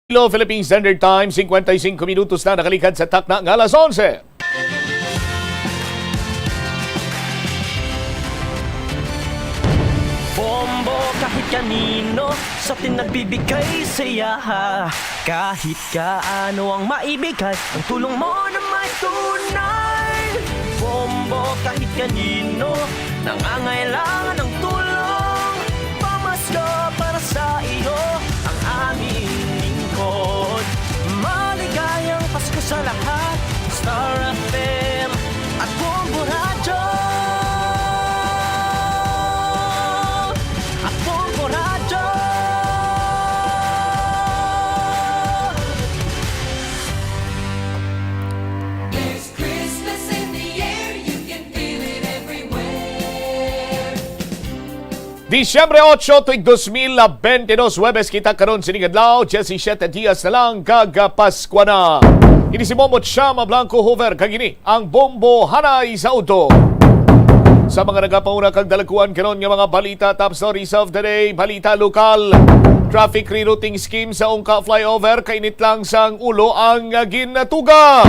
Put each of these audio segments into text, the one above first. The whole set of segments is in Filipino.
Philippine Standard Time, 55 minutos na nakalikad sa takna ng alas 11. Bombo kahit kanino sa nagbibigay saya. Kahit kaano ang maibigay, ang tulong mo na may tunay. Bombo kahit kanino nangangailangan ng tulong. Pamasko para sa iyo ang aming lingkod. Maligayang Pasko sa lahat, Star FM at Bombo Radio. At Bombo Radio. There's Christmas in the air, you can feel it everywhere. Disyembre 8, tuig 2022, Huwebes kita karon sinigadlaw, 17 dias na lang kagapaskwa na. Ini si Momot Shama Blanco Hoover, kagini ang Bombo Hanay sa Udo. Sa mga nagapauna kag dalakuan karon nga mga balita, top stories of the day, balita lokal. Traffic rerouting scheme sa Ungka Flyover, kainit lang sang ulo ang ginatuga.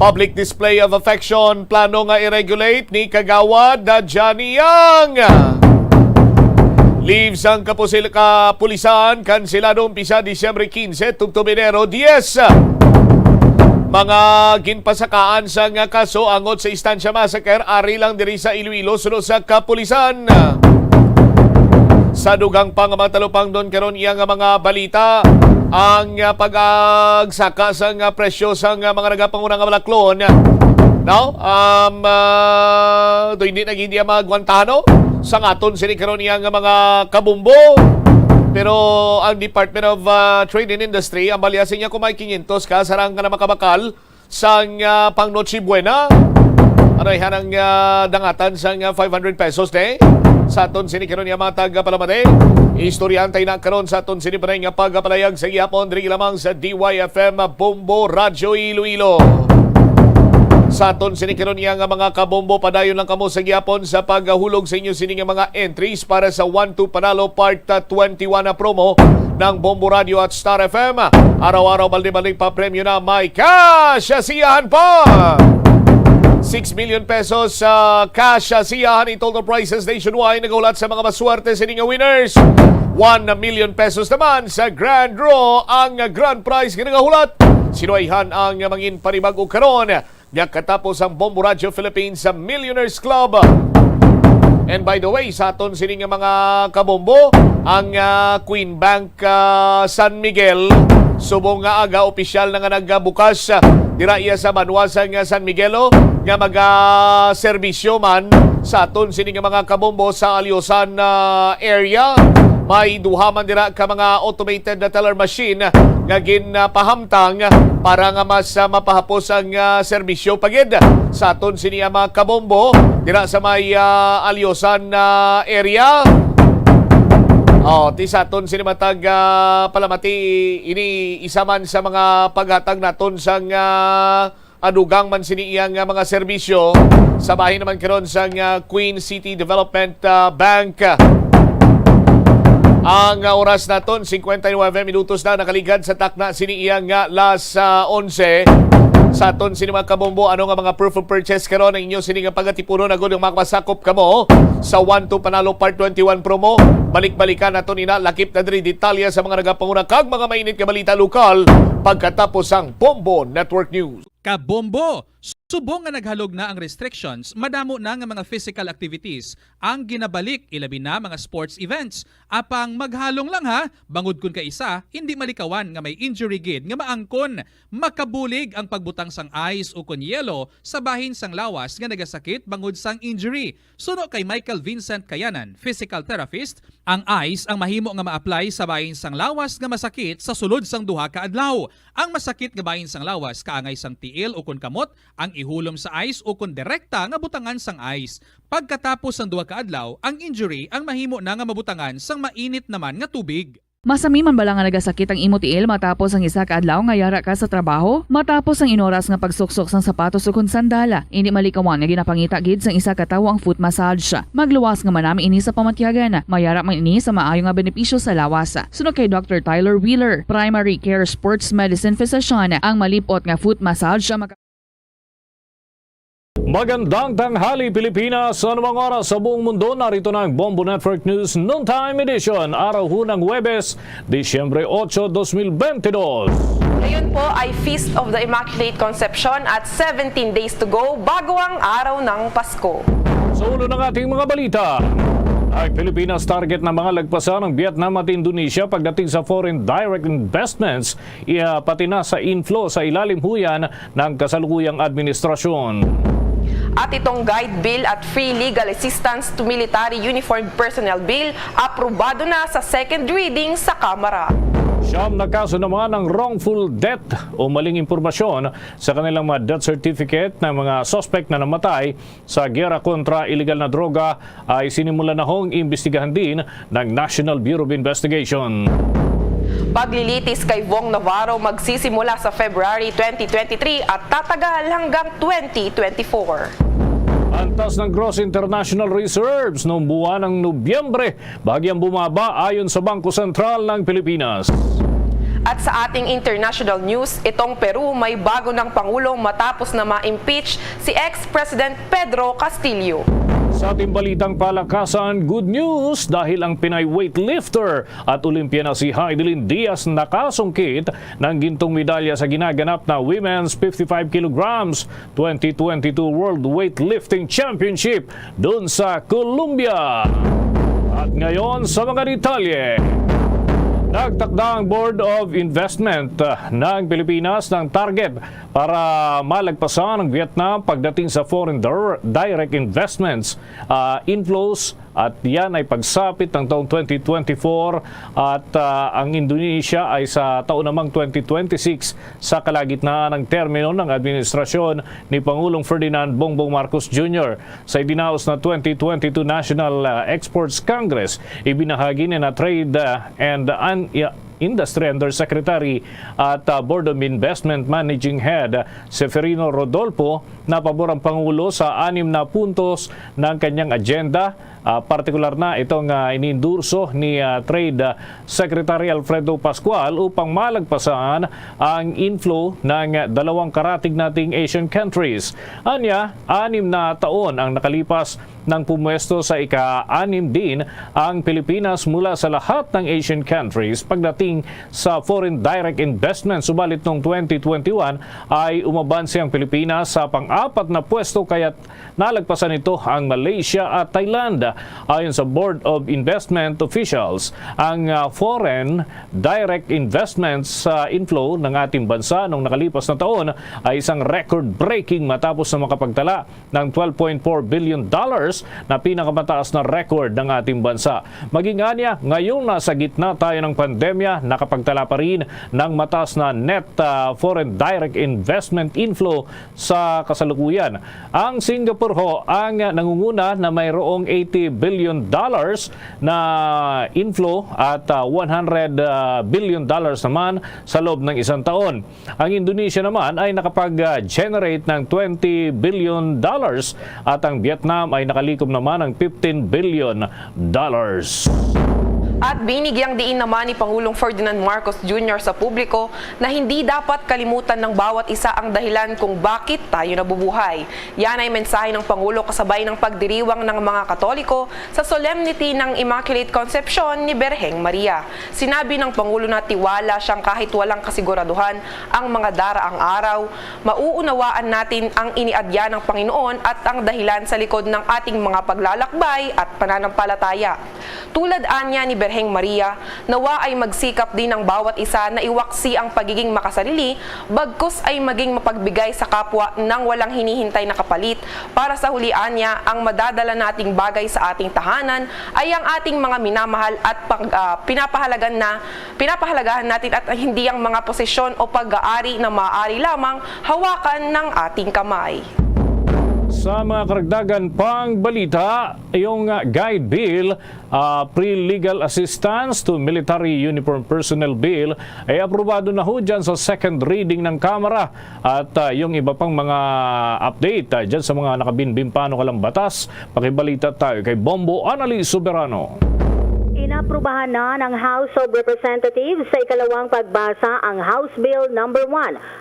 Public display of affection, plano nga i-regulate ni Kagawad na Johnny Yang. Leaves ang kapulisan, kansilado umpisa Disyembre 15, tugtong Enero 10. Mga ginpasakaan sa nga kaso angot sa Estancia Massacre, ari lang diri sa Iloilo, sunod sa kapulisan. Sa dugang pangamantalupang doon karon iya nga mga balita, ang pag-agsaka sa presyo sa mga nagapangunang malaklon. Now, hindi na hindi magwantano sa aton sini karon iya nga mga kabumbo. Pero ang Department of Trade and Industry, ang balyasin niya kung may 500 ka, sarang ka na makabakal sa pang Noche Buena. Arayhan ang dangatan sa 500 pesos de. Sa aton sini karon nga mga taga-palamate. Istoryan tayo na karon sa aton sini pa nga pagpalayag sa gihapon diri lamang sa DYFM Bombo Radio Iloilo. Sa aton sini karon nga mga kabombo, padayon lang kamo sa gihapon sa paghulog sa inyo sini nga mga entries para sa 1-2 Panalo Part 21 na promo ng Bombo Radio at Star FM. Araw-araw balde-balde pa premyo na may cash asiyahan pa. 6 million pesos sa cash asiyahan, total prices nationwide, nagulat sa mga maswerte sa nga winners. 1 million pesos naman sa grand draw ang grand prize ginagahulat. Sinuayhan ang mangin panibago karon nga katapos ang Bombo Radio Philippines sa Millionaires Club. And by the way, sa aton sini nga mga kabombo, ang Queen Bank San Miguel, subong nga aga opisyal na nga nagbukas dira iya sa Manuasang San Miguelo nga mag-serbisyo man sa aton sini nga mga kabombo sa Alyosan area. May duhaman dira ka mga automated na teller machine nga ginpahamtang para nga mas mapahapos ang serbisyo pagid sa aton sini mga kabombo dira sa may Alyosan area. Ti sa aton sini matag palamati, ini isa man sa mga paghatag naton sang adugang man sini iyang mga serbisyo sa bahin naman karon sa Queen City Development Bank. Ang oras naton 59 minutos na nakaligad sa takna sini iyang las 11. Sa aton sini mga kabombo, ano nga mga proof of purchase karon ang inyo sini nga pagatipuno na gud mga masakop kamo sa 1-2 Panalo Part 21 promo. Balik-balikan naton ina lakip na diri detalya sa mga nagapanguna kag mga mainit nga balita lokal pagkatapos ang Bombo Network News. Kabombo! Subong nga naghalog na ang restrictions, madamo na nga mga physical activities ang ginabalik, ilabi na mga sports events. Apang maghalong lang ha, bangod kun ka isa, hindi malikawan nga may injury gid nga maangkon. Makabulig ang pagbutang sang ice o kun yelo sa bahin sang lawas nga nagasakit bangod sang injury. Suno kay Michael Vincent Kayanan, physical therapist, ang ice ang mahimo nga ma-apply sa bahin sang lawas nga masakit sa sulod sang duha ka adlaw. Ang masakit nga bahin sang lawas kaangay sang tiil o kun kamot, ang ihulom sa ice o kun direkta nga butangan sang ice. Pagkatapos sang duha ka adlaw, ang injury ang mahimo na nga mabutangan sang mainit naman nga tubig. Masami man bala nga nagasakit ang imo tiil matapos ang isa ka adlaw nga yara ka sa trabaho? Matapos ang inoras nga pagsuksok sang sapatos ug sandala, hindi malikawan nga ginapangita gid sang isa ka tawo ang foot massage. Magluwas nga manami ini sa pamatyagan, mayara man ini sa maayo nga benepisyo sa lawas. Sunod kay Dr. Tyler Wheeler, Primary Care Sports Medicine Physician, ang malipot nga foot massage Magandang tanghali Pilipinas, sa anumang oras sa buong mundo, narito na ang Bombo Network News Noontime Edition, araw ho ng Huwebes, Disyembre 8, 2022. Ngayon po ay Feast of the Immaculate Conception at 17 days to go bago ang araw ng Pasko. Sa ulo ng ating mga balita, ang Pilipinas target na mga lagpasan ng Vietnam at Indonesia pagdating sa foreign direct investments, pati na sa inflow sa ilalim huyan ng kasalukuyang administrasyon. At itong Guide Bill at Free Legal Assistance to Military Uniformed Personnel Bill, aprobado na sa second reading sa Kamara. Siyam na kaso naman ng wrongful death o maling impormasyon sa kanilang mga death certificate ng mga suspect na namatay sa giyera kontra illegal na droga ay sinimulan na hong imbestigahan din ng National Bureau of Investigation. Paglilitis kay Vong Navarro magsisimula sa February 2023 at tatagal hanggang 2024. Antas ng gross international reserves noong buwan ng Nobyembre, bagyang bumaba ayon sa Bangko Sentral ng Pilipinas. At sa ating international news, itong Peru may bago ng Pangulong matapos na ma-impeach si ex-President Pedro Castillo. Sa ating balitang palakasan, good news dahil ang Pinay weightlifter at Olympian na si Heidelin Diaz nakasungkit ng gintong medalya sa ginaganap na Women's 55 kilograms 2022 World Weightlifting Championship doon sa Colombia. At ngayon sa mga detalye, nagtakda ang Board of Investment ng Pilipinas ng target para malagpasan ang Vietnam pagdating sa foreign direct investments inflows, at yan ay pagsapit ng taong 2024 at ang Indonesia ay sa taon namang 2026 sa kalagitnaan ng termino ng administrasyon ni Pangulong Ferdinand Bongbong Marcos Jr. Sa idinaos na 2022 National Exports Congress, ibinahagi ni na Trade and Industry Undersecretary at Board of Investment Managing Head Seferino Rodolfo na pabor ang Pangulo sa 6 na puntos ng kanyang agenda. Partikular na itong inindurso ni Trade Secretary Alfredo Pascual upang malagpasan ang inflow ng dalawang karatig nating Asian countries. Anya, 6 na taon ang nakalipas nang pumwesto sa ika-6 din ang Pilipinas mula sa lahat ng Asian countries pagdating sa foreign direct investment. Subalit noong 2021 ay umabansi ang Pilipinas sa pang-4 na pwesto kaya't nalagpasan ito ang Malaysia at Thailand. Ayon sa Board of Investment officials, ang foreign direct investments inflow ng ating bansa noong nakalipas na taon ay isang record-breaking matapos na makapagtala ng $12.4 billion na pinakamataas na record ng ating bansa. Maging anya, ngayon nasa gitna tayo ng pandemya, nakapagtala pa rin ng mataas na net foreign direct investment inflow sa kasalukuyan. Ang Singapore ho ang nangunguna na mayroong $80 billion na inflow at $100 billion naman sa loob ng isang taon. Ang Indonesia naman ay nakapag-generate ng $20 billion at ang Vietnam ay nakalikom naman ng $15 billion. At binigyang diin naman ni Pangulong Ferdinand Marcos Jr. sa publiko na hindi dapat kalimutan ng bawat isa ang dahilan kung bakit tayo nabubuhay. Yan ay mensahe ng Pangulo kasabay ng pagdiriwang ng mga Katoliko sa solemnity ng Immaculate Conception ni Birheng Maria. Sinabi ng Pangulo na tiwala siyang kahit walang kasiguraduhan ang mga daraang araw, mauunawaan natin ang iniadya ng Panginoon at ang dahilan sa likod ng ating mga paglalakbay at pananampalataya. Tulad anya ni Birheng Maria, nawa ay magsikap din ng bawat isa na iwaksi ang pagiging makasarili, bagkus ay maging mapagbigay sa kapwa nang walang hinihintay na kapalit. Para sa hulian niya, ang madadala nating bagay sa ating tahanan ay ang ating mga minamahal at pinapahalagahan natin at hindi ang mga posisyon o pag-aari na maaari lamang hawakan ng ating kamay. Sa mga karagdagan pang balita, yung guide bill, pre-legal assistance to military uniform personnel bill ay aprobado na ho dyan sa second reading ng Kamara. At yung iba pang mga update dyan sa mga nakabinbin panukalang batas, pakibalita tayo kay Bombo Anali Soberano. Inaprubahan na ng House of Representatives sa ikalawang pagbasa ang House Bill No. 1,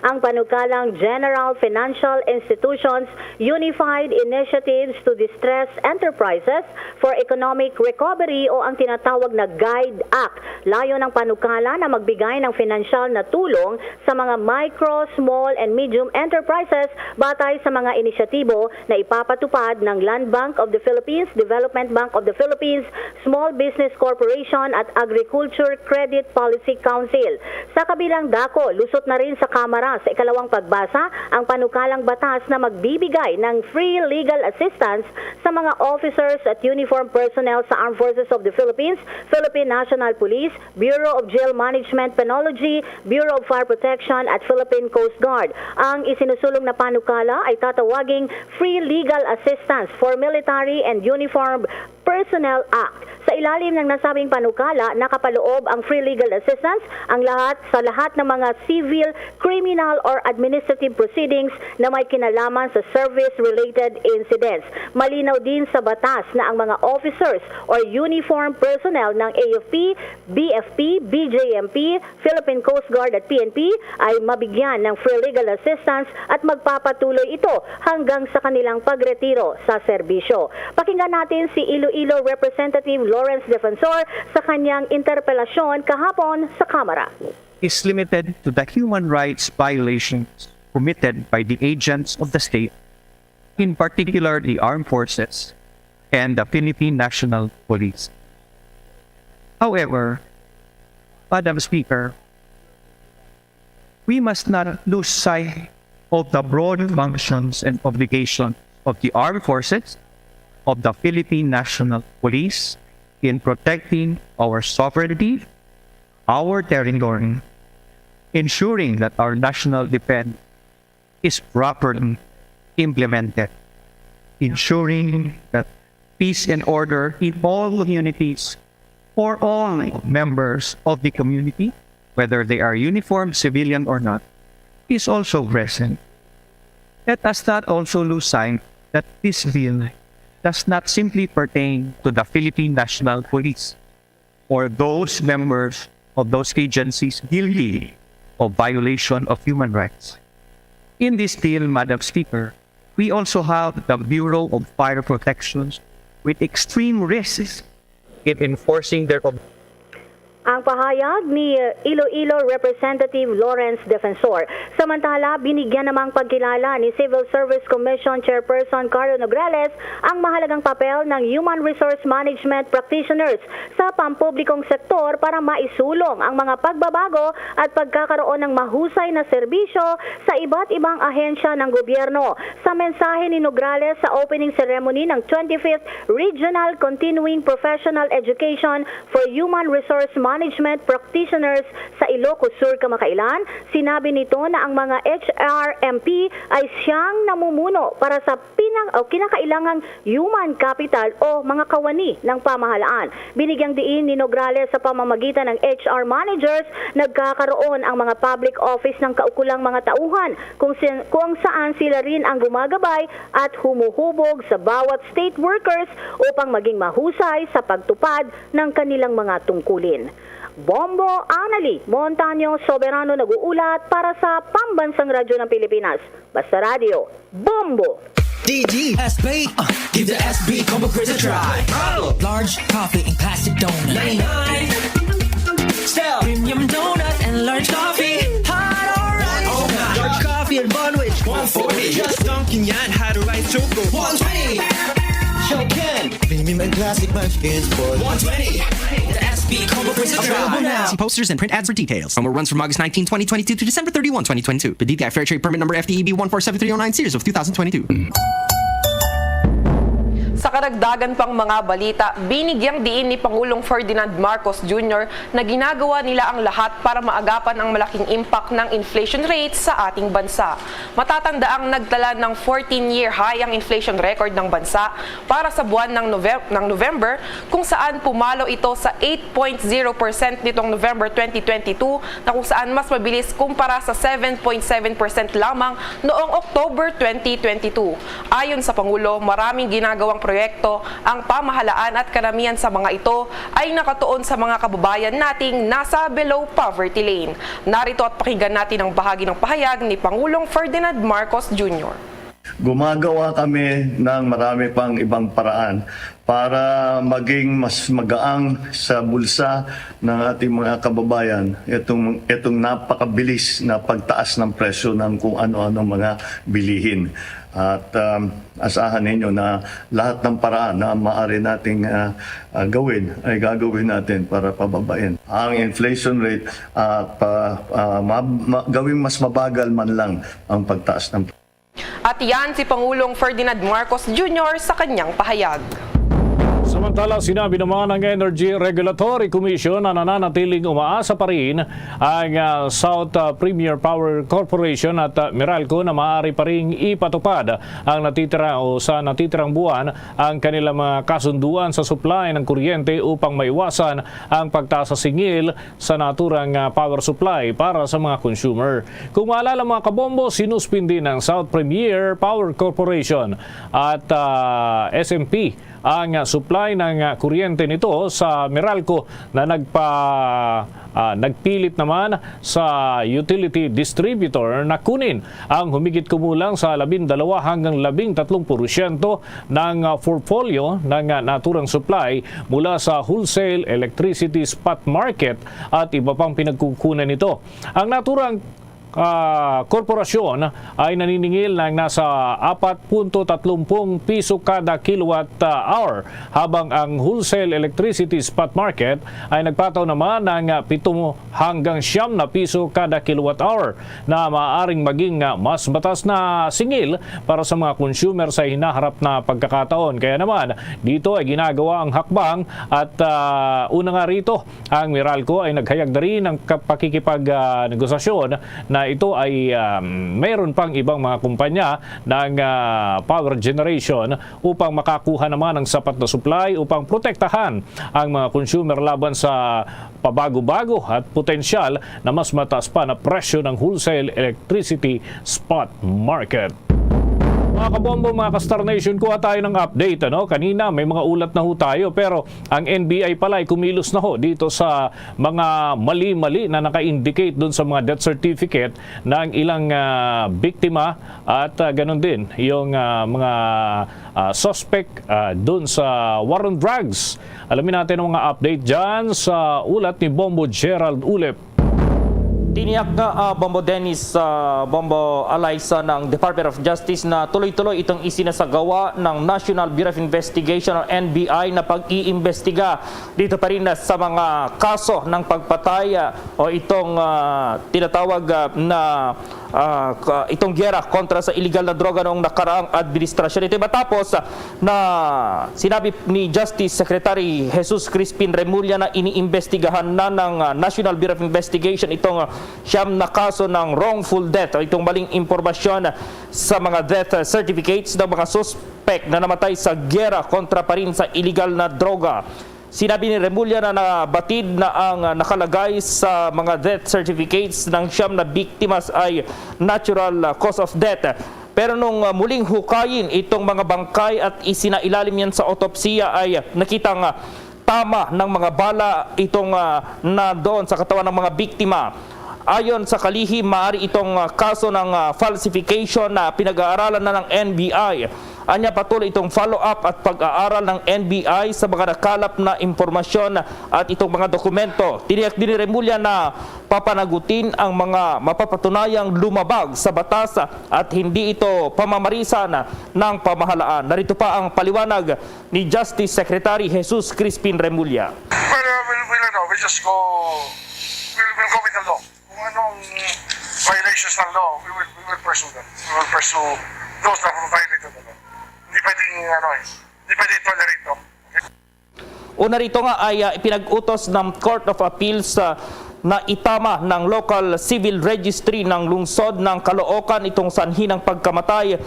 ang panukalang General Financial Institutions Unified Initiatives to Distressed Enterprises for Economic Recovery o ang tinatawag na GUIDE Act. Layo ng panukala na magbigay ng financial na tulong sa mga micro, small, and medium enterprises batay sa mga inisyatibo na ipapatupad ng Land Bank of the Philippines, Development Bank of the Philippines, Small Business Corporation at Agriculture Credit Policy Council. Sa kabilang dako, lusot na rin sa Kamara sa ikalawang pagbasa ang panukalang batas na magbibigay ng free legal assistance sa mga officers at uniform personnel sa Armed Forces of the Philippines, Philippine National Police, Bureau of Jail Management Penology, Bureau of Fire Protection at Philippine Coast Guard. Ang isinusulong na panukala ay tatawaging Free Legal Assistance for Military and Uniform Personnel Act. Sa ilalim ng nasabing panukala, nakapaloob ang free legal assistance ang lahat ng mga civil, criminal or administrative proceedings na may kinalaman sa service-related incidents. Malinaw din sa batas na ang mga officers or uniform personnel ng AFP, BFP, BJMP, Philippine Coast Guard at PNP ay mabigyan ng free legal assistance at magpapatuloy ito hanggang sa kanilang pagretiro sa serbisyo. Pakinggan natin si Iloilo Representative Lawrence Defensor sa kanyang interpelasyon kahapon sa Kamara. Is limited to the human rights violations committed by the agents of the state, in particular the armed forces and the Philippine National Police. However, Madam Speaker, we must not lose sight of the broad functions and obligations of the armed forces, of the Philippine National Police, in protecting our sovereignty, our territory, ensuring that our national defense is properly implemented, ensuring that peace and order in all communities for all members of the community, whether they are uniformed, civilian or not, is also present. Let us not also lose sight that this bill does not simply pertain to the Philippine National Police or those members of those agencies guilty of violation of human rights. In this bill, Madam Speaker, we also have the Bureau of Fire Protection with extreme risks in enforcing their Ang pahayag ni Iloilo Representative Lawrence Defensor. Samantala, binigyan namang pagkilala ni Civil Service Commission Chairperson Carlo Nograles ang mahalagang papel ng Human Resource Management Practitioners sa pampublikong sektor para maisulong ang mga pagbabago at pagkakaroon ng mahusay na serbisyo sa iba't ibang ahensya ng gobyerno. Sa mensahe ni Nograles sa opening ceremony ng 25th Regional Continuing Professional Education for Human Resource Management Practitioners sa Ilocos Sur, kamakailan, sinabi nito na ang mga HRMP ay siyang namumuno para sa kinakailangang human capital o mga kawani ng pamahalaan. Binigyang diin ni Nograles sa pamamagitan ng HR managers, nagkakaroon ang mga public office ng kaukulang mga tauhan kung saan sila rin ang gumagabay at humuhubog sa bawat state workers upang maging mahusay sa pagtupad ng kanilang mga tungkulin. Bombo Anali Montaño Soberano nag-uulat para sa Pambansang Radyo ng Pilipinas. Basta Radio, Bombo! DG SB, give the SB combo quiz a try. Large coffee and classic donut. 99. Still premium donut and large coffee. Hot or right? Oh my. Large coffee and Bunwich. 140. Just dunking yan. Had a rice choco. 120. Chokin. Premium and classic munchkins for 120. The SB combo quiz a try. See posters and print ads for details. Promo runs from August 19, 2022 to December 31, 2022. The DTI Fair Trade Permit Number FTEB 147309 series of 2022. Sa karagdagan pang mga balita, binigyang diin ni Pangulong Ferdinand Marcos Jr. na ginagawa nila ang lahat para maagapan ang malaking impact ng inflation rate sa ating bansa. Matatandaang nagtala ng 14-year high ang inflation record ng bansa para sa buwan ng November, kung saan pumalo ito sa 8.0% nitong November 2022 na kung saan mas mabilis kumpara sa 7.7% lamang noong October 2022. Ayon sa Pangulo, maraming ginagawang proyekto ang pamahalaan at karamihan sa mga ito ay nakatuon sa mga kababayan nating nasa below poverty lane. Narito at pakinggan natin ang bahagi ng pahayag ni Pangulong Ferdinand Marcos Jr. Gumagawa kami ng marami pang ibang paraan para maging mas magaang sa bulsa ng ating mga kababayan itong napakabilis na pagtaas ng presyo ng kung ano-ano mga bilihin. At asahan ninyo na lahat ng paraan na maaari nating gawin ay gagawin natin para pababain ang inflation rate at gawing mas mabagal man lang ang pagtaas ng At yan si Pangulong Ferdinand Marcos Jr. sa kanyang pahayag. Samantala, sinabi naman ng Energy Regulatory Commission na nananatiling umaasa pa rin ang South Premier Power Corporation at Meralco na maaari pa rin ipatupad ang sa natitirang buwan ang kanilang mga kasunduan sa supply ng kuryente upang maiwasan ang pagtaas sa singil sa naturang power supply para sa mga consumer. Kung maalala mga kabombo, sinuspindi ng South Premier Power Corporation at SMP ang supply ng kuryente nito sa Meralco na nagpilit naman sa utility distributor na kunin ang humigit kumulang sa 12 hanggang 13% ng portfolio ng naturang supply mula sa wholesale electricity spot market at iba pang pinagkukunan nito. Ang naturang korporasyon ay naniningil ng nasa 4.30 piso kada kilowatt hour, habang ang wholesale electricity spot market ay nagpataw naman ng 7 hanggang 9 na piso kada kilowatt hour na maaaring maging mas batas na singil para sa mga consumer sa hinaharap na pagkakataon. Kaya naman dito ay ginagawa ang hakbang at una nga rito ang Meralco ay naghayag na rin ng pakikipag-negosasyon na ito ay mayroon pang ibang mga kumpanya ng power generation upang makakuha naman ng sapat na supply upang protektahan ang mga consumer laban sa pabago-bago at potensyal na mas mataas pa na presyo ng wholesale electricity spot market. Mga kabombo, mga ka-Star Nation, kuha tayo ng update. Kanina may mga ulat na ho tayo, pero ang NBI pala ay kumilos na ho dito sa mga mali-mali na naka-indicate doon sa mga death certificate ng ilang biktima at ganun din yung mga suspect doon sa war on drugs. Alamin natin ang mga update dyan sa ulat ni Bombo Gerald Ulep. Tiniyak nga Bombo Dennis, Bombo Alaysa ng Department of Justice na tuloy-tuloy itong isinasagawa ng National Bureau of Investigation o NBI na pag-iimbestiga dito pa rin sa mga kaso ng pagpatay o itong tinatawag na itong giyera kontra sa illegal na droga noong nakaraang administrasyon. Ito matapos na sinabi ni Justice Secretary Jesus Crispin Remulla na iniimbestigahan na ng National Bureau of Investigation itong siyam na kaso ng wrongful death o itong maling impormasyon sa mga death certificates ng mga suspect na namatay sa giyera kontra pa rin sa illegal na droga. Sinabi ni Remulla na nabatid na ang nakalagay sa mga death certificates ng siyam na biktimas ay natural cause of death. Pero nung muling hukayin itong mga bangkay at isinailalim yan sa autopsiya ay nakitang tama ng mga bala itong na doon sa katawan ng mga biktima. Ayon sa kalihim, maaari itong kaso ng falsification na pinag-aaralan na ng NBI. Anya patuloy itong follow-up at pag-aaral ng NBI sa mga nakalap na impormasyon at itong mga dokumento. Tiniyak din ni Remulla na papanagutin ang mga mapapatunayang lumabag sa batas at hindi ito pamamarisan ng pamahalaan. Narito pa ang paliwanag ni Justice Secretary Jesus Crispin Remulla. We'll go with the law. Kung anong violations ng law, we will pursue them. We will pursue those that have violated the law. Hindi pwedeng, hindi pwede ito Una rito nga ay pinag-utos ng Court of Appeals na itama ng local civil registry ng lungsod ng Caloocan itong sanhi ng pagkamatay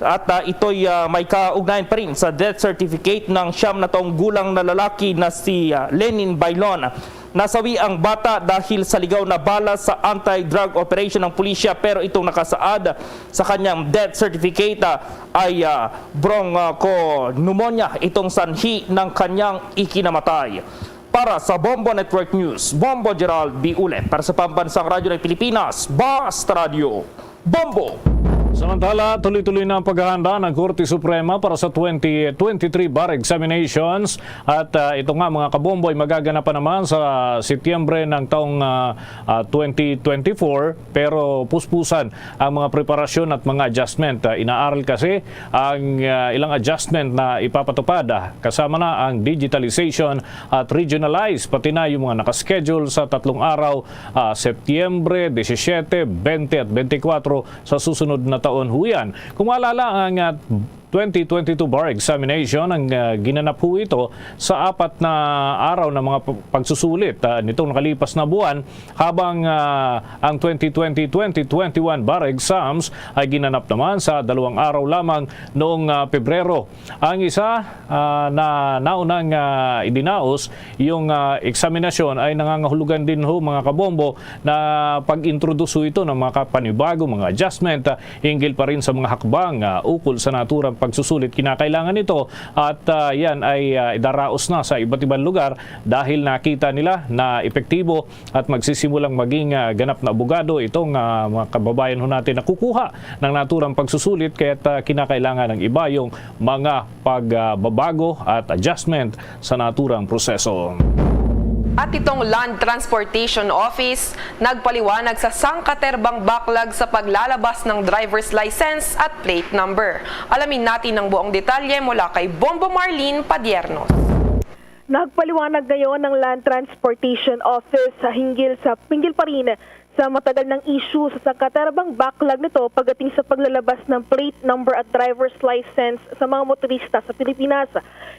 at ito'y may kaugnayan pa rin sa death certificate ng 9 na taong gulang na lalaki na si Lenin Bailon. Nasawi ang bata dahil sa ligaw na bala sa anti-drug operation ng pulisya, pero itong nakasaad sa kanyang death certificate ay bronchopneumonia, itong sanhi ng kanyang ikinamatay. Para sa Bombo Network News, Bombo Gerald B. Ule. Para sa Pambansang Radyo ng Pilipinas, Basta Radio, Bombo! Samantala, tuloy-tuloy na ang paghahanda ng Korte Suprema para sa 2023 bar examinations at ito nga mga kabombo ay magaganapan naman sa Setyembre ng taong 2024 pero puspusan ang mga preparasyon at mga adjustment. Inaaral kasi ang ilang adjustment na ipapatupad kasama na ang digitalization at regionalize pati na yung mga nakaschedule sa 3 araw, Setyembre 17, 20 at 24 sa susunod na taon huyan. Kung maalala ang 2022 bar examination, ang ginanap ho ito sa 4 na araw na mga pagsusulit nitong nakalipas na buwan, habang ang 2020-2021 bar exams ay ginanap naman sa 2 araw lamang noong Pebrero. Ang isa na naunang idinaos, yung eksaminasyon ay nangangahulugan din ho mga kabombo na pag-introduce ito ng mga panibago, mga adjustment hinggil pa rin sa mga hakbang ukol sa naturang pagsusulit. Kinakailangan ito at yan ay idaraos na sa iba't ibang lugar dahil nakita nila na epektibo at magsisimulang maging ganap na abogado itong mga kababayan ho natin na kukuha ng naturang pagsusulit, kaya't kinakailangan ng iba yung mga pagbabago at adjustment sa naturang proseso. At itong Land Transportation Office nagpaliwanag sa sangkaterbang backlog sa paglalabas ng driver's license at plate number. Alamin natin ang buong detalye mula kay Bombo Marlene Padiernos. Nagpaliwanag ngayon ng Land Transportation Office hinggil pa rin sa matagal ng issue sa sangkaterbang backlog nito pagdating sa paglalabas ng plate number at driver's license sa mga motorista sa Pilipinas.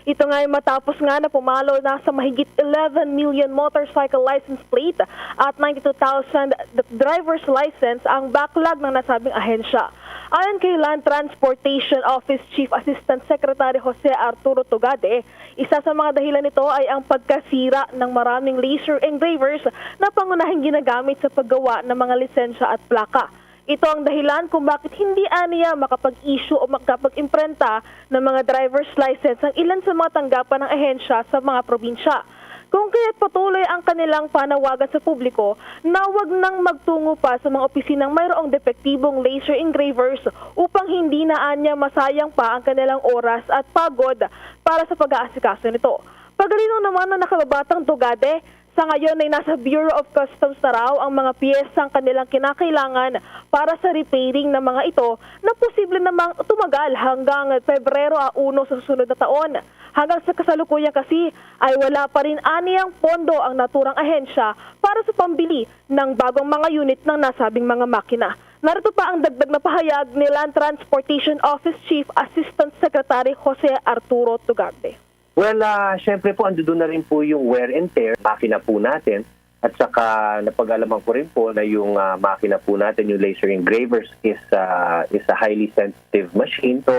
Ito nga ay matapos nga na pumalo na sa mahigit 11 million motorcycle license plate at 92,000 driver's license ang backlog ng nasabing ahensya. Ayon kay Land Transportation Office Chief Assistant Secretary Jose Arturo Tugade, isa sa mga dahilan nito ay ang pagkasira ng maraming laser engravers na pangunahing ginagamit sa paggawa ng mga lisensya at plaka. Ito ang dahilan kung bakit hindi aniya makapag-issue o makapag-imprenta ng mga driver's license ang ilan sa mga tanggapan ng ahensya sa mga probinsya. Kung kaya't patuloy ang kanilang panawagan sa publiko na huwag nang magtungo pa sa mga opisinang mayroong depektibong laser engravers upang hindi na anya masayang pa ang kanilang oras at pagod para sa pag-aasikaso nito. Pagalinaw naman ng nakababatang Tugade, sa ngayon ay nasa Bureau of Customs na raw ang mga piyesang kanilang kinakailangan para sa repairing ng mga ito na posible namang tumagal hanggang Pebrero 1 sa susunod na taon. Hanggang sa kasalukuyan kasi ay wala pa rin aniyang pondo ang naturang ahensya para sa pambili ng bagong mga unit ng nasabing mga makina. Narito pa ang dagdag na pahayag ni Land Transportation Office Chief Assistant Secretary Jose Arturo Tugade. Well, syempre po, ando na rin po yung wear and tear, makina po natin. At saka napag-alaman ko rin po na yung makina po natin, yung laser engravers, is a highly sensitive machine. So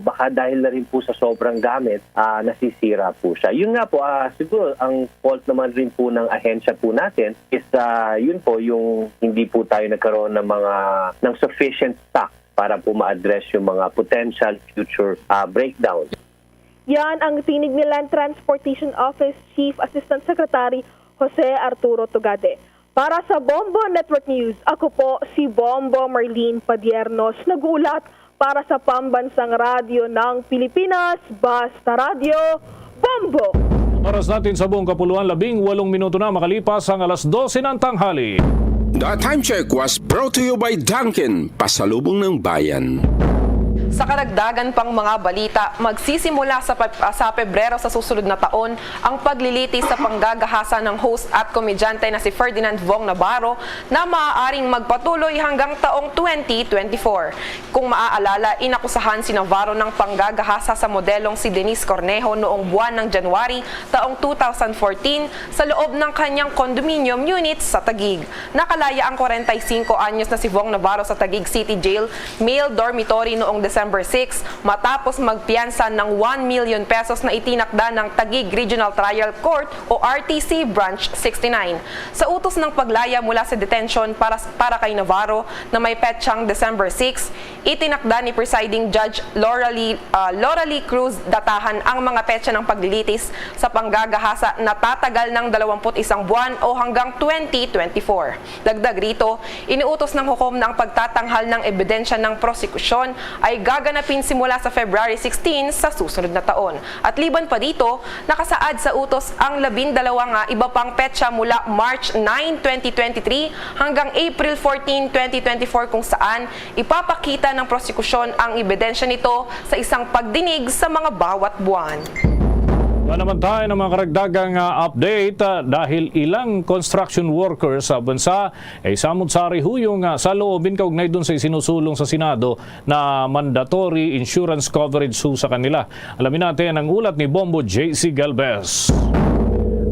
baka dahil na rin po sa sobrang gamit, nasisira po siya. Yun nga po, siguro ang fault naman rin po ng ahensya po natin is yun po, yung hindi po tayo nagkaroon ng sufficient stock para po ma-address yung mga potential future breakdowns. Yan ang tinig ni Land Transportation Office Chief Assistant Secretary Jose Arturo Tugade. Para sa Bombo Network News, ako po si Bombo Marlene Padiernos, nag-uulat para sa Pambansang Radyo ng Pilipinas, Basta Radio, Bombo! Oras natin sa buong kapuluan, 18 minuto na makalipas ang 12:00 ng tanghali. The Time Check was brought to you by Dunkin', pasalubong ng bayan. Sa karagdagan pang mga balita, magsisimula sa Pebrero sa susunod na taon ang paglilitis sa panggagahasa ng host at komedyante na si Ferdinand Vong Navarro na maaaring magpatuloy hanggang taong 2024. Kung maaalala, inakusahan si Navarro ng panggagahasa sa modelong si Denise Cornejo noong buwan ng January taong 2014 sa loob ng kanyang condominium unit sa Taguig. Nakalaya ang 45 anyos na si Vong Navarro sa Taguig City Jail, male dormitory noong December 6 matapos magpiyansa ng 1 million pesos na itinakda ng Taguig Regional Trial Court o RTC Branch 69. Sa utos ng paglaya mula sa detention para kay Navarro na may petsang December 6, itinakda ni Presiding Judge Laura Lee Cruz datahan ang mga petsa ng paglilitis sa panggagahasa na tatagal ng 21 buwan o hanggang 2024. Dagdag rito, iniutos ng hukom na ang pagtatanghal ng ebidensya ng prosekusyon ay gaganapin simula sa February 16 sa susunod na taon. At liban pa dito, nakasaad sa utos ang 12 iba pang petsa mula March 9, 2023 hanggang April 14, 2024 kung saan ipapakita ng prosekusyon ang ebidensya nito sa isang pagdinig sa mga bawat buwan. Naman tayo ng mga karagdagang update dahil ilang construction workers sa bansa ay samot-sari huyong sa loobin kaugnay doon sa isinusulong sa Senado na mandatory insurance coverage sa kanila. Alamin natin ang ulat ni Bombo JC Galvez.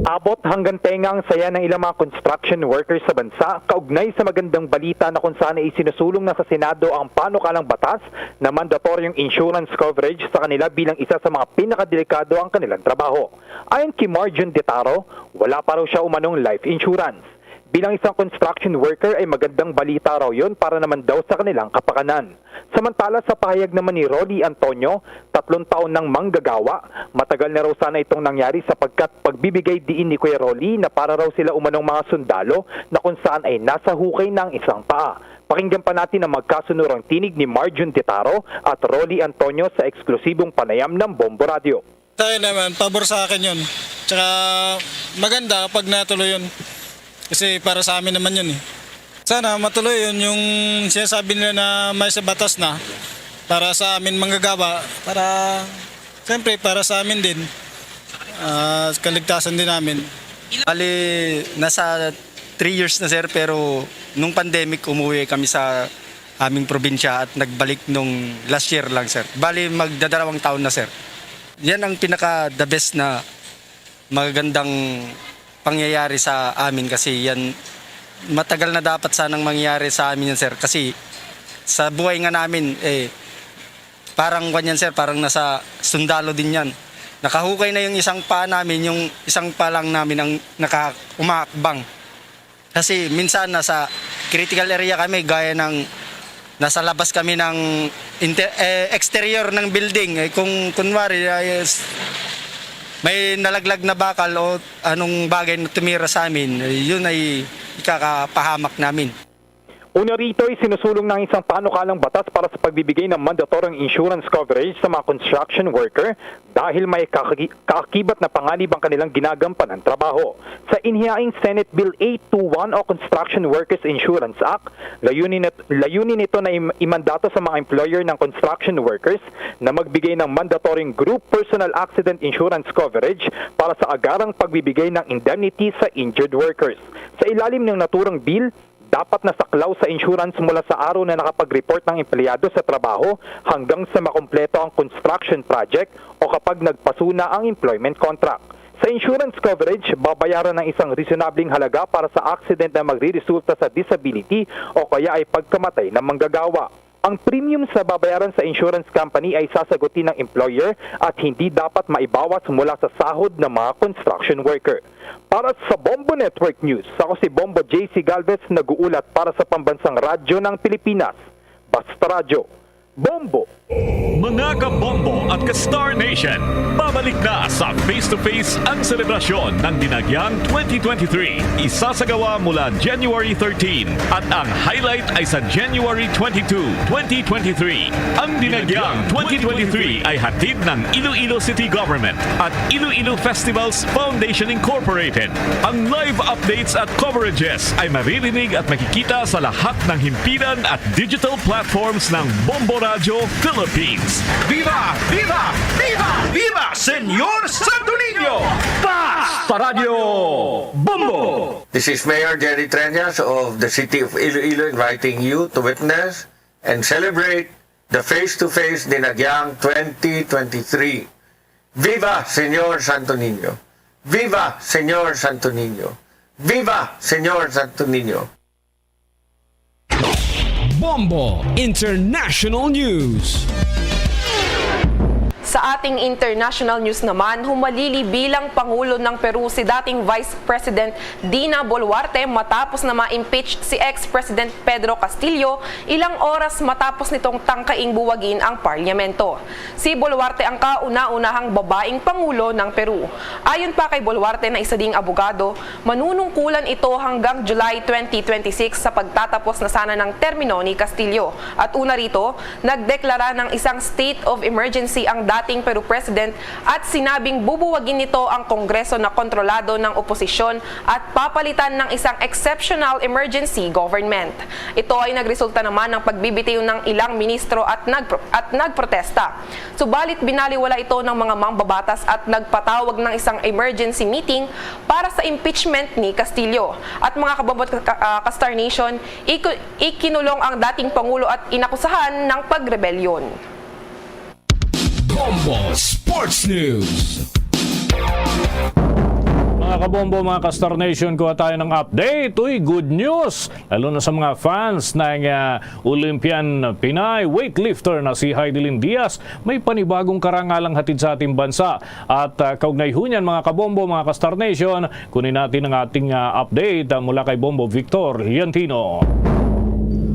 Abot hanggang tenga ang saya ng ilang mga construction workers sa bansa kaugnay sa magandang balita na kung saan ay isinusulong na sa Senado ang panukalang batas na mandatoryong insurance coverage sa kanila bilang isa sa mga pinakadelikado ang kanilang trabaho. Ayon kay Marjon Detaro, wala pa raw siya umanong life insurance. Bilang isang construction worker ay magandang balita raw yun para naman daw sa kanilang kapakanan. Samantala sa pahayag naman ni Rolly Antonio, 3 taon nang manggagawa, matagal na raw sana itong nangyari sapagkat pagbibigay diin ni Kuya Rolly na para raw sila umanong mga sundalo na kung saan ay nasa hukay ng isang paa. Pakinggan pa natin ang magkasunurang tinig ni Marjon Detaro at Rolly Antonio sa eksklusibong panayam ng Bombo Radio. Tayo naman, pabor sa akin yun. Tsaka maganda kapag natuloy yun. Kasi para sa amin naman yun eh. Sana matuloy yun yung sinasabi nila na may sa batas na para sa amin manggagawa, para siyempre para sa amin din, kaligtasan din namin. Bali, nasa 3 years na sir, pero nung pandemic umuwi kami sa aming probinsya at nagbalik nung last year lang sir. Bali, magdadalawang taon na sir. Yan ang pinaka the best na magagandang pangyayari sa amin kasi yan matagal na dapat sanang mangyayari sa amin yan sir kasi sa buhay nga namin parang ganyan sir, parang nasa sundalo din yan. Nakahukay na yung isang paa namin, yung isang paa lang namin ang umaakbang. Kasi minsan nasa critical area kami gaya ng nasa labas kami ng exterior ng building. Kung kunwari may nalaglag na bakal o anong bagay na tumira sa amin, yun ay ikakapahamak namin. Una rito ay sinusulong ng isang panukalang batas para sa pagbibigay ng mandatoryong insurance coverage sa mga construction worker dahil may kaakibat na panganib ang kanilang ginagampanan trabaho. Sa inhihaing Senate Bill 821 o Construction Workers Insurance Act, layunin nito na imandato sa mga employer ng construction workers na magbigay ng mandatoryong group personal accident insurance coverage para sa agarang pagbibigay ng indemnity sa injured workers. Sa ilalim ng naturang bill, dapat nasaklaw sa insurance mula sa araw na nakapag-report ng empleyado sa trabaho hanggang sa makumpleto ang construction project o kapag nagpasuna ang employment contract. Sa insurance coverage, babayaran ng isang reasonabling halaga para sa accident na magre-resulta sa disability o kaya ay pagkamatay ng manggagawa. Ang premium sa babayaran sa insurance company ay sasagutin ng employer at hindi dapat maibawas mula sa sahod ng mga construction worker. Para sa Bombo Network News, ako si Bombo JC Galvez, nag-uulat para sa Pambansang Radyo ng Pilipinas. Basta Radyo. Bombo! Mga ka-Bombo at ka-Star Nation, babalik na sa face-to-face ang selebrasyon ng Dinagyang 2023. Isasagawa mula January 13 at ang highlight ay sa January 22, 2023. Ang Dinagyang 2023 ay hatid ng Iloilo City Government at Iloilo Festivals Foundation Incorporated. Ang live updates at coverages ay maririnig at makikita sa lahat ng himpilan at digital platforms ng Bombo Radio Philippines. Philippines. Viva! Viva! Viva! Viva! Senyor Santo Niño! Basta Radio Bombo! This is Mayor Jerry Treñas of the City of Iloilo inviting you to witness and celebrate the Face-to-Face Dinagyang 2023. Viva Senyor Santo Niño! Viva Senyor Santo Niño! Viva Senyor Santo Niño! Bombo International News. Sa ating international news naman, humalili bilang Pangulo ng Peru si dating Vice President Dina Boluarte matapos na ma-impeach si ex-President Pedro Castillo ilang oras matapos nitong tangkaing buwagin ang parlamento. Si Boluarte ang kauna-unahang babaeng Pangulo ng Peru. Ayon pa kay Boluarte na isa ding abogado, manunungkulan ito hanggang July 2026 sa pagtatapos na sana ng termino ni Castillo. At una rito, nagdeklara ng isang state of emergency ang dating Peru President at sinabing bubuwagin nito ang Kongreso na kontrolado ng oposisyon at papalitan ng isang exceptional emergency government. Ito ay nagresulta naman ng pagbibitiw ng ilang ministro at nagprotesta. Subalit binaliwala ito ng mga mambabatas at nagpatawag ng isang emergency meeting para sa impeachment ni Castillo. At mga kababot ka-Star Nation, ikinulong ang dating Pangulo at inakusahan ng pagrebelyon. Bombo Sports News. Mga kabombo, mga ka-Star Nation, kuha tayo ng update. Uy, good news! Lalo na sa mga fans ng Olympian Pinay weightlifter na si Heidelin Diaz. May panibagong karangalang hatid sa ating bansa. At kaugnay ho niyan, mga kabombo, mga ka-Star Nation, kunin natin ang ating update mula kay Bombo Victor Yantino.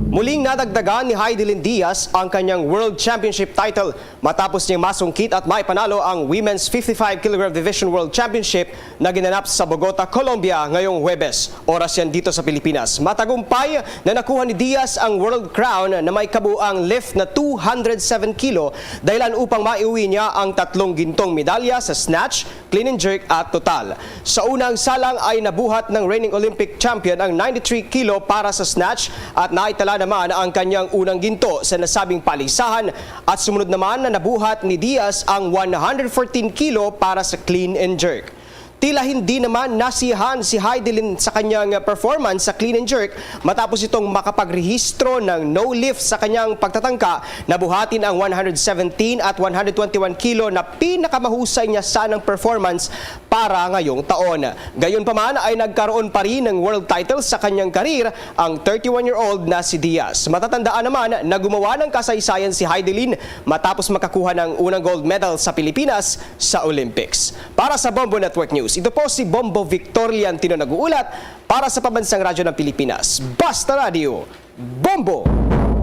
Muling nadagdagan ni Heidelin Diaz ang kanyang World Championship title matapos niyang masungkit at maipanalo ang Women's 55 kg Division World Championship na ginanap sa Bogota, Colombia ngayong Huwebes. Oras yan dito sa Pilipinas. Matagumpay na nakuha ni Diaz ang World Crown na may kabuang lift na 207 kilo dahilan upang maiuwi niya ang 3 gintong medalya sa snatch, clean and jerk at total. Sa unang salang ay nabuhat ng reigning Olympic champion ang 93 kilo para sa snatch at naitala naman ang kanyang unang ginto sa nasabing palisahan at sumunod naman na nabuhat ni Diaz ang 114 kilo para sa clean and jerk. Tila hindi naman nasiyahan si Heidelin sa kanyang performance sa clean and jerk matapos itong makapagrehistro ng no lift sa kanyang pagtatangka na buhatin ang 117 at 121 kilo na pinakamahusay niya sanang performance para ngayong taon. Gayunpaman ay nagkaroon pa rin ng world title sa kanyang karir ang 31-year-old na si Diaz. Matatandaan naman na gumawa ng kasaysayan si Heidelin matapos makakuha ng unang gold medal sa Pilipinas sa Olympics. Para sa Bombo Network News, ito po si Bombo Victor Yantino nag-uulat para sa Pambansang Radyo ng Pilipinas. Basta Radio, Bombo!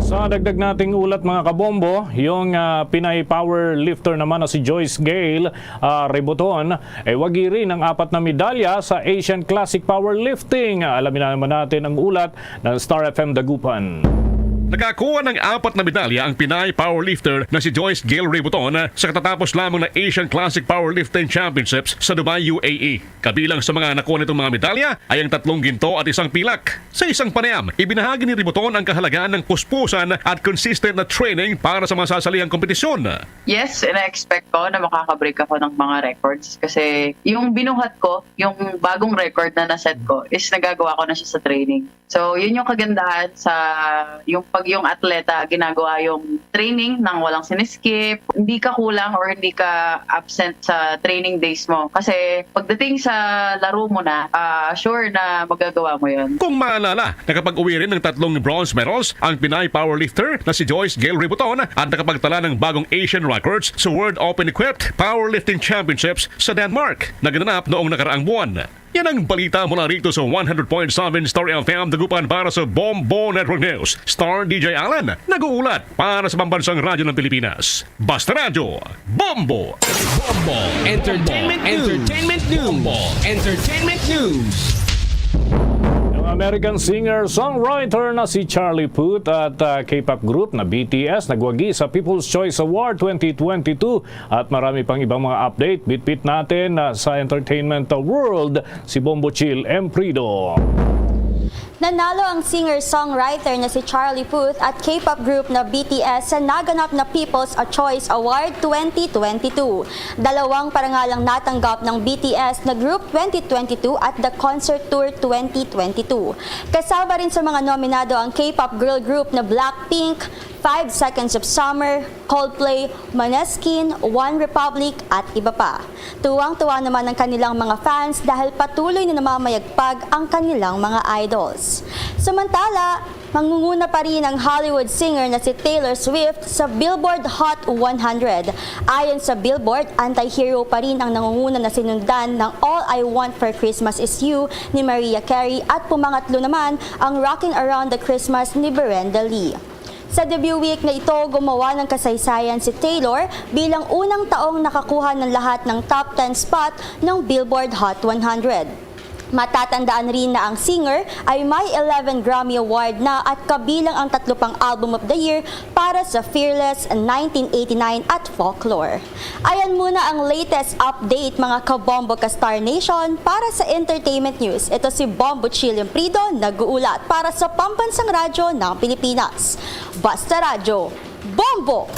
Sa dagdag nating ulat, mga kabombo, yung Pinay powerlifter naman na si Joyce Gale Reboton ay wagi rin ng 4 na medalya sa Asian Classic Powerlifting. Alamin na naman natin ang ulat ng Star FM Dagupan. Nakakuha ng 4 na medalya ang Pinay powerlifter na si Joyce Gale Reboton sa katatapos lamang na Asian Classic Powerlifting Championships sa Dubai, UAE. Kabilang sa mga nakuha nitong mga medalya ay ang 3 ginto at 1 pilak. Sa isang panayam, ibinahagi ni Reboton ang kahalagaan ng puspusan at consistent na training para sa mga sasalihang kompetisyon. Yes, ina-expect ko na makakabreak ako ng mga records kasi yung binuhat ko, yung bagong record na naset ko is nagagawa ko na siya sa training. So, yun yung kagandahan sa yung atleta ginagawa yung training nang walang siniskip, hindi ka kulang or hindi ka absent sa training days mo. Kasi pagdating sa laro mo na, sure na magagawa mo yun. Kung maalala, nakapag-uwi rin ng 3 bronze medals ang Pinay powerlifter na si Joyce Gale Reboton at nakapagtala ng bagong Asian records sa World Open Equipped Powerlifting Championships sa Denmark na ginanap noong nakaraang buwan. Yan ang balita mula rito sa 100.7 Star FM Dagupan para sa Bombo Network News. Star DJ Allen, nag-uulat para sa Pambansang Radyo ng Pilipinas. Basta Radyo, Bombo! Bombo Entertainment News. Bombo Entertainment News. American singer-songwriter na si Charlie Puth at K-pop group na BTS nagwagi sa People's Choice Award 2022 at marami pang ibang mga update. Bit-bit natin sa entertainment world si Bombo Chill Emprido. Nanalo ang singer-songwriter na si Charlie Puth at K-pop group na BTS sa naganap na People's Choice Award 2022. Dalawang parangalang natanggap ng BTS na Group 2022 at The Concert Tour 2022. Kasama rin sa mga nominado ang K-pop girl group na Blackpink, 5 Seconds of Summer, Coldplay, Måneskin, One Republic at iba pa. Tuwang-tuwa naman ang kanilang mga fans dahil patuloy na namamayagpag ang kanilang mga idols. Samantala, mangunguna pa rin ang Hollywood singer na si Taylor Swift sa Billboard Hot 100. Ayon sa Billboard, anti-hero pa rin ang nangunguna na sinundan ng All I Want for Christmas Is You ni Mariah Carey at pumangatlo naman ang Rockin' Around the Christmas ni Brenda Lee. Sa debut week na ito, gumawa ng kasaysayan si Taylor bilang unang taong nakakuha ng lahat ng top 10 spot ng Billboard Hot 100. Matatandaan rin na ang singer ay may 11 Grammy Award na at kabilang ang 3 pang Album of the Year para sa Fearless, 1989 at Folklore. Ayan muna ang latest update mga kabombo ka Star Nation para sa entertainment news. Ito si Bombo Chilliam Prido nag-uulat para sa Pambansang Radyo ng Pilipinas. Basta Radyo, Bombo!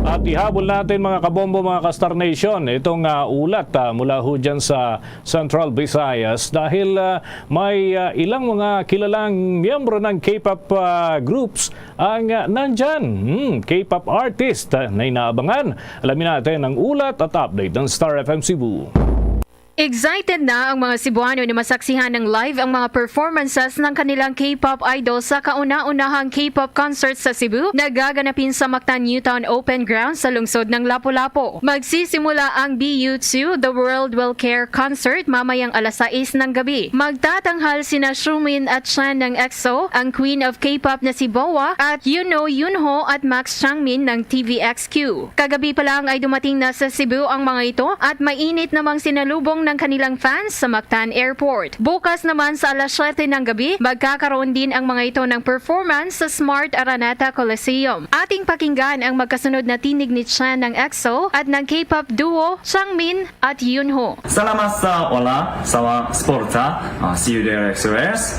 At ihabol natin mga kabombo, mga ka-Star Nation, itong ulat mula ho dyan sa Central Visayas dahil may ilang mga kilalang miyembro ng K-pop groups ang nandyan. K-pop artist na inaabangan. Alamin natin ang ulat at update ng Star FM Cebu. Excited na ang mga Cebuano na masaksihan ng live ang mga performances ng kanilang K-pop idol sa kauna-unahang K-pop concert sa Cebu na gaganapin sa Mactan Newtown Open Ground sa lungsod ng Lapu-Lapu. Magsisimula ang BU2 The World Will Care concert mamayang alas 6 ng gabi. Magtatanghal sina Xiumin at Chan ng EXO, ang Queen of K-pop na si Boa at Yunho at Max Changmin ng TVXQ. Kagabi pa lang ay dumating na sa Cebu ang mga ito at mainit namang sinalubong ng kanilang fans sa Mactan Airport. Bukas naman sa alas 7 ng gabi, magkakaroon din ang mga ito ng performance sa Smart Araneta Coliseum. Ating pakinggan ang magkasunod na tinig ni Chan ng EXO at ng K-pop duo Changmin at Yunho. Salamat sa wala sa sporta. See you there, XOS.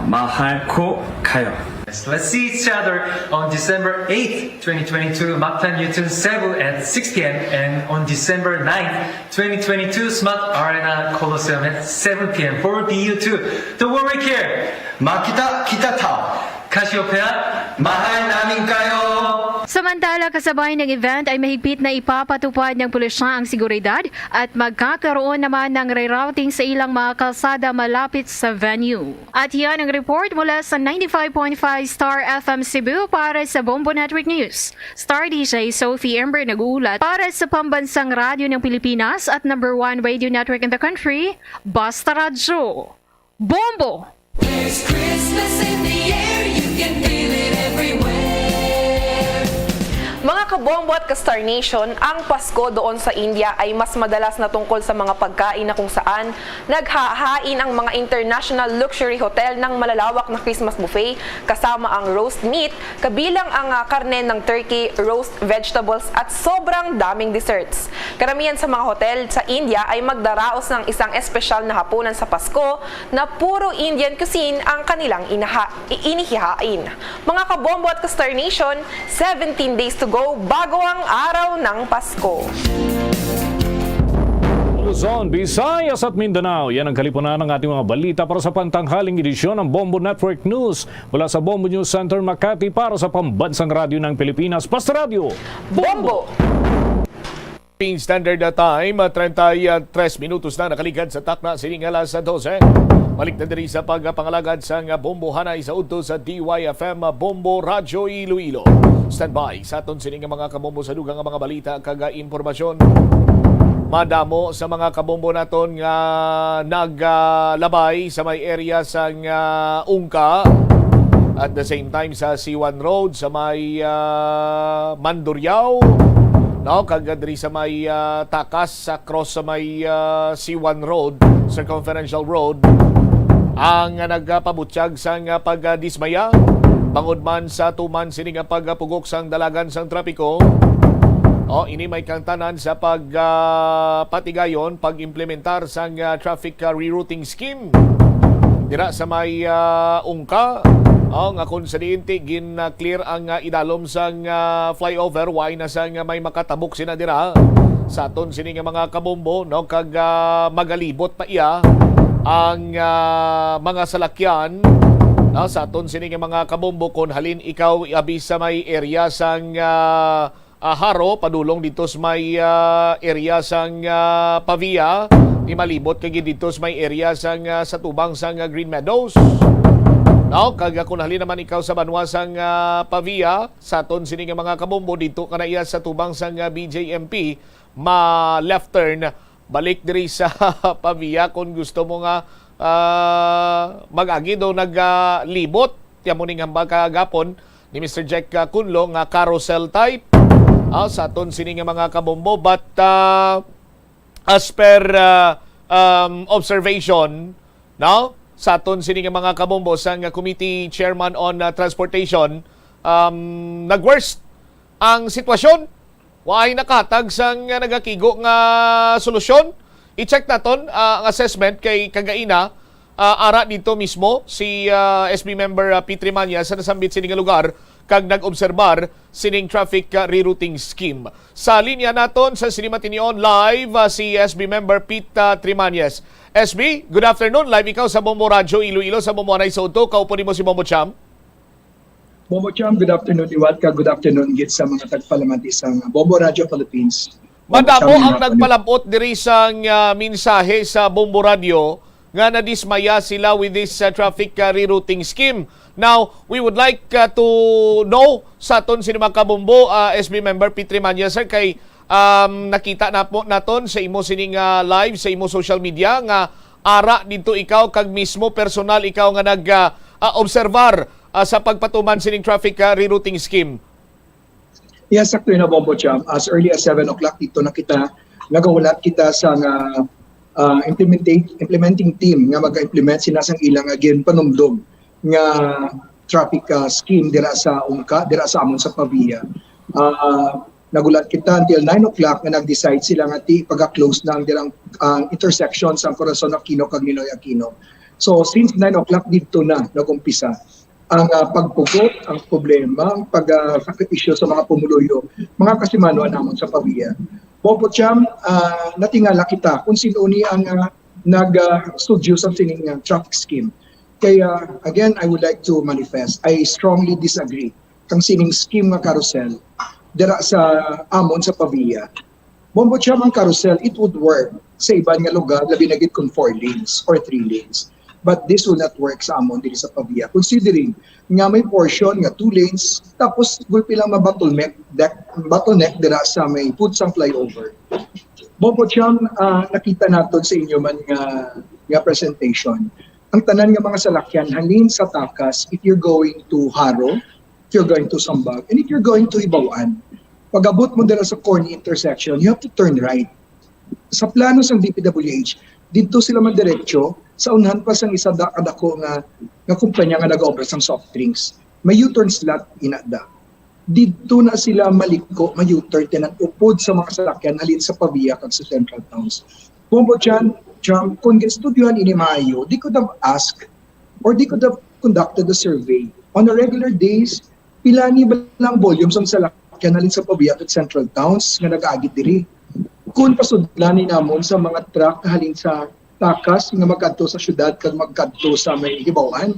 Mahal ko kayo. Let's see each other on December 8th, 2022, Mactan Newton Cebu at 6 p.m. and on December 9th, 2022, Smart Arena Coliseum at 7 p.m. for BU2. The World We Care! Makita kita ta! Cassiopeia, mahal namin kayo! Samantala, kasabay ng event ay mahigpit na ipapatupad ng pulisya ang seguridad at magkakaroon naman ng rerouting sa ilang mga kalsada malapit sa venue. At yan ang report mula sa 95.5 Star FM Cebu para sa Bombo Network News. Star DJ Sophie Ember nag-uulat para sa Pambansang Radyo ng Pilipinas at #1 radio network in the country, Basta Radyo. Bombo! There's Christmas in the air, you can feel it everywhere. Mga kabombo at ka-Star Nation, ang Pasko doon sa India ay mas madalas na tungkol sa mga pagkain na kung saan naghahain ang mga international luxury hotel ng malalawak na Christmas buffet kasama ang roast meat, kabilang ang karne ng turkey, roast vegetables at sobrang daming desserts. Karamihan sa mga hotel sa India ay magdaraos ng isang espesyal na hapunan sa Pasko na puro Indian cuisine ang kanilang inihihain. Mga kabombo at ka-Star Nation, 17 days to go bago ang araw ng Pasko. Luzon, Visayas at Mindanao. Yan ang kalipunan ng ating mga balita para sa pantanghaling edisyon ng Bombo Network News. Mula sa Bombo News Center, Makati para sa Pambansang Radyo ng Pilipinas, Basta Radyo, Bombo! Standard time, 33 minutos na nakaligad sa takna siningala sa 12. Balik na diri sa pagpangalagad sa Bombo Hanay sa udto sa DYFM Bombo Radyo Iloilo. Standby sa aton sining mga kabombo sa dugang mga balita kaga impormasyon. Madamo sa mga kabombo naton nga naglabay sa may area sa Ungka. At the same time sa C1 Road sa may Mandurriao. No, kagadri sa may takas sa cross sa may C1 Road, Circumferential Road, ang nagpabutyag sa pagdismaya bangod man sa tuman sining pagpugok sang dalagan sang trapiko. Ini may kantanan sa pagpatigayon, pag-implementar sang traffic rerouting scheme. dira sa may ungka. Nga kung sa diinti clear ang idalom sang flyover, why na sang may makatabok sina dira sa aton sini nga mga kabombo, no, kag magalibot pa iya ang mga salakyan, no, sa aton sini nga mga kabombo kung halin ikaw abi sa may area sang Haro, padulong dito sa may area sang Pavia, di malibot kag dito sa may area sang sa tubang sang Green Meadows. No, kag kung halin naman ikaw sa banwasang Pavia, sa aton sini nga mga kabombo dito kana iya sa tubang sang BJMP, left turn balik diri sa Pavia kung gusto mo nga mag-agi daw naglibot. Tiyan mo ning hambal kagapon ni Mr. Jack Kunlo nga carousel type sa aton sini nga mga kabombo, but as per observation, no, sa aton sini nga mga kabombo sang Committee Chairman on Transportation, nag-worst ang sitwasyon. Waay nakatag sang nagakigo nga solusyon. I-check naton ang assessment kay kagaina ara dito mismo si SB member P. Trimanya sa nasambit sining lugar kag nag-obserbar sining traffic rerouting scheme. Sa linya naton sa Sinimatinion live si SB member Pete Trimanyes. SB, good afternoon. Live ikaw sa Bombo Radio Iloilo sa Bombo Anay Soto. Kaupo mo si Bombo Cham. Bombo Cham, good afternoon. Iwatka, good afternoon git sa mga tagpalamati sa Bombo Radio Philippines. Madamo ang nagpalabot diri sang mensahe sa Bombo Radio nga nadismaya sila with this traffic rerouting scheme. Now, we would like to know sa aton sini mga kabombo, SB member P. Trimanya, sir, kay nakita na po naton sa imo sining live sa imo social media nga ara dito ikaw kag mismo personal ikaw nga nag-observar sa pagpatuman sining traffic rerouting scheme. Yes, sakto na Bombo Cham. As early as 7 o'clock dito na kita nagawalat kita sa implementing team nga mag-implement sinasang ilang again panumdog nga traffic scheme dira sa ungka, dira sa amon sa Pavia. Nagulat kita until 9 o'clock na nag-decide sila nga pag-close na ang dirang intersection sa Corazon Aquino kag Ninoy Aquino. So since 9 o'clock dito na nag-umpisa ang pagpugot, ang problema, ang pag-sakripisyo sa mga pumuluyo, mga kasimano namon sa Pavia. Bombo Cham, natingala kita kung sino ni ang nag-studio sa sining traffic scheme. Kaya again, I would like to manifest, I strongly disagree kang sining scheme nga carousel dira sa amon sa Pavia. Bombo Cham, ang carousel, it would work sa ibang nga lugar, labi na gid kung 4 lanes or 3 lanes. But this will not work sa amon diri sa Pavia. Considering nga may portion nga 2 lanes, tapos gulpi lang ma-bottleneck dira sa may putsang flyover. Bombo Cham, nakita naton sa inyo man nga presentation. Ang tanan nga mga salakyan halin sa takas if you're going to Haro, if you're going to Sambag, and if you're going to Ibauan. Pag-abot mo dala sa Corny intersection, you have to turn right. Sa plano ng DPWH, dito sila mandiretso, sa unahan pa sang isa kadako nga kumpanya nga nag-offer sang soft drinks. May U-turn slot inada. Dito na sila maliko, may U-turn tinan upod sa mga salakyan halin sa Pavia kag sa Central Towns. Bombo Cham, kung ginstudyohan ini maayo, they could have asked or they could have conducted a survey. On a regular days, pila ni ba lang volumes ang salakyan halin sa Pavia at Central Towns nga nag-aagit diri. Kung pasudlanin namon sa mga truck halin sa takas nga magkadto sa syudad kag magkadto sa may Ibauan,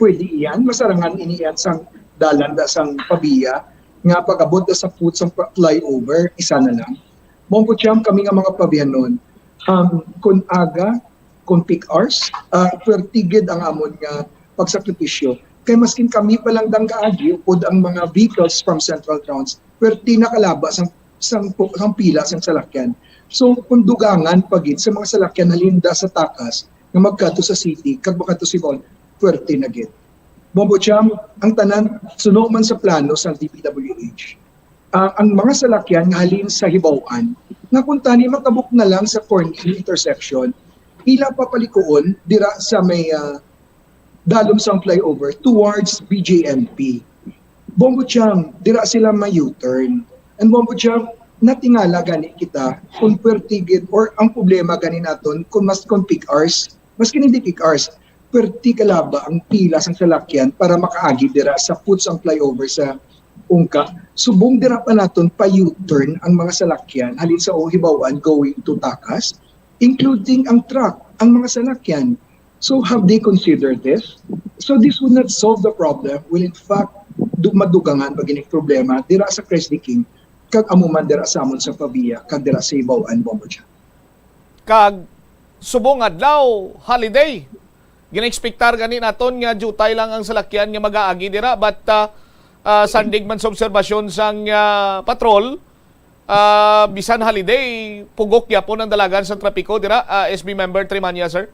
pwede iyan masarangan iniyan sang dalan da sang Pavia nga pag-abot da sa foot sang flyover isa na lang. Bombo Cham, kami nga mga Pavianon, kung aga, kung peak hours, pertigid ang amon nga pagsakripisyo. Kaya maskin kami palang dang kaagi, upod ang mga vehicles from Central Towns, perti nakalaba sang pila sang salakyan. So, kung dugangan pagit sa mga salakyan halinda sa takas, nga magkato sa city, kag magkato si Bon, puwerte na gid. Bombo Cham, ang tanan, suno man sa plano sa DPWH. Ang mga salakyan nga halin sa Hibauan, nga kung tani makabuk na lang sa Corny intersection, ila papalikuon dira sa may dalom sang flyover towards BJMP. Bombo Cham, dira sila may U-turn. And Bombo Cham, natingala gani kita kung pertigid or ang problema gani naton kung peak hours, mas hindi peak hours, perti kalaba ang pila sang salakyan para makaagi dira sa puts ang flyover sa Ungka. Subong dira pa naton pa U-turn ang mga salakyan halin sa Ohibawan going to Takas, including ang truck, ang mga salakyan. So have they considered this? So this would not solve the problem, will in fact madugangan pagining problema dira sa Cresty King kag amuman dira sa amon sa Pavia kag dira sa Hibawan, Bombocha. Kag subong adlaw holiday. Gina-expectar gani naton nga jutay lang ang salakyan nga mag-aagi dira, but sandig man sa obserbasyon sang patrol, bisan holiday pugok yapon ang dalagan sa trapiko dira. SB member Trimania, sir.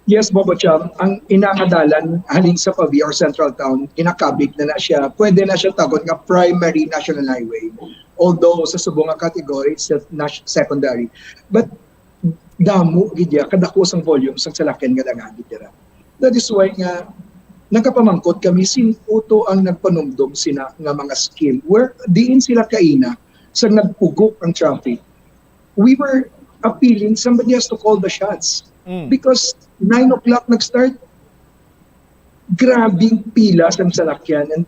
Yes, Bobo Cham, ang inangadalan halin sa Pavia or Central Town, inakabig na siya, pwede na siya tagon nga primary national highway. Although sa subong nga category, it's secondary. But damo gidya kadako sang volume sang salakyan nga dagagi dira. That is why nga nagkapamangkot kami sinuto ang nagpanumdum sina nga mga scheme where diin sila kaina sa nagpugok ang traffic. We were appealing somebody has to call the shots. Because 9 o'clock nag-start, grabing pila sa salakyan and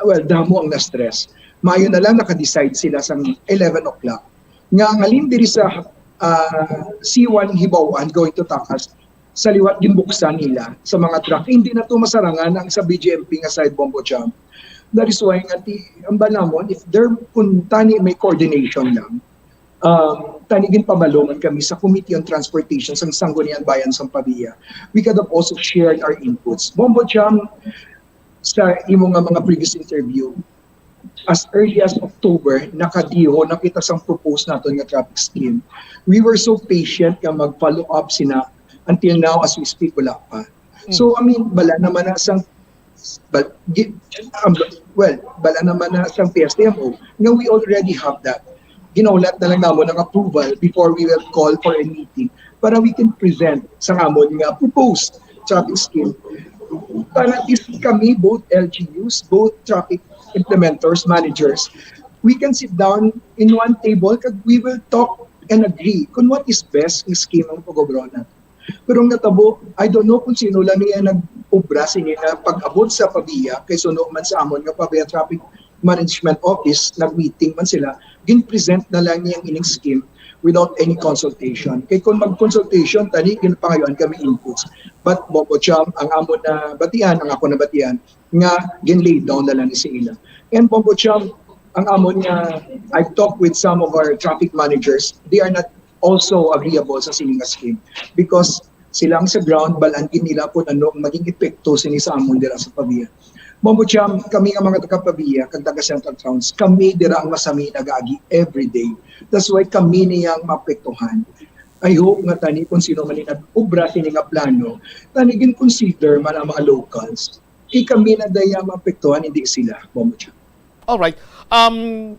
well, damo ang na-stress. Mayo na lang naka-decide sila sa 11 o'clock. Nga ang alin diri sa C1 Hibawan going to Takas, sa liwat gimbuksan nila sa mga truck. Hindi na ito masarangan ang sa BGMP nga side Bombo Jam. That is why nga ang banamon, if there kung tani may coordination lang, tanigin pamalungan kami sa Committee on Transportation sa Sangguniang Bayan sa Pavia. We could have also shared our inputs. Bombo Jam, sa imong mga previous interview, as early as October, nakadiho, nakita sang propose natin nga traffic scheme. We were so patient nga mag-follow up sina until now as we speak, wala pa. So, I mean, bala naman na sang bala naman na sang PSTMO, nga we already have that. Ginaulat na lang namon ng approval before we will call for a meeting para we can present sa amon nga proposed traffic scheme. Para at least kami, both LGUs, both traffic implementers, managers, we can sit down in one table kag we will talk and agree kung what is best ng scheme ang pag-obrona. Pero ang natabo, I don't know kung sino lang niya nag-ubra sige na pag-abot sa Pavia, kay suno man sa amon nga Pavia Traffic Management Office, nag-meeting man sila, gin-present na lang niyang ining scheme without any consultation. Kaya kung mag-consultation, tani, ginapangayuan kami inputs. But Bobo Cham, ang amo na batian, ang ako na batian, nga gin-lay down na lang ni sila. And Bobo Cham, ang amo nga, I've talked with some of our traffic managers, they are not also agreeable sa sining scheme because silang sa ground, balangin nila po ano, maging epekto sini sa amon dira sa Pavia. Bombo Cham, kami nga mga taga-Pavia, kag taga-Central Towns, kami dira ang masami nag-agi everyday. That's why kami niyang mapektuhan. I hope nga tani kung sino man nag-ubra sini nga plano, tani gin consider man ang mga locals. Kami na daya mapektuhan, hindi sila, Bombo Cham. Alright.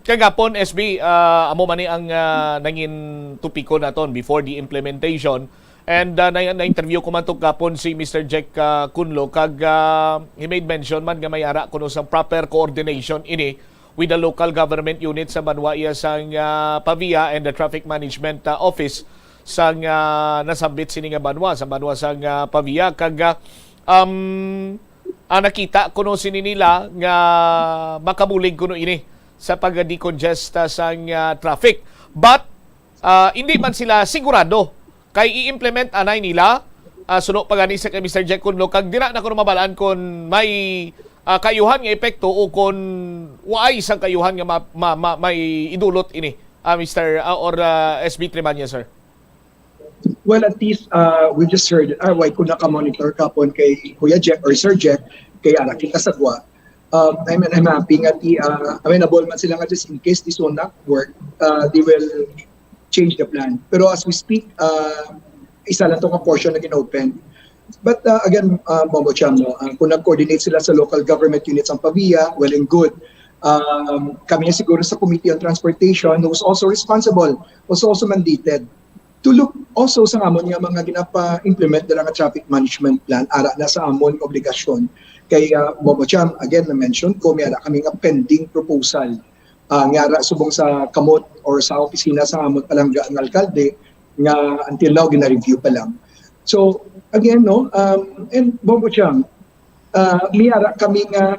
Kagapon, SB, amo man ni ang nangin tupiko naton before the implementation. And na-interview ko man to kapon si Mr. Jack Kunlo kag he made mention man nga may ara kuno sang proper coordination ini with the local government unit sa Banwa iya sang Pavia and the Traffic Management Office sang nasabit sini nga Banwa sa Banwa sang Pavia kag nakita kuno sini nila nga makabulig kuno ini sa pag-decongest sang traffic. But hindi man sila sigurado kay i-implement anay nila suno pagani sa kay Mr. Jack Kunlo kag dira na kuno mabalaan kon may kayuhan nga epekto o kon waay sang kayuhan nga may idulot ini Mr. or SB Trimania, sir. Well, at least we just heard why ko naka-monitor kapon kay Kuya Jack or Sir Jack kay ana kita sagwa. I'm happy nga amenable man sila nga just in case this will not work, they will change the plan. Pero as we speak, isa lang itong portion na gin-open. But again, Bombo Cham, kung nag-coordinate sila sa local government units ang Pavia, well and good. Kami siguro sa Committee on Transportation who was also responsible, was also mandated to look also sa amon nga mga ginapa-implement na nga traffic management plan, ara na sa amon obligasyon. Kaya Bombo Cham, again, na-mention ko, may ara kami nga pending proposal nga subong sa kamot or sa opisina sa amot palangga ang alkalde nga until now gina-review pa lang. So again, no, and Bombo Cham, miyara kami nga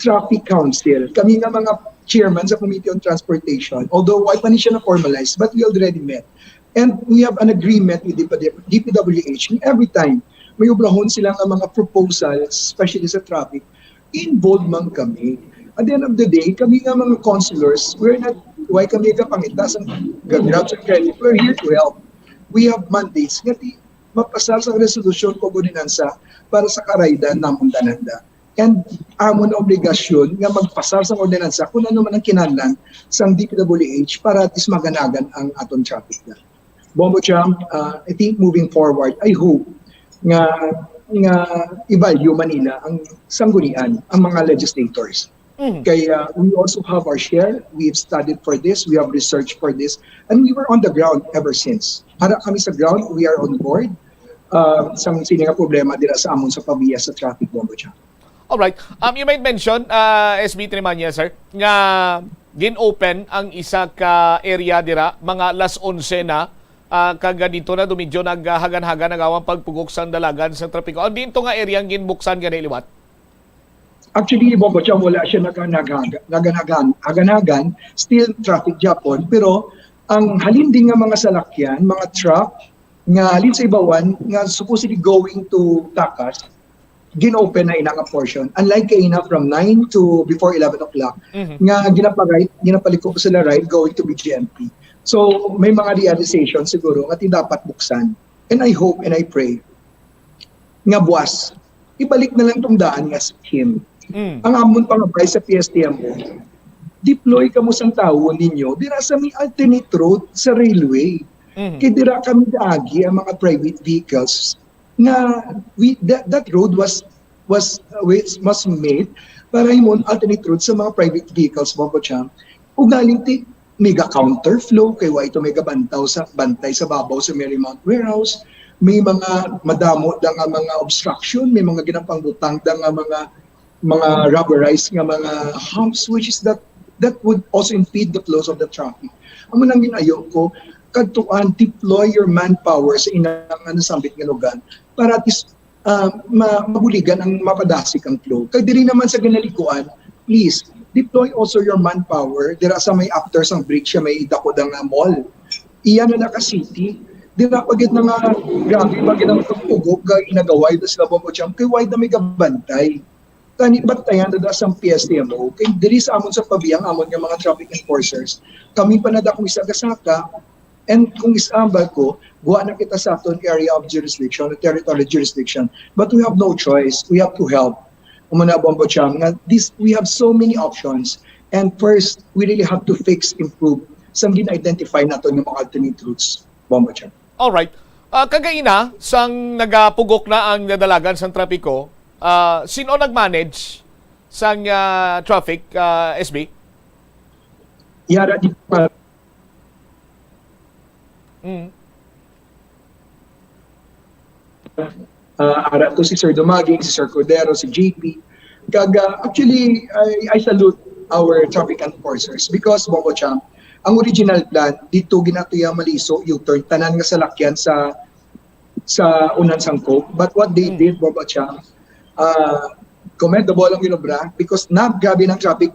traffic council, kami nga mga chairman sa Committee on Transportation, although why pa ni siya na-formalize, but we already met. And we have an agreement with DPWH. Every time may ubrahon sila nga mga proposals, especially sa traffic, involved man kami. At the end of the day, kami nga mga councilors, we're not, why kami kapangitas ang grab sa credit, we're here to help. We have mandates nga mapasal sa resolusyon o ordinansa para sa karaydan namon tananda. And amon obligasyon nga magpasal sa ordinansa kung ano man ang kinahanglan sa DPWH para at least maganagan ang aton traffic na. Bombo Cham, I think moving forward, I hope nga i-value Manila ang sanggunian, ang mga legislators. Kaya we also have our share. We've studied for this. We have researched for this. And we were on the ground ever since. Para kami sa ground, we are on board. Sang sini nga problema dira sa amon sa pabiya sa traffic, Bombo Cham. Alright. You might mention, SB Trimanya, sir, nga gin-open ang isa ka area dira, mga alas 11 na, kaga dito na dumidyo naghagan-hagan ng awang pagpugok sa dalagan sa trapiko. Ang dito nga area ang ginbuksan gani liwat? Actually, Bombo Cham, wala siya naganagan, still traffic Japon, pero ang halinding nga mga salakyan, mga truck, nga halin sa ibawan, nga supposedly going to Takas, gin-open na inang portion. Unlike kaina from 9 to before 11 o'clock, nga ginapaliko sila ride going to BGMP. So, may mga realization siguro nga dapat buksan. And I hope and I pray nga buwas, ibalik na lang tong daan nga scheme. Ang amon pangabay sa PSTMO, deploy kamo sang tawo ninyo dira sa may alternate road sa railway. Kaya dira kami daagi ang mga private vehicles na that road was made para imon alternate road sa mga private vehicles, Bombo Cham. Ug naling mega counterflow kay wa ito mega bantay sa babaw sa Marymount Warehouse. May mga madamo da nga mga obstruction, may mga ginapangbutang da nga mga rubberized nga mga humps, which is that would also impede the flows of the traffic. Amo nang ginayo ko kadtuan deploy your manpower sa inang nasambit nga lugar para at least mabuligan ang mapadasik ang flow. Kay diri naman sa ginalikuan, please deploy also your manpower dira sa may after sang bridge siya may idako da nga mall. Iyan na ka city. Dira pagit na nga grabe pagit ang pagpugok ga inagaway da sila Bombo Cham kay why da may gabantay. Kani bantayan da sang PSTMO kay diri sa amon sa pabiyang amon nga mga traffic enforcers. Kami pa na da kung isa gasaka and kung isambal ko, buwan na kita sa aton area of jurisdiction, territorial jurisdiction. But we have no choice. We have to help. Umuna Bombo Cham, we have so many options. And first, we really have to fix, improve, sang gina-identify natin yung mga alternate routes, Bombo Cham. Alright. Kagaina, sang nagapugok na ang nadalagan sa trapiko, sino nag-manage sang traffic, SB? Yara di pa. Ara to si Sir Dumaging, si Sir Cordero, si JP. Actually, I salute our traffic enforcers because, Bombo Cham, ang original plan, dito ginatuya maliso, U-turn, tanan nga salakyan sa unan sangkop. But what they did, Bombo Cham, commendable ang ginobra because grabe ng traffic.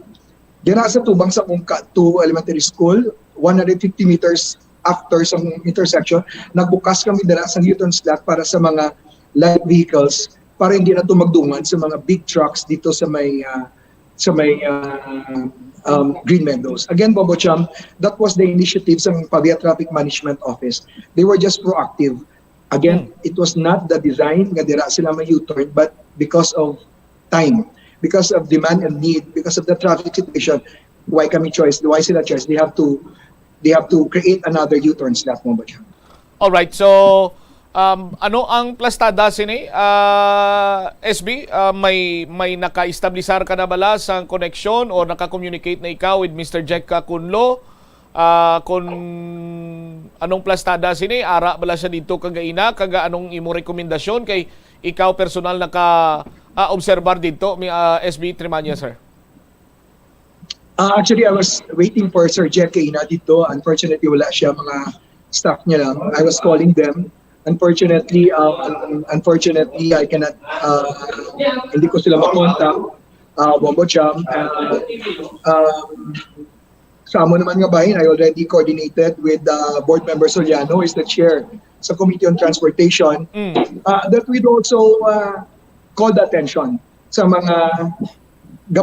Dira sa tubang sa Kungka to elementary school, 150 meters after some intersection, nagbukas kami dira sa U-turn slot para sa mga light vehicles para hindi na ito magdungan sa mga big trucks dito sa may Green Meadows. Again, Bombo Cham, that was the initiative ng Pavia Traffic Management Office. They were just proactive. Again, it was not the design nga dira sila may U-turn, but because of time, because of demand and need, because of the traffic situation, why sila choice? They have to create another U-turn slot, Bombo Cham. Alright, so ano ang plastada sini? SB, may naka-establisar ka na bala sa connection o naka-communicate na ikaw with Mr. Jack Kunlo? Kung anong plastada sini? Ara bala siya dito kagaina? Anong imo rekomendasyon kay ikaw personal naka-observar dito, SB Trimanya, sir? Actually, I was waiting for Sir Jack Kaina dito. Unfortunately, wala siya, mga staff niya lang. I was calling them. Unfortunately, I cannot, hindi ko sila makontak, Bombo Cham. Sa amo naman nga bahin, I already coordinated with Board Member Soliano, who is the chair sa Committee on Transportation, that we'd also call the attention sa mga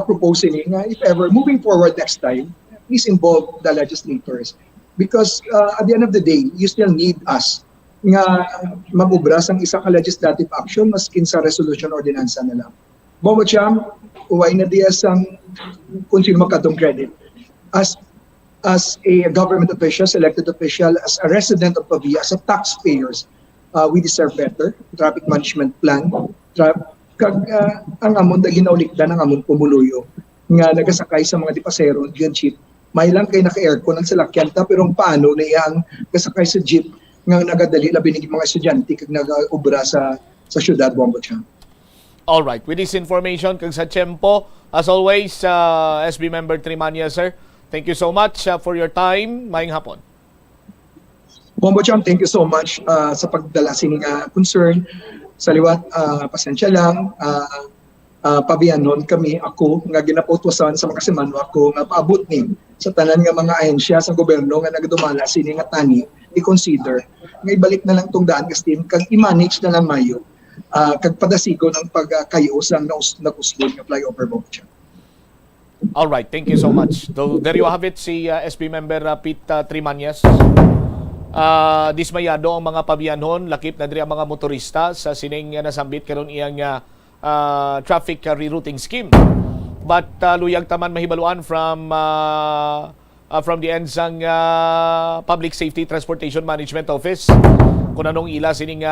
proposing if ever moving forward next time, please involve the legislators. Because at the end of the day, you still need us nga mag-ubras ang isa ka legislative action maskin sa resolution ordinansa na lang. Bombo Cham, uway na diya sang kung sino magkatong credit. As a government official, elected official, as a resident of Pavia, as a taxpayers, we deserve better. Traffic management plan. Ang amon na ginaulikdan ang amon pumuluyo nga nagasakay sa mga dipasero diyan jeep. May lang kay naka-aircon ang salakyan ta pero paano na iyang kasakay sa jeep nga nagadali labi ni mga estudyante kag nagaubra sa syudad Bombo Cham. All right, with this information kag sa Tiempo, as always, SB Member Trimania, sir, thank you so much for your time. Maayong hapon. Bombo Cham, thank you so much sa pagdala sining concern. Sa liwat, pasensya lang, pabiyanon kami, ako, nga ginaputwasan sa makasimano ako, nga paabot ni sa tanan nga mga ahensya sa gobyerno nga nagadumala sini nga tani, i-consider, nga ibalik na lang tong daan kasi kag i-manage na lang mayo, kag padasigo ng pagkayo sang nakuslod nga flyover Bombo Cham. All right, thank you so much. So, there you have it, si SB Member Pete Trimanias. Dismayado ang mga pabiyanon, lakip na diri ang mga motorista sa sining nasambit karon iyang traffic rerouting scheme. But luyag taman mahibaluan from the EDSAng Public Safety Transportation Management Office kung anong ila sining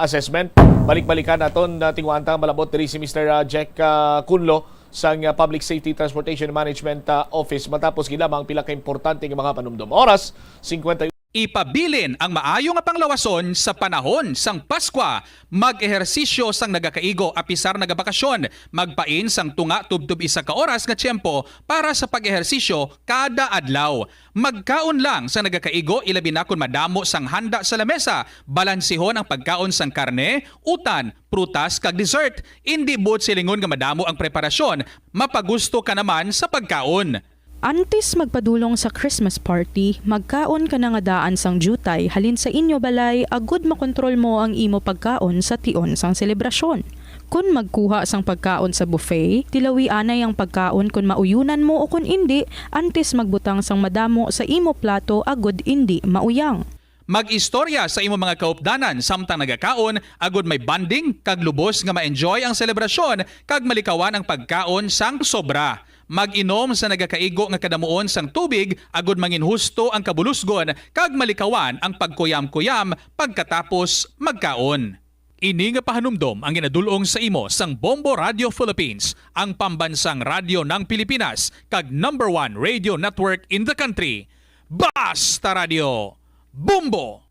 assessment. Balik-balikan naton tingwanta malabot diri si Mr. Jack Kunlo sa Public Safety Transportation Management Office matapos gilamang pila ka importante nga mga panumdum. Oras 50. Ipabilin ang maayo nga panglawason sa panahon sang Pasko. Mag-ehersisyo sang nagakaigo apisar nagabakasyon. Magpain sang tunga tubtub isa ka oras nga tiyempo para sa pag-ehersisyo kada adlaw. Magkaon lang sang nagakaigo ilabi na kun madamo sang handa sa lamesa. Balansihon ang pagkaon sang karne, utan, prutas kag dessert. Indi buot silingon nga madamo ang preparasyon. Mapagusto ka naman sa pagkaon. Antes magpadulong sa Christmas party, magkaon ka na nga daan sang jutay halin sa inyo balay agud makontrol mo ang imo pagkaon sa tion sang selebrasyon. Kung magkuha sang pagkaon sa buffet, tilawi anay ang pagkaon kung mauyunan mo o kung indi, antes magbutang sang madamo sa imo plato agud indi mauyang. Mag-istorya sa imo mga kaupdanan samtang nagakaon, agud may banding kag lubos nga ma-enjoy ang selebrasyon kag malikawan ang pagkaon sang sobra. Mag-inom sa nagakaigo nga kadamuon sang tubig agud manginhusto ang kabulusgon kag malikawan ang pagkuyam-kuyam pagkatapos magkaon. Ini nga pahanumdom ang ginadulong sa imo sang Bombo Radio Philippines, ang pambansang radyo ng Pilipinas kag #1 radio network in the country. Basta Radio Bombo!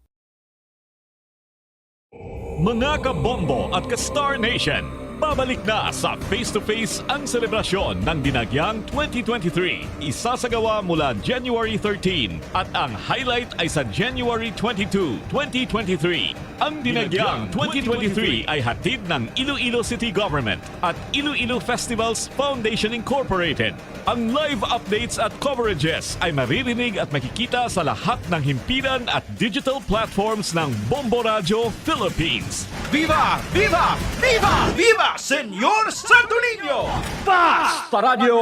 Mga kabombo at ka-Star Nation, babalik na sa face-to-face ang selebrasyon ng Dinagyang 2023. Isasagawa mula January 13 at ang highlight ay sa January 22, 2023. Ang Dinagyang 2023 ay hatid ng Iloilo City Government at Iloilo Festivals Foundation Incorporated. Ang live updates at coverages ay maririnig at makikita sa lahat ng himpilan at digital platforms ng Bombo Radio Philippines. Viva! Viva! Viva! Viva! Senyor Santo Niño! Basta Radio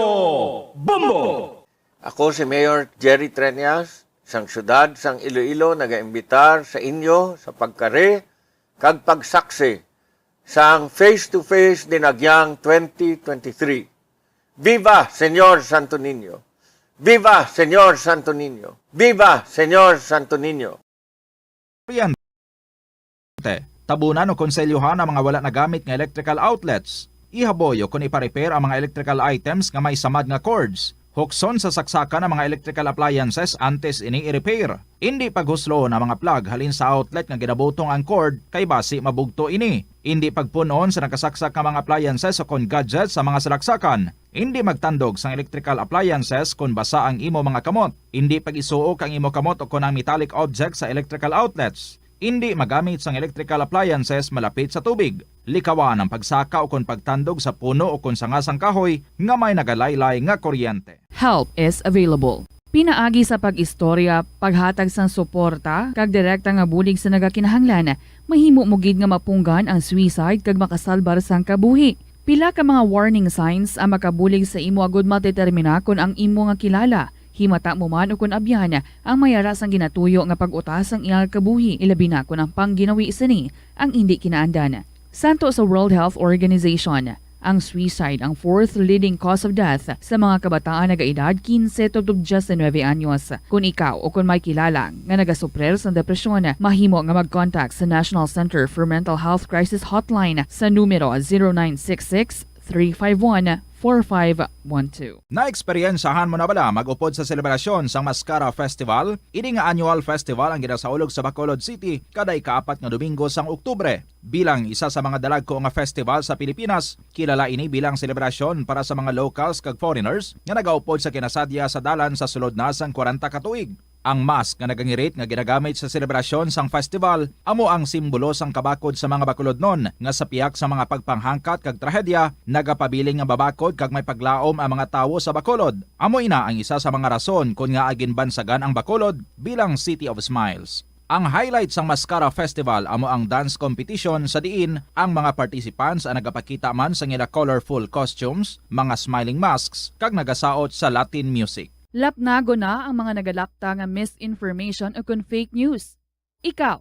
Bombo! Ako si Mayor Jerry Treñas, sang syudad sang Iloilo nagaimbitar sa inyo sa pagkare kag pagsaksi sang face-to-face Dinagyang 2023. Viva Senyor Santo Niño! Viva Senyor Santo Niño! Viva Senyor Santo Niño! Tabunan o konselyuhan ang mga wala nagamit nga electrical outlets. Ihaboyo kung ipa-repair ang mga electrical items nga may samad nga cords. Hukson sa saksakan ang mga electrical appliances antes ini i-repair. Hindi paghuslo na mga plug halin sa outlet nga ginabutong ang cord kay basi mabugto ini. Hindi pagpunon sa nakasaksak nga mga appliances o kon gadgets sa mga salaksakan. Hindi magtandog sa electrical appliances kung basa ang imo mga kamot. Hindi pag-isuok ang imo kamot o kon ang metallic objects sa electrical outlets. Hindi magamit sang electrical appliances malapit sa tubig. Likawan ang pagsaka o kon pagtandog sa puno o kon sangasang kahoy nga may nagalaylay nga kuryente. Help is available. Pinaagi sa pag-istorya, paghatag sang suporta, kag direkta nga bulig sa nagakinahanglan, mahimo mo gid nga mapunggan ang suicide kag makasalbar sang kabuhi. Pila ka mga warning signs ang makabulig sa imo agud matetermina kung ang imo nga kilala. Himata mo man o kung abyan ang mayara sang ginatuyo nga pag-utas ang iyang kabuhi, ilabi na kung ang pangginawi sini ang hindi kinaandan. Santo sa World Health Organization, ang suicide ang fourth leading cause of death sa mga kabataan na gaedad 15 to 19 anyos. Kung ikaw o kung may kilala nga nagasuprer sa depresyon, mahimo nga mag-contact sa National Center for Mental Health Crisis Hotline sa numero 0966-351-4512. Naeksperyensahan mo na bala mag-upod sa selebrasyon sang Mascara Festival? Ini nga annual festival ang ginasaulog sa Bacolod City kada ika-4 nga Domingo sang Oktubre. Bilang isa sa mga dalagko nga festival sa Pilipinas, kilala ini bilang selebrasyon para sa mga locals kag foreigners nga nagaupod sa kinasadya sa dalan sa sulod na sang 40 ka tuig. Ang mask nga nagangirit nga ginagamit sa selebrasyon sang festival amo ang simbolo sang kabakod sa mga Bacolodnon nga sa piyak sa mga pagpanghangkat kag trahedya nagapabiling nga babakod kag may paglaom ang mga tawo sa Bacolod. Amo ina ang isa sa mga rason kung nga agin bansagan ang Bacolod bilang City of Smiles. Ang highlight sang Mascara Festival amo ang dance competition sa diin ang mga participants ang nagapakita man sa ila colorful costumes, mga smiling masks kag nagasaot sa Latin music. Lapnago na ang mga nagalakta nga misinformation o kung fake news. Ikaw,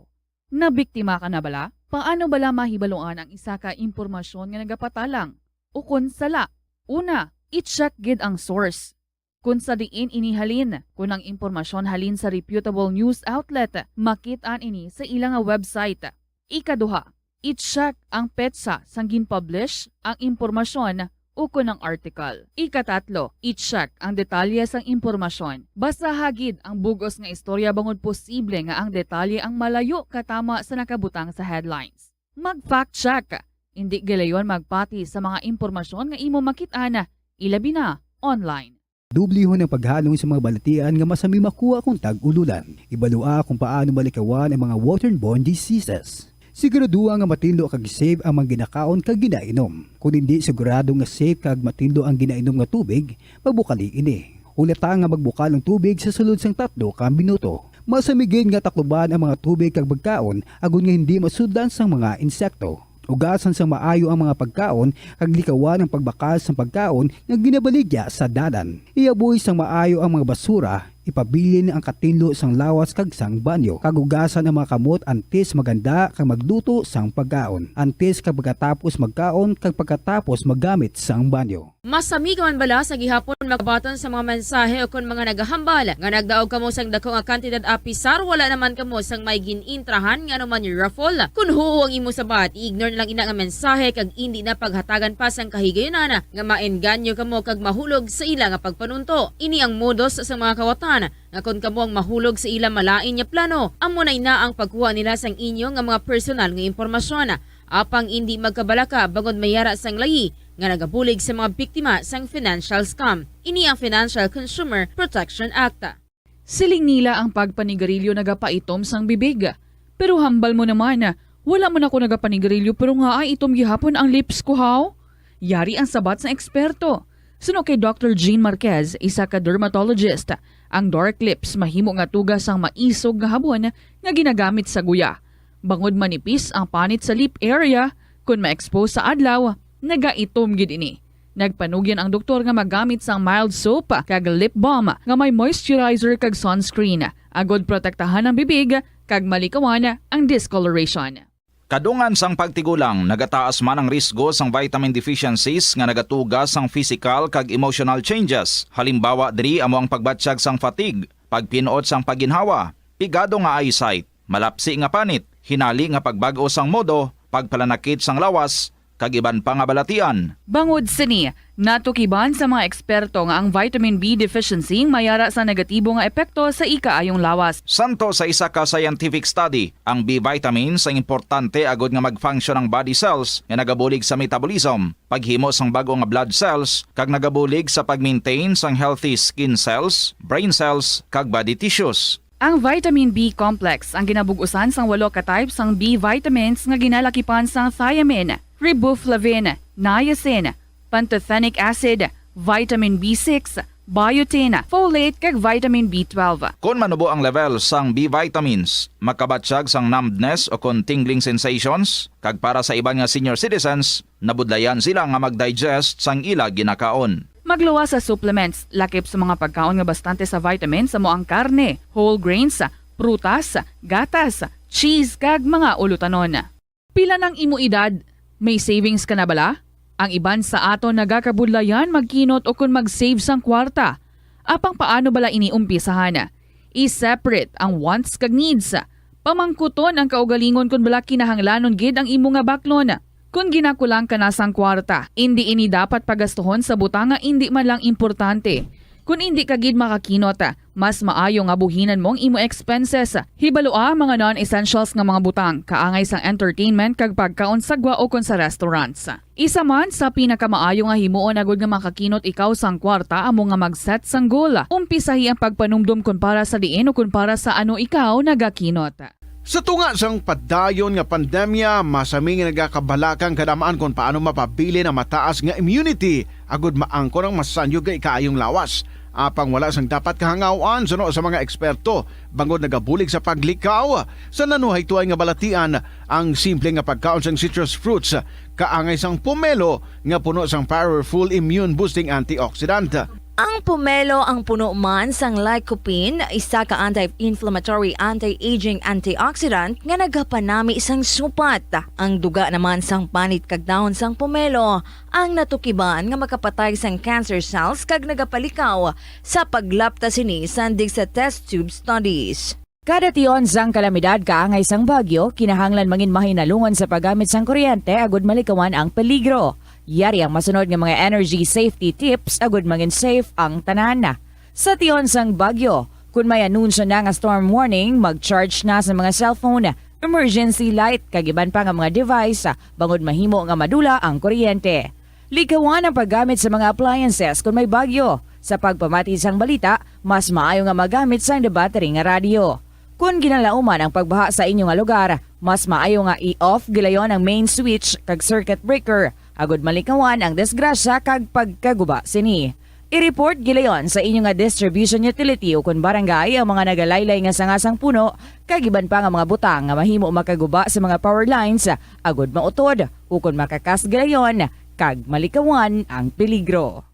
nabiktima ka na bala? Paano bala mahibaluan ang isa ka impormasyon nga nagapatalang? O kung sala? Una, i-check gid ang source. Kung sa diin inihalin, kung ang impormasyon halin sa reputable news outlet, makit-an ini sa ilang website. Ikaduha, i-check ang petsa sang gin-publish ang impormasyon o kung ang article. Ikatatlo, i-check ang detalye sang impormasyon. Basta hagid ang bugos nga istorya bangod posible nga ang detalye ang malayo katama sa nakabutang sa headlines. Mag-fact check. Hindi gilayon magpati sa mga impormasyon nga imo makit-ana, ilabi na online. Dublihon ang paghalong sa mga balatian nga masami makuha kung tag-ululan. Ibalua kung paano malikawan ang mga waterborne diseases. Siguraduha nga matindlo kag safe ang mga ginakaon kag ginainom. Kung hindi sigurado nga safe kag matindlo ang ginainom nga tubig, magbukali ini. Ulata nga magbukal ng tubig sa sulod sang 3 ka minuto. Masamigin nga takloban ang mga tubig kag pagkaon agon nga hindi masudan sang mga insekto. Ugasan sang maayo ang mga pagkaon kag likawan ang pagbakal sang pagkaon nga ginabaligya sa dalan. Iaboy sang maayo ang mga basura. Ipabilin ang katinlo sang lawas kag sang banyo. Kagugasan ang mga kamot antes maganda kag magluto sang pagkaon. Antes kag pagkatapos magkaon kag pagkatapos magamit sang banyo. Masami ka man bala sa gihapon magbaton sa mga mensahe o kung mga nagahambal nga nagdaog kamo sang dako nga kantidad apisar wala naman kamo sang may ginintrahan nga naman yung raffle. Kung huo ang imo sabat, ignore na lang ina nga mensahe kag hindi na paghatagan pa sang kahigayonan nga maenganyo kamo kag mahulog sa ila nga pagpanunto. Ini ang modus sa mga kawatan nga kung kamo ang mahulog sa ilang malain nga plano, amo na ang pagkuha nila sang inyo nga mga personal nga impormasyon. Apang hindi magkabalaka bangod mayara sang layi nga nagabulig sa mga biktima sang financial scam. Ini ang Financial Consumer Protection Act. Siling nila ang pagpanigarilyo nagapaitom sang bibig. Pero hambal mo naman, wala man ako nagapanigarilyo pero nga ay itom gihapon ang lips ko haw. Yari ang sabat sa eksperto. Suno kay Dr. Jean Marquez, isa ka dermatologist, ang dark lips mahimo nga tugas ang maisog nga habon nga ginagamit sa guya. Bangod manipis ang panit sa lip area, kung ma-expose sa adlaw, nagaitom gid ini. Nagpanugyan ang doktor nga magamit sang mild soap kag lip balm nga may moisturizer kag sunscreen, agod protektahan ang bibig kag malikawan ang discoloration. Kadungan sang pagtigulang, nagataas man ang risgo sang vitamin deficiencies nga nagatugas sang physical kag emotional changes. Halimbawa diri amo ang pagbatsyag sang fatigue, pagpinuot sang paginhawa, pigado nga eyesight, malapsi nga panit, hinali nga pagbago sang modo, pagpalanakit sang lawas, kag iban pa nga balatian. Bangod sini, natukiban sa mga eksperto nga ang vitamin B deficiency mayara sa negatibo nga epekto sa ikaayong lawas. Santo sa isa ka scientific study, ang B vitamins ang importante agod nga mag-function ang body cells nga nagabulig sa metabolism, paghimo sang bago nga blood cells, kag nagabulig sa pag-maintain sang healthy skin cells, brain cells, kag body tissues. Ang vitamin B complex ang ginabugusan sang 8 ka types sang B vitamins nga ginalakipan sang thiamine, riboflavin, niacin, pantothenic acid, vitamin B6, biotin, folate kag vitamin B12. Kung manubo ang level sang B vitamins, makabatsyag sang numbness o kung tingling sensations, kag para sa iban nga senior citizens, nabudlayan sila nga mag-digest sang ila ginakaon. Magluwa sa supplements, lakip sa mga pagkaon nga bastante sa vitamins sa moang karne, whole grains, prutas, gatas, cheese kag mga ulutanon. Pila ng imo edad, may savings ka na bala? Ang iban sa ato nagakabudlayan magkinot o kung mag-save sang kwarta. Apang paano bala iniumpisahan? I-separate ang wants kag needs. Pamangkuton ang kaugalingon kung bala kinahanglanon gid ang imo nga baklon. Kung ginakulang ka na sang kwarta, hindi ini dapat pagastuhon sa butang nga hindi man lang importante. Kung hindi ka gid makakinot, mas maayo nga buhinan mong imo expenses. Hibalua mga non-essentials nga mga butang, kaangay sang entertainment kag pagkaon sa gwa o kon sa restaurants. Isa man sa pinakamaayo nga himuon agud nga makakinot ikaw sang kwarta amo nga mag-set sang goal. Umpisahi ang pagpanumdum kun para sa diin o kun para sa ano ikaw nagakinot. Sa tunga sang padayon nga pandemya, masami nga nagakabalakang kadamaan kung paano mapabili na mataas nga immunity agud maangkon ang masanyo nga ikaayong lawas. Apang wala sang dapat kahangawan suno sa mga eksperto bangod nagabulig sa paglikaw sa nanuhay tuay nga balatian ang simple nga pagkaon sang citrus fruits kaangay sang pomelo nga puno sang powerful immune boosting antioxidant. Ang pomelo ang puno man sang lycopene, isa ka anti-inflammatory, anti-aging antioxidant nga nagapanami sang supat. Ang duga naman sang panit kag dahon sang pomelo ang natukiban nga makapatay sang cancer cells kag nagapalikaw sa paglapta sini sandig sa test tube studies. Kada tion sang kalamidad kaangay sang bagyo, kinahanglan mangin mahinalungan sa paggamit sang kuryente agud malikawan ang peligro. Yari ang masunod nga mga energy safety tips agud mangin safe ang tanan. Sa tion sang bagyo, kung may anunsyo na nga storm warning, mag-charge na sa mga cellphone, emergency light, kagiban pa nga mga device, bangod mahimo nga madula ang kuryente. Likawan ang paggamit sa mga appliances kung may bagyo. Sa pagpamati sang balita, mas maayo nga magamit sang battery nga radio. Kung ginalauman ang pagbaha sa inyong lugar, mas maayo nga i-off gilayon ang main switch kag circuit breaker. Agud malikawan ang disgrasya kag pagkaguba sini. I-report gilayon sa inyong nga distribution utility o kun barangay ang mga nagalaylay nga sangasang puno kag iban pa nga mga butang nga mahimo makaguba sa mga power lines agud mautod o kun makakas gilayon kag malikawan ang peligro.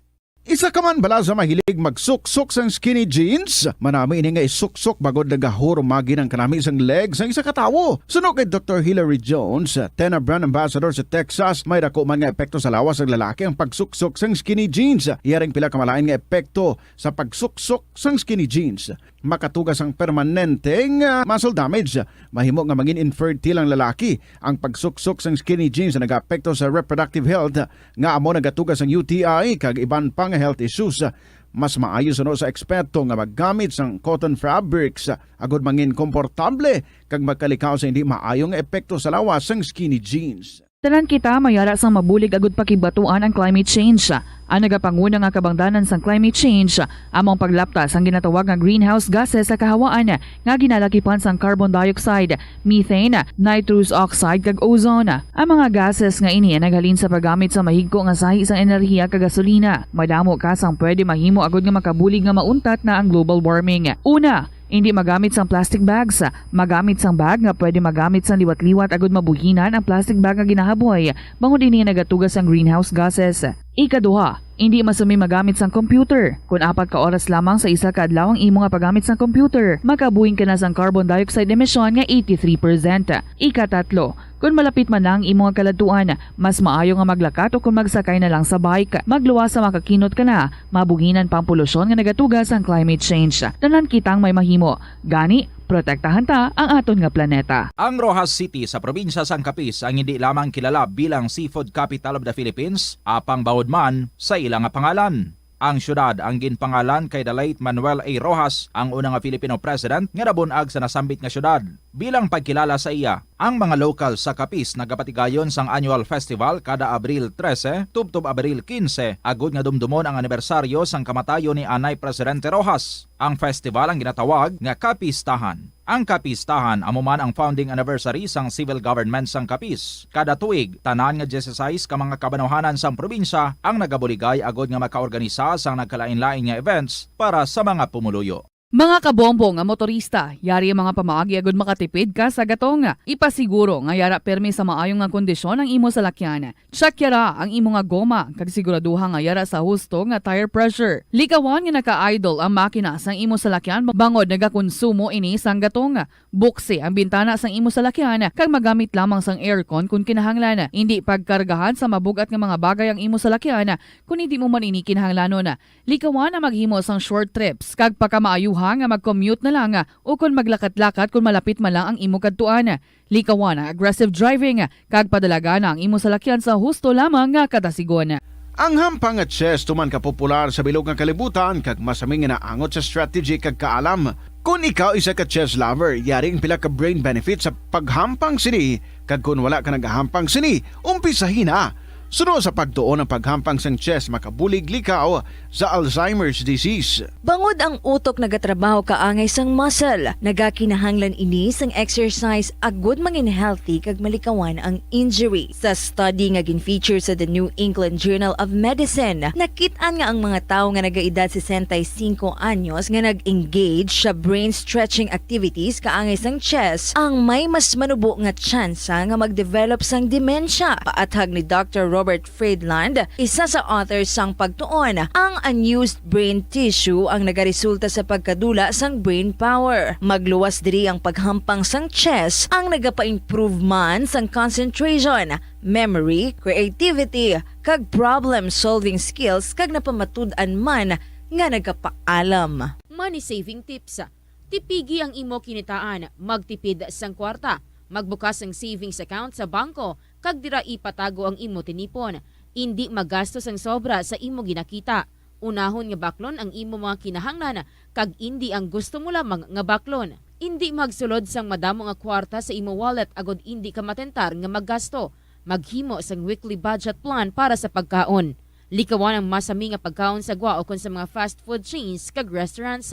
Isa ka man bala sa mahilig magsuksok sang skinny jeans? Manami ini nga isuksok bagod nagahurumagi ng kanami isang legs ang isa katawo. Suno kay Dr. Hilary Jones, Tena Brand Ambassador sa Texas, may dako man nga epekto sa lawas ng lalaki ang pagsuksok sang skinny jeans. Iyaring pila kamalain nga epekto sa pagsuksok sang skinny jeans. Makatugas ang permanenteng muscle damage. Mahimo nga mangin infertile ang lalaki. Ang pagsuksok sang skinny jeans na nag-apekto sa reproductive health nga amo nagatugas ang UTI kag iban pang health issues. Mas maayos sa eksperto nga maggamit sang cotton fabrics agud mangin komportable kag magkalikaw sa hindi maayong epekto sa lawas sang skinny jeans. Tanan kita mayara sang mabulig agud pakibatuan ang climate change. Ang nagapanguna nga kabangdanan sang climate change among paglaptas ang ginatawag nga greenhouse gases sa kahawaan nga ginalakipan sang carbon dioxide, methane, nitrous oxide kag ozone. Ang mga gases nga ini naghalin sa paggamit sa mahigko nga sahi sang enerhiya kag gasolina. Madamo ka sang pwede mahimo agud nga makabulig nga mauntat na ang global warming. Una, hindi magamit sang plastic bags. Magamit sang bag nga pwede magamit sang liwat-liwat agud mabuhinan ang plastic bag nga ginahaboy bangod ini nagatugas ang greenhouse gases. Ikaduha, hindi masumi magamit sang computer. Kung 4 ka oras lamang sa isa ka adlaw ang imo nga paggamit sang computer, makabuhing ka na sang carbon dioxide emission nga 83%. Ikatatlo, kung malapit man lang imo nga kaladuan, mas maayo nga maglakat o kung magsakay na lang sa bike. Magluwas sa makakinot ka na, mabuhinan pang polusyon nga nagatugas ang climate change. Tanan kitang may mahimo. Gani, protektahan ta ang aton nga planeta. Ang Rojas City sa probinsya sang Capiz ang hindi lamang kilala bilang seafood capital of the Philippines, apang bawod man sa ilang nga pangalan. Ang syudad ang ginpangalan kay the late Manuel A. Rojas, ang unang nga Filipino president nga nabunag sa nasambit nga syudad. Bilang pagkilala sa iya, ang mga local sa Capiz nagapatigayon sang annual festival kada Abril 13 tubtob Abril 15 agud nga dumdumon ang anibersaryo sang kamatayon ni Anay Presidente Rojas. Ang festival ang ginatawag nga Capistahan. Ang Capistahan amo man ang founding anniversary sang civil government sang Capiz. Kada tuig, tanan nga 16 ka mga kabanuhanan sang probinsya ang nagabuligay agud nga makaorganisa sang nagkalain-lain nga events para sa mga pumuluyo. Mga kabombo nga motorista, yari ang mga pamaagi agud makatipid ka sa gatong. Ipasiguro nga yara permi sa maayong nga kondisyon ang imo salakyan. Check yara ang imo nga goma, kag siguraduha nga yara sa husto nga tire pressure. Likawan nga naka-idle ang makina sang imo salakyan bangod nagakonsumo ini sang gatong. Buksi ang bintana sang imo salakyan kag magamit lamang sang aircon kung kinahanglan. Hindi pagkargahan sa mabugat nga mga bagay ang imo salakyan kung hindi mo man ini kinahanglanon. Likawan ang maghimo sang short trips kag pagkamaayo nga mag-commute na lang o kung maglakat-lakat kung malapit man lang ang imo kadtuan. Likawan ang aggressive driving kag padalaga na ang imo salakyan sa husto lamang nga katasigon. Ang hampang at chess tuman ka popular sa bilog nga kalibutan kag masaming nga naangot sa strategy kag kaalam. Kung ikaw isa ka chess lover, yaring pila ka brain benefit sa paghampang sini kag kung wala ka nagahampang sini, umpisahin na. Suno sa pagtuon ng paghampang sang chess makabulig likaw sa Alzheimer's disease. Bangod ang utok nagatrabaho kaangay sang muscle, nagakinahanglan ini sang exercise agud mangin healthy kag malikawan ang injury. Sa study nga gin-feature sa The New England Journal of Medicine, nakit-an nga ang mga tawo nga nagaedad 65 anyos nga nag-engage sa brain stretching activities kaangay sang chess ang may mas manubo nga tsansa nga mag-develop sang dementia. Paathag ni Dr. Robert Friedland, isa sa authors sang pagtuon, ang unused brain tissue ang nagaresulta sa pagkadula sang brain power. Magluwas diri ang paghampang sang chess ang nagapa-improve man sang concentration, memory, creativity, kag problem-solving skills kag napamatud-an man nga nagapaalam. Money saving tips. Tipigi ang imo kinitaan, magtipid sang kwarta, magbukas ang savings account sa bangko, kag dira ipatago ang imo tinipon. Hindi magastos ang sobra sa imo ginakita. Unahon nga baklon ang imo mga kinahanglan, kag hindi ang gusto mo lamang nga baklon. Hindi magsulod sang madamo nga kwarta sa imo wallet agod hindi ka matentar nga maggasto. Maghimo sang weekly budget plan para sa pagkaon. Likawan ang masami nga pagkaon sa gwa o kon sa mga fast food chains kag restaurants.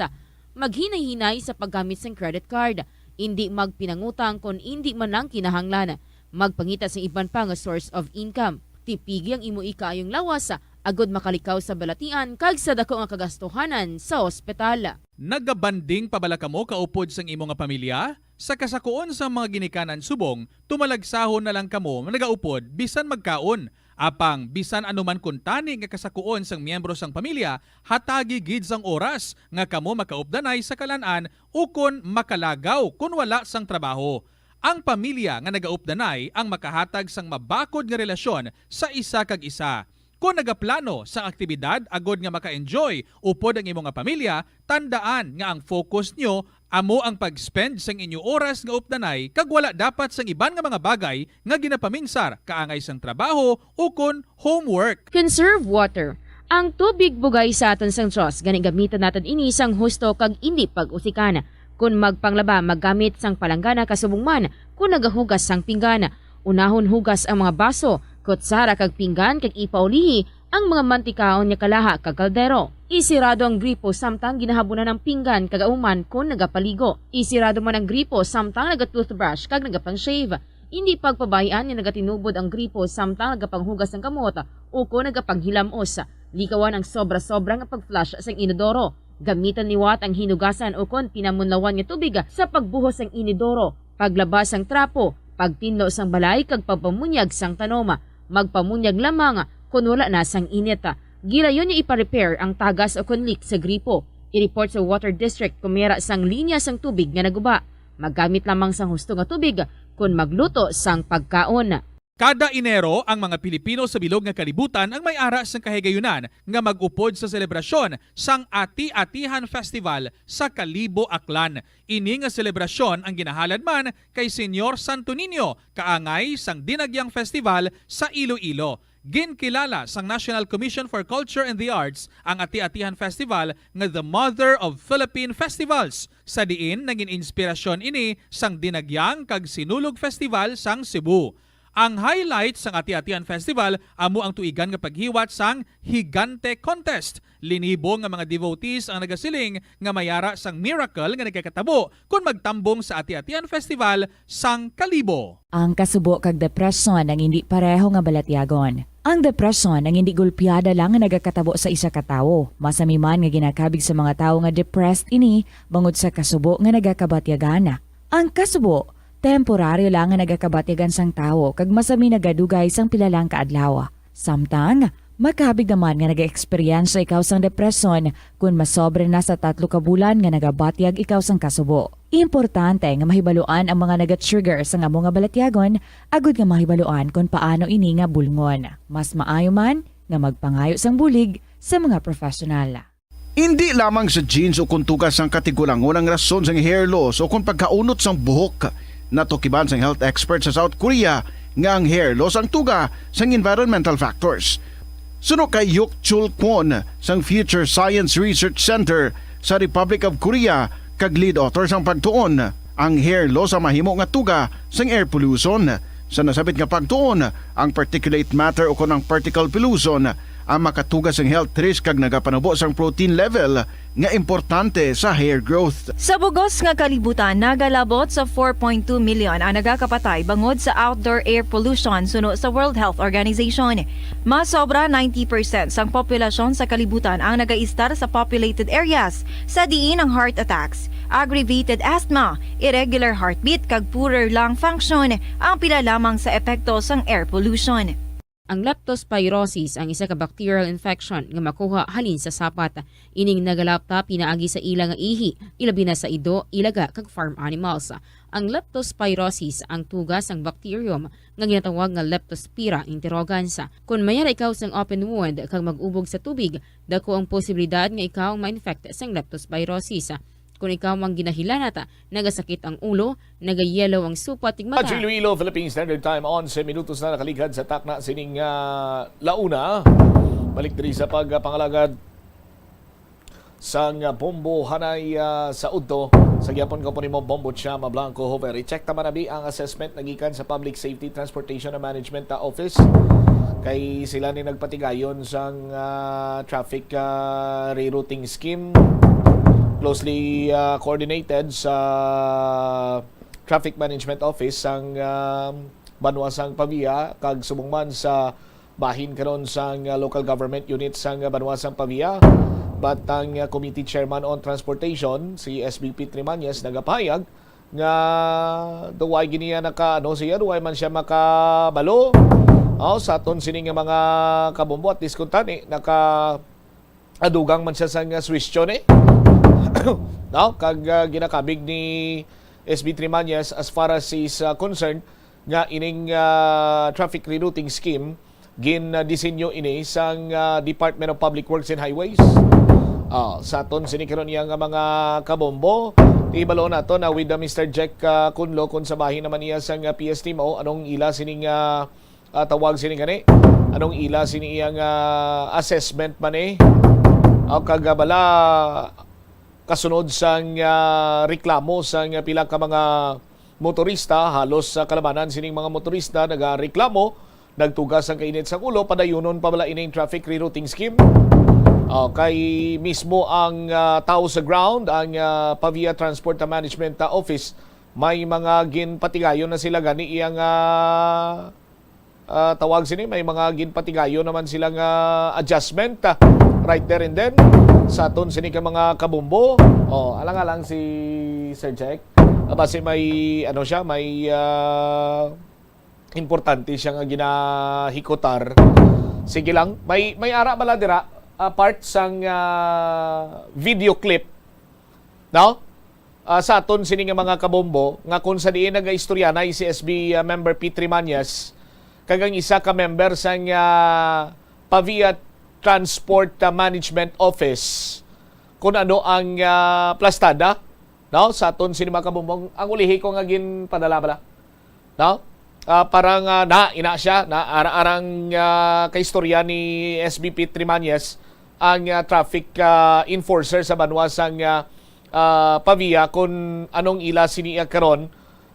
Maghinay-hinay sa paggamit sang credit card. Hindi magpinangutang kung hindi man lang kinahanglan. Magpangita sa iban pa nga source of income. Tipigi ang imo ikaayong lawas agod makalikaw sa balatian kag sa dako nga kagastuhanan sa ospital. Nagabanding pabala kamo kaupod sang imo nga pamilya? Sa kasakuon sa mga ginikanan subong, tumalagsahon na lang kamo nagaupod bisan magkaon. Apang bisan anuman kuntani nga kasakuon sang miyembro sang pamilya, hatagi gid sang oras nga kamo makaupdanay sa kalan-an ukon makalagaw kun wala sang trabaho. Ang pamilya nga nagaupdanay ang makahatag sang mabakod nga relasyon sa isa kag isa. Kung nagaplano sa aktibidad agod nga maka-enjoy upod ang imo nga pamilya, tandaan nga ang focus nyo amo ang pag-spend sang inyo oras nga updanay kag wala dapat sang iban nga mga bagay nga ginapaminsar kaangay sang trabaho ukon homework. Conserve water. Ang tubig bugay sa aton sang Diyos, gani gamitan natin ini sang husto kag hindi pag-usikan. Kung magpanglaba, maggamit sang palanggana kasubong man, kung nagahugas sang pinggana. Unahon hugas ang mga baso, kutsara kag pinggan kag ipaulihi ang mga mantikaon niya kalaha kag kaldero. Isirado ang gripo samtang ginahabunan ng pinggan kag auman kung nagapaligo. Isirado man ang gripo samtang nagatoothbrush kag nagapang-shave. Hindi pagpabayaan ni nagatinubod ang gripo samtang nagapanghugas ng kamot o kung nagapanghilamos. Likawan ang sobra-sobra nga pag-flush sa inodoro. Gamitan ni Watt ang hinugasan o kon pinamunlawan nga tubig sa pagbuhos ng inidoro, paglabas ang trapo, pagtinlo sang balay kag pagpamunyag sang tanoma, magpamunyag lamang kung wala na sang inita. Gilayon niya ipa-repair ang tagas o kon leak sa gripo. I-report sa Water District kung mera sang linya sang tubig nga naguba. Maggamit lamang sang husto nga tubig kung magluto sang pagkaon. Kada Enero, ang mga Pilipino sa bilog nga kalibutan ang may ara sang kahigayunan nga mag-upod sa selebrasyon sang Ati-Atihan Festival sa Kalibo, Aklan. Ini nga selebrasyon ang ginahalad man kay Senyor Santo Niño kaangay sang Dinagyang Festival sa Iloilo. Ginkilala sang National Commission for Culture and the Arts ang Ati-Atihan Festival nga the Mother of Philippine Festivals. Sa diin naging inspirasyon ini sang Dinagyang kag Sinulog Festival sang Cebu. Ang highlight sang Ati-Atihan Festival amo ang tuigan nga paghiwat sang Higante Contest. Linibo nga mga devotees ang nagasiling nga mayara sang miracle nga nagkakatabo kung magtambong sa Ati-Atihan Festival sang Kalibo. Ang kasubo kag depresyon ang hindi pareho nga balatyagon. Ang depresyon ang hindi gulpiyada lang nga nagakatabo sa isa ka tawo. Masami man nga ginakabig sa mga tawo nga depressed ini bangod sa kasubo nga nagakabatyagan. Ang kasubo temporaryo lang nga nagakabatyagan sang tawo kag masami nagadugay sang pilalang kaadlaw. Samtang makabig naman nga naga-experience ikaw sang depresyon kung masobre na sa 3 ka bulan nga nagabatyag ikaw sang kasubo. Importante nga mahibaluan ang mga naga-trigger sa amo nga balatyagon agud nga mahibaluan kung paano ini nga bulngon. Mas maayo man nga magpangayo sang bulig sa mga profesional. Hindi lamang sa genes o kung tugas ang katigulangon ang rason sang hair loss o kung pagkaunot sang buhok. Natukiban sang health expert sa South Korea nga ang hair loss ang tuga sang environmental factors. Suno kay Yuk Chul Kwon sang Future Science Research Center sa Republic of Korea kag lead author sang pagtuon ang hair loss ang mahimo nga tuga sang air pollution. Sa nasabit nga pagtuon ang particulate matter o kon ang particle pollution ang makatugas ang health risk kag nagapanubo sang protein level nga importante sa hair growth. Sa bugos nga kalibutan, nagalabot sa 4.2 million ang nagakapatay bangod sa outdoor air pollution suno sa World Health Organization. Mas sobra 90% sang populasyon sa kalibutan ang nagaistar sa populated areas sa diin ang heart attacks, aggravated asthma, irregular heartbeat kag poorer lung function ang pila lamang sa epekto sang air pollution. Ang leptospirosis ang isa ka bacterial infection nga makuha halin sa sapat. Ining nagalapta pinaagi sa ilang nga ihi, ilabi na sa ido, ilaga kag farm animals. Ang leptospirosis ang tugas ang bacterium nga ginatawag nga Leptospira interrogans. Kung mayara ikaw sang open wound kag mag-ubog sa tubig, dako ang posibilidad nga ikaw ma-infect sang leptospirosis. Kung ikaw mang ginahilanata, nagasakit ang ulo, nagayelo ang supat tig mata. Iloilo, Philippine Standard Time, 11 minutos na nakaligad sa takna sining launa. Balik diri sa pagpangalagad sang bombo hanay sa udto. Sa gyapon ko po nimo Bombo Chama Blanco Hover. I-check taman nabi ang assessment nagikan sa Public Safety Transportation and Management Office. Kay sila ni nagpatigayon sang traffic rerouting scheme. Closely coordinated sa Traffic Management Office sang Banwasang Pavia kag subong sa bahin karon sang local government unit sang Banwasang Pavia. But ang Committee Chairman on Transportation si SBP Trimanyes nagapayag nga duway giniya duway man siya makabalo. Sa aton sining mga kabombo at diskuntani adugang man siya sang Swistion no, kag ginakabig ni SB Trimanyes as far as is concerned nga ining traffic rerouting scheme gin-disenyo ini sang Department of Public Works and Highways. Sa aton sinikaron niya nga mga kabombo, ibalo nato na with Mr. Jack Kunlo kung sabahin naman niya sang PST mo anong ila sining tawag sining gani, anong ila sining iyang assessment man kagabala kasunod sang reklamo sang pila ka mga motorista, halos sa kalabanan sining mga motorista nagareklamo, nagtugas ang kainit sa ulo, padayunon pa bala ining traffic rerouting scheme. Kay mismo ang tao sa ground, ang Pavia Transport Management Office, may mga ginpatigayon na sila gani iyang tawag sini, may mga ginpatigayon naman silang adjustment right there and then sa aton sini ka mga kabumbo. Alang-alang si Sir Jack. Base may may importante siya nga ginahikotar. Sige lang, may ara bala dira part sang video clip. No? Sa aton sini nga mga kabombo nga kung sa diin nagaistorya na si SB member P. Trimanyes kagang isa ka member sang Pavia Transport Management Office kung ano ang plastada, no? Sa aton sini mga kabombong ang ulihi ko nga ginpadala bala, no? parang ina siya na arang kaistorya ni SBP Trimañez ang traffic enforcer sa banwasang Pavia kung anong ila siniya karon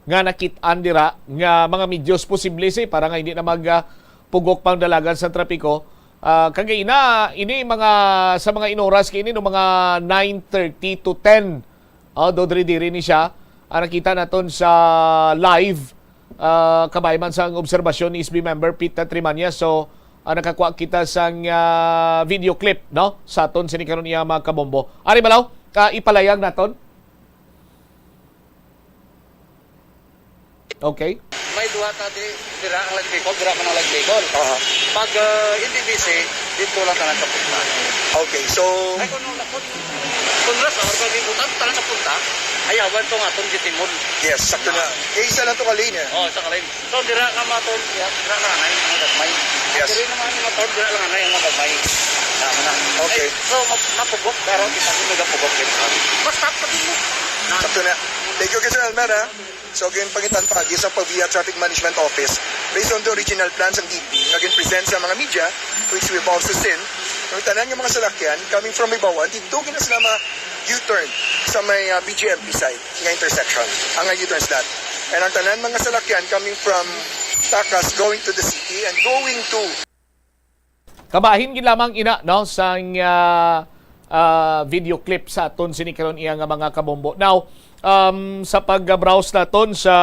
nga nakit-an dira nga mga medyos posible para nga hindi na magpugok pang dalagan sa trapiko. Kagay na ini mga sa mga inoras kini no mga 9:30 to 10. Dodri-diri ni siya. Nakita naton sa live kabay man sang obserbasyon ni SB member Pete Trimañez. So nakakuha kita sang video clip no sa aton sini karon iya mga kabombo. Ari balaw ipalayag naton. Okay. May duha ta dira ang lagbikol, dira man ang lagbikol. Pag hindi busy, dito lang tanan sa punta. Okay, so ay kung rasa or kag ibutan tanan sa punta, ayawan to nga tong gitimon. yes, sakto na. Isa lang to kalin eh. Sa kalin. So dira nga maton, dira lang anay mga gagmay. Yes. Dira naman nga maton, dira lang anay mga gagmay. Okay. So mapugok karon kita kung nagapugok kita. Basta pagin mo. Sakto na. Thank you, Sir Alman, ha? So, again, pangitan pagi sa Pavia Traffic Management Office, based on the original plans ng DP, again, present sa mga media, which we've also seen, ng tanan yung mga salakyan, coming from Ibawan, dito na sila U-turn sa may BGMP side, ng intersection, ang U-turn slot. And ang tanan mga salakyan coming from Takas, going to the city, and going to... Kabahin gid lamang ina no sang video clip sa aton sinikaron iya nga mga kabombo. Now, sa pag-browse naton sa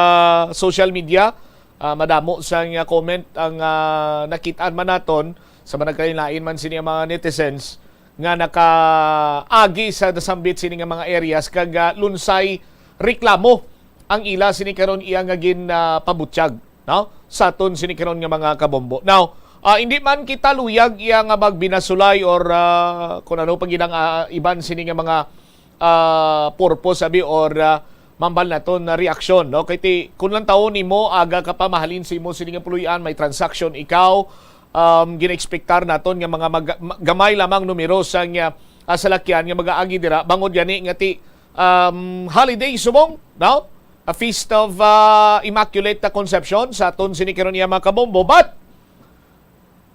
social media, madamo sang comment ang nakitaan man naton sa managkailain man sini mga netizens nga nakaagi sa nasambit sini nga mga areas kag lunsay reklamo ang ila sini karon iya nga gin pabutyag no sa aton sini karon nga mga kabombo. Now, hindi man kita luyag iya nga magbinasulay or kung ano pag ginang iban sini nga mga purpose sabi or mambal naton na reaksyon no kay kun lang taon nimo aga ka pa mahalin si mo sini nga puluyan may transaction ikaw gina-expectar naton nga mga gamay lamang numero sang salakyan nga mag-aagi dira bangod gani nga ti holiday subong no a feast of Immaculate Conception sa aton sini karon iya mga kabombo, but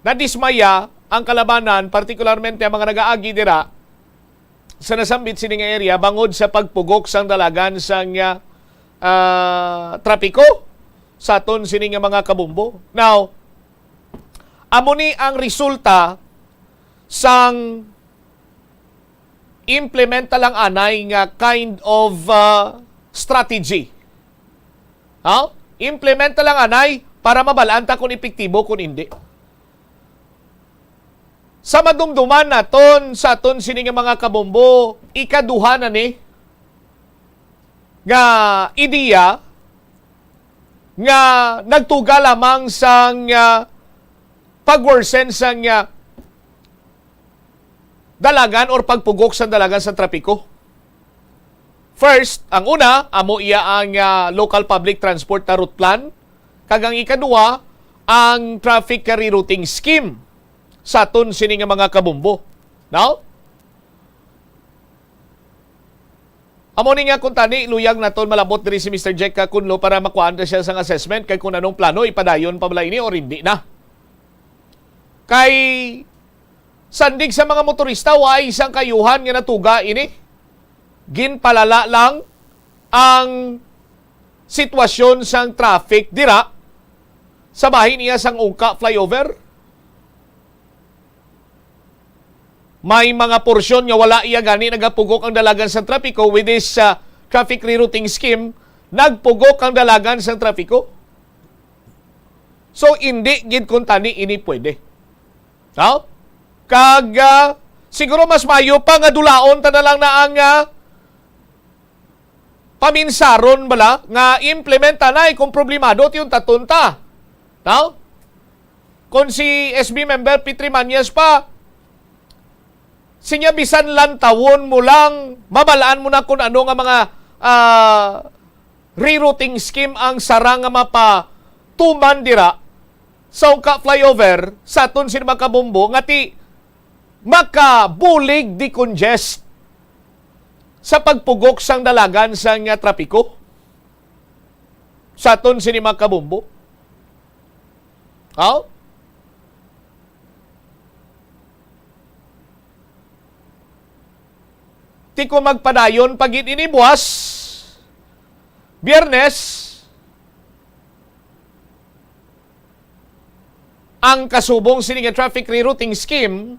nadismaya ang kalabanan, partikularmente ang mga nag-aagi dira sa nasambit sining area bangod sa pagpugok sang dalagan sang trapiko sa aton sining mga kabumbo. Now, amo ni ang resulta sang implementa lang anay nga kind of strategy. Implementa lang anay para mabalanta kung epektibo kung hindi. Sa madumduman naton sa aton sini nga mga kabombo, ikaduha na ni nga ideya nga nagtuga lamang sang pagworsen sang dalagan or pagpugok sa dalagan sa trapiko. First, ang una, amo iya ang local public transport na route plan. Kagang ikaduha, ang traffic rerouting scheme sa aton sini nga mga kabumbo. Now, amo ni nga kung tani, luyag naton malabot diri si Mr. Jack Kunlo para makuhaan na siya sang assessment kay kung anong plano, ipadayon pa bala ini o hindi na. Kay sandig sa mga motorista, wa isang kayuhan nga natuga ini. Ginpalala lang ang sitwasyon sang traffic dira sa bahin niya sang Ungka flyover. May mga porsyon nga wala iya gani nagapugok ang dalagan sa trapiko with this traffic rerouting scheme, nagpugok ang dalagan sa trapiko. So, hindi gid kung tani ini pwede. No? Kag siguro mas mayo pa nga dulaon ta na lang na ang paminsaron bala nga implementa na kung problemado yung tatunta. No? Kung si SB member Trimañez pa sinyabisan lang tawon mo lang, mabalaan mo na kung ano nga mga rerouting scheme ang sarang nga mapatuman dira sa Ungka flyover sa aton sin makabumbo nga ti makabulig di congest sa pagpugok sang dalagan sang trapiko sa aton sin makabumbo. Oh? Ti ko magpadayon pag inibuwas, Biyernes, ang kasubong sininga traffic rerouting scheme,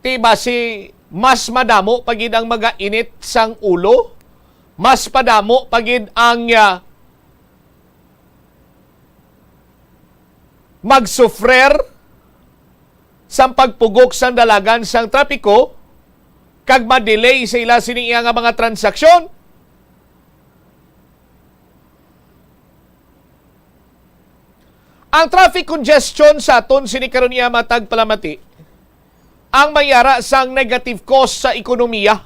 ti basi mas madamo pagid ang mga init sang ulo, mas padamo pagid ang magsufrer sa pagpugok sang dalagan sang trapiko, kag ma-delay sa ila sining iya nga mga transaksyon. Ang traffic congestion sa aton sini karon iya matag palamati ang mayara sang negative cost sa ekonomiya.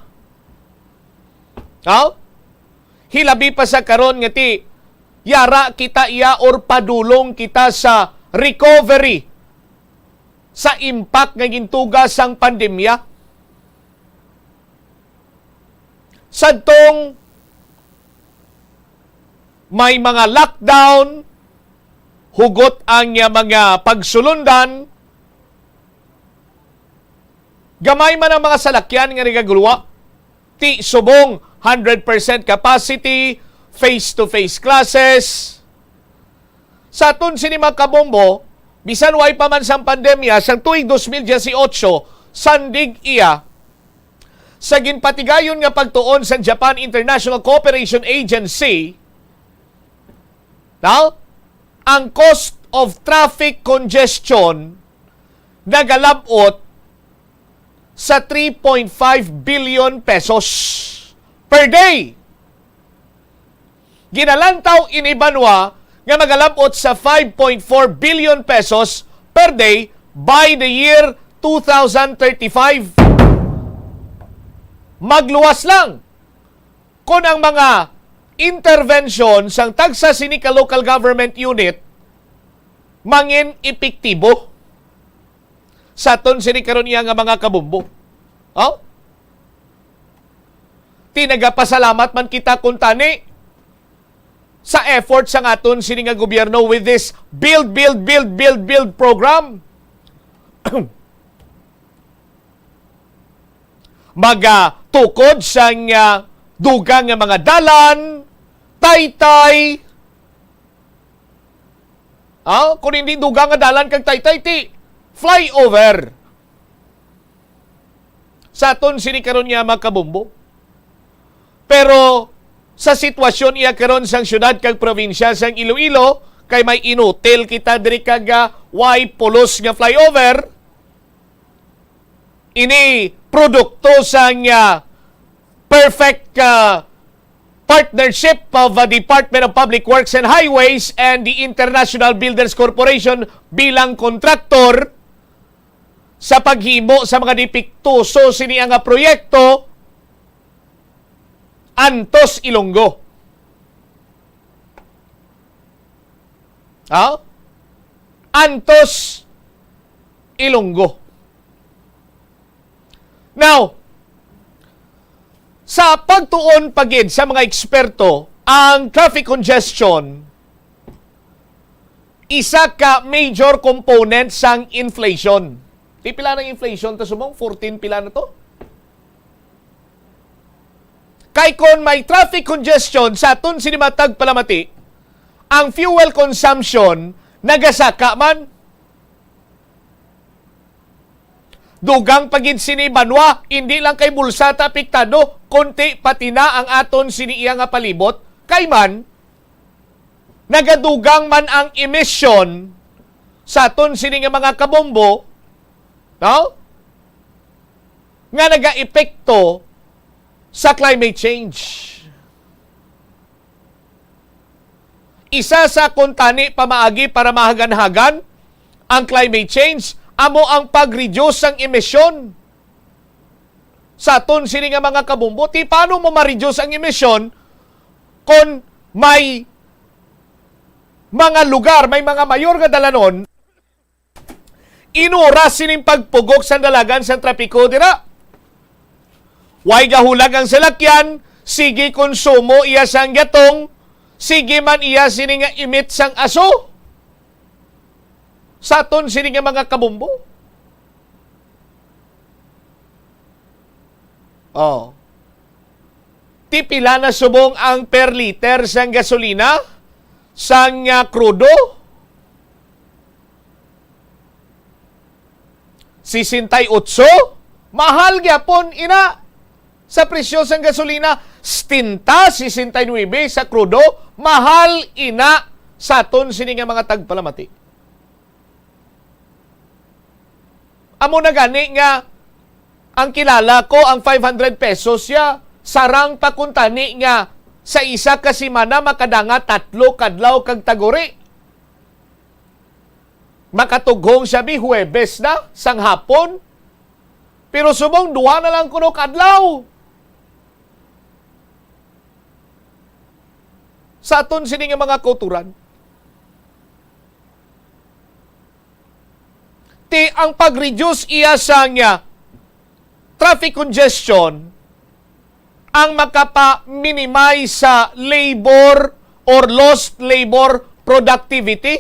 Hilabi pa sa karon nga ti yara kita iya or padulong kita sa recovery sa impact nga gintuga sang pandemya. Sadtong may mga lockdown, hugot ang mga pagsulundan, gamay man ang mga salakyan nga nagaguluwa, ti subong 100% capacity, face-to-face classes. Sa aton sini mga kabombo, bisan way pa man sang pandemya, sang tuig 2018, sandig iya, sa ginpatigayon nga pagtuon sa Japan International Cooperation Agency, ang cost of traffic congestion nagalabot sa 3.5 billion pesos per day. Ginalantaw inibanwa nga nagalabot sa 5.4 billion pesos per day by the year 2035. Magluwas lang kung ang mga intervention sang tagsa sinika local government unit mangin epektibo sa aton sinikaron niya nga mga kabumbo. Tinagapasalamat man kita kung tani sa effort sa aton sininga gobyerno with this build program. Magatukod sa dugang nga mga dalan, taytay. Kung hindi dugang nga dalan kag taytay, ti flyover. Sa aton sinikaron niya makabumbo. Pero sa sitwasyon iya karon sang syudad kag probinsya sang Iloilo, kay may inutil kita diri kag way pulos nga flyover, ini produkto sang perfect partnership of the Department of Public Works and Highways and the International Builders Corporation bilang kontraktor sa paghimo sa mga dipiktuso sini nga proyekto antos Ilonggo. Antos Ilonggo. Now, sa pagtuon pagid sa mga eksperto, ang traffic congestion isa ka major component sang inflation. Di pila ng inflation to sumong 14 pila na to. Kay kon may traffic congestion sa aton sinimatag palamati, ang fuel consumption nagasaka man. Dugang pagid sini banwa, hindi lang kay bulsa ta apektado, konti pati na ang aton siniiya nga palibot, kay man nagadugang man ang emission sa aton sini nga mga kabombo, nga naga-epekto sa climate change. Isa sa kuntani pamaagi para mahagan-hagan ang climate change, amo ang pag-reduce ang emisyon. Sa aton sini nga mga kabumbo, ti paano mo ma-reduce ang emisyon kung may mga lugar, may mga mayor nga dalanon, inuras sining pagpugok sa dalagan sa trapiko dira. Way gahulag ang salakyan, sige konsumo iya sang gatong, sige man iya sining nga imit sang aso. sa aton sini nga mga kabumbo. Oh. Tipila na subong ang per liter sang gasolina sang krudo. 68. Mahal gyapon ina sa presyo sang gasolina. 69 sa krudo. Mahal ina sa aton sini nga mga tagpalamati. Amo na gani nga ang kilala ko ang 500 pesos ya sarang pakuntani nga sa isa ka semana makadanga 3 kadlaw kag taguri. Makatughong siya Huwebes na sang hapon. Pero subong 2 na lang kuno kadlaw. Sa aton sini nga mga kulturan. Ti ang pag-reduce iya sang traffic congestion ang makapa-minimize sa labor or lost labor productivity.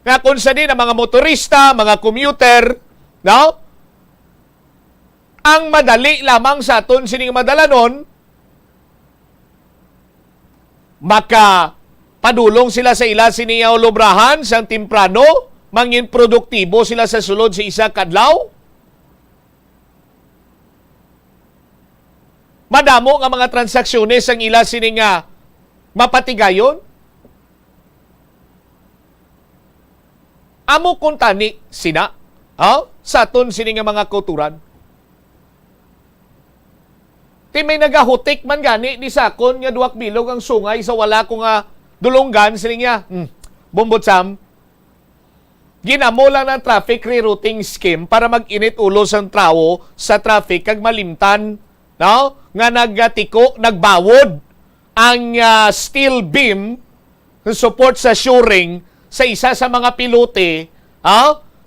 Nga kung sa din ang mga motorista, mga commuter, no? Ang madali lamang sa aton sining madalanon, maka padulong sila sa ila siniyaw lubrahan sang temprano, mangin produktibo sila sa sulod sa isa kadlaw. Madamo nga mga transaksyones ang ila sini nga mapatigayon. Amo kung tani sina sa aton sini nga mga kulturan. Ti may nagahutik man gani di sakon nga 2 bilog ang sungay sa wala ko nga dulonggan sini nga. Bumbot Sam. Ginamo lang ng traffic rerouting scheme para mag-init ulo sang trawo sa traffic kag malimtan, no? Nga nagtiko, nagbawod ang steel beam support sa shoring sa isa sa mga pilote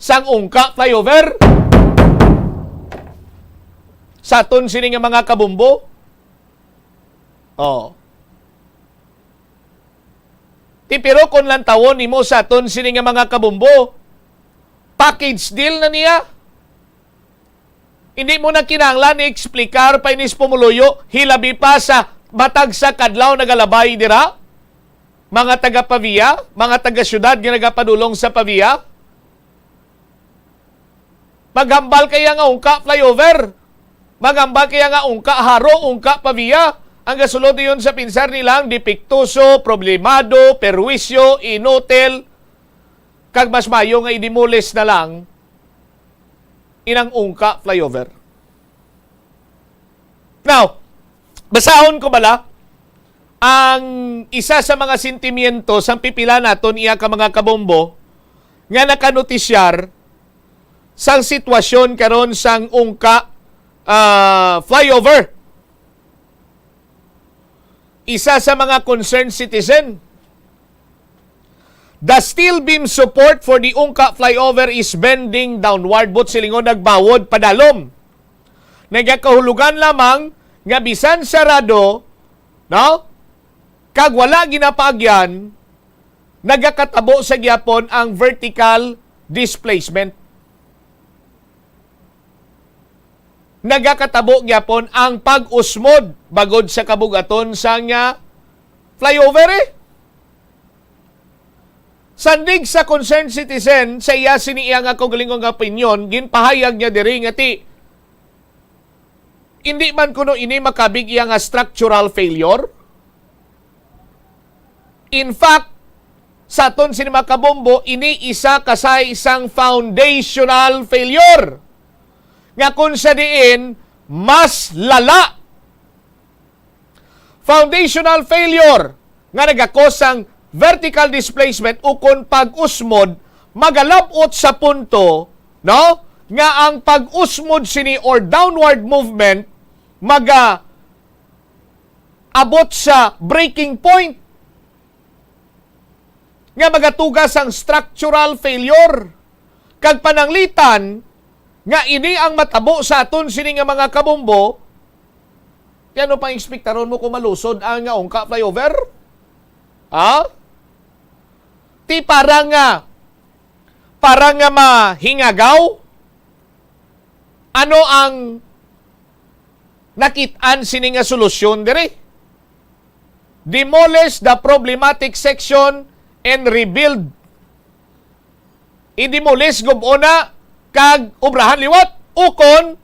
sang Ungka flyover. Sa aton sini nga mga kabumbo. Pero kung lang tawon nimo sa aton sini nga mga kabumbo, package deal na niya. Hindi mo na kinahanglan i-explicar pa inis pumuluyo, hilabi pa sa matag sa kadlaw nagalabay dira. Mga taga Pavia, mga taga syudad nga nagapadulong sa Pavia. Maghambal kaya nga Ungka flyover. Maghambal kaya nga Ungka Haro, Ungka Pavia. Ang gasulod yun sa pinsar nilang dipiktuso, problemado, perwisyo, inutil, kag mas mayo nga idimulis na lang inang Ungka flyover. Now, basahon ko bala ang isa sa mga sentimiento sang pipila naton iya ka mga kabombo nga nakanotisyar sang sitwasyon karon sang Ungka flyover. Isa sa mga concerned citizen, the steel beam support for the Ungka flyover is bending downward. But silingon nagbawod padalom. Nagakahulugan lamang nga bisan sarado, no? Kag wala ginapagyan, nagakatabo sa gyapon ang vertical displacement. Nagakatabo gyapon ang pag-usmod bagod sa kabugaton sang flyover. Sandig sa concerned citizen, sa iya siniya nga kaugalingong opinion, ginpahayag niya diri nga ti hindi man kuno ini makabig iya nga structural failure. In fact, sa aton sini makabombo, ini isa kasay isang foundational failure. Nga kung sa diin, mas lala. Foundational failure nga nagakosang vertical displacement ukon pag-usmod magalabot sa punto, no? Nga ang pag-usmod sini or downward movement abot sa breaking point. Nga magatugas ang structural failure. Kag pananglitan nga ini ang matabo sa aton sini nga mga kabombo, kaya pang ekspektaron mo kung malusod ang Ungka flyover? Ti parang para nga mahingagaw? Ano ang nakit-an sini nga solusyon dire? Demolish the problematic section and rebuild. I-demolish gubona kag obrahan liwat. Ukon,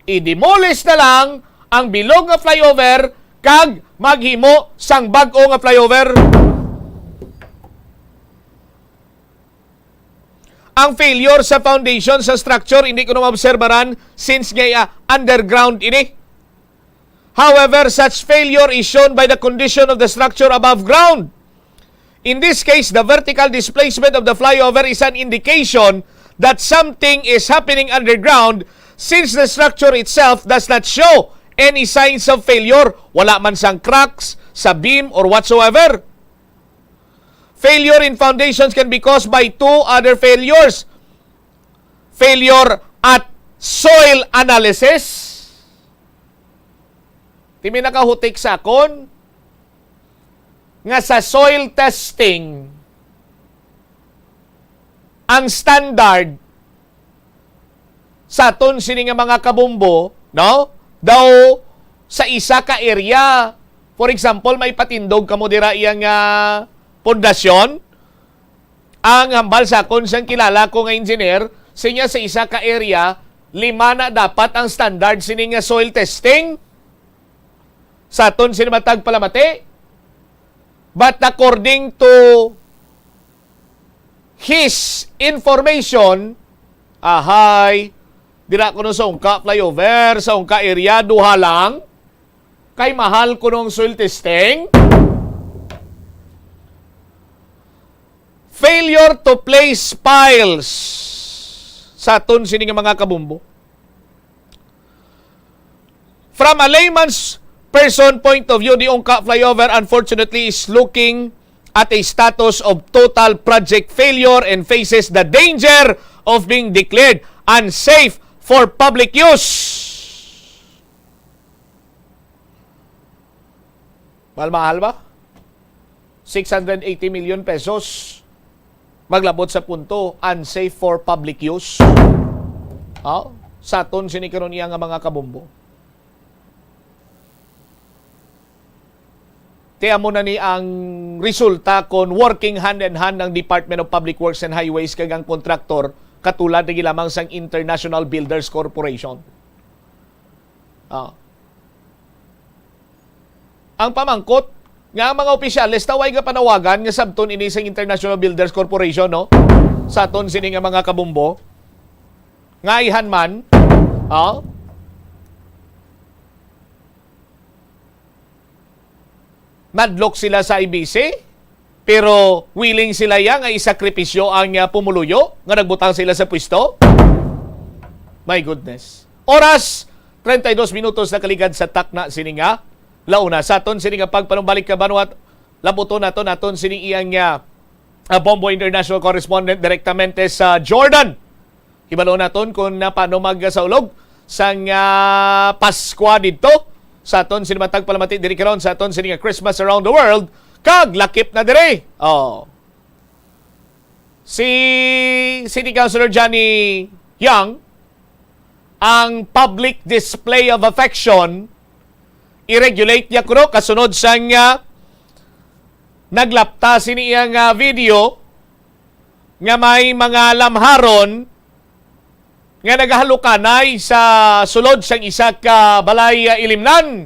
i-demolish na lang ang bilog nga flyover kag maghimo sang bag-o nga flyover. Ang failure sa foundation sa structure hindi ko na maobserbaran since nga underground ini. However, such failure is shown by the condition of the structure above ground. In this case, the vertical displacement of the flyover is an indication that something is happening underground since the structure itself does not show any signs of failure. Wala man sang cracks sa beam or whatsoever. Failure in foundations can be caused by two other failures. Failure at soil analysis. Timi nakahutik sa akon nga sa soil testing ang standard sa aton sini nga mga kabumbo, no? Daw sa isa ka area. For example, may patindog kamo dira iyang pundasyon. Ang hambal sa akon siyang kilala ko nga engineer, sinya sa isa ka area, 5 na dapat ang standard sini nga soil testing. Sa aton sini matag palamati. But according to his information, dira ko sa ungka flyover, sa ungka area, duha lang. Kay mahal ko nung soil testing. Failure to place piles sa aton sini nga mga kabumbo. From a layman's person point of view, the ungka flyover unfortunately is looking at a status of total project failure and faces the danger of being declared unsafe for public use. Mahal ba? 680 million pesos. Maglabot sa punto, unsafe for public use. Sa aton sinikaroon niya nga mga kabumbo. Kaya mo na ni ang resulta kon working hand in hand ng Department of Public Works and Highways kag ang kontraktor katulad ng lamang sang International Builders Corporation. Ang pamangkot nga mga opisyalis taway nga panawagan nga sabton ini sang International Builders Corporation, no? Sa aton sini nga mga kabumbo. Nga ihan man, madlock sila sa IBC, pero willing sila yang nga isakripisyo ang pumuluyo nga nagbutang sila sa pwesto. My goodness. Oras 32 minutos na kaligad sa takna sini nga launa sa aton sini nga pagpanumbalik ka Banuat labuton naton sini iyang Bombo International Correspondent direktamente sa Jordan. Hibalo naton kung paano magsaulog sang Paskwa dito sa aton sini matag palamati diri karon sa aton sini nga Christmas around the world kag lakip na dire. Si City Councilor Johnny Yang, ang public display of affection i-regulate niya kuno kasunod sang naglapta sini iyang video nga may mga lamharon nga nagahalukanay sa sulod sang isa ka balay ilimnan.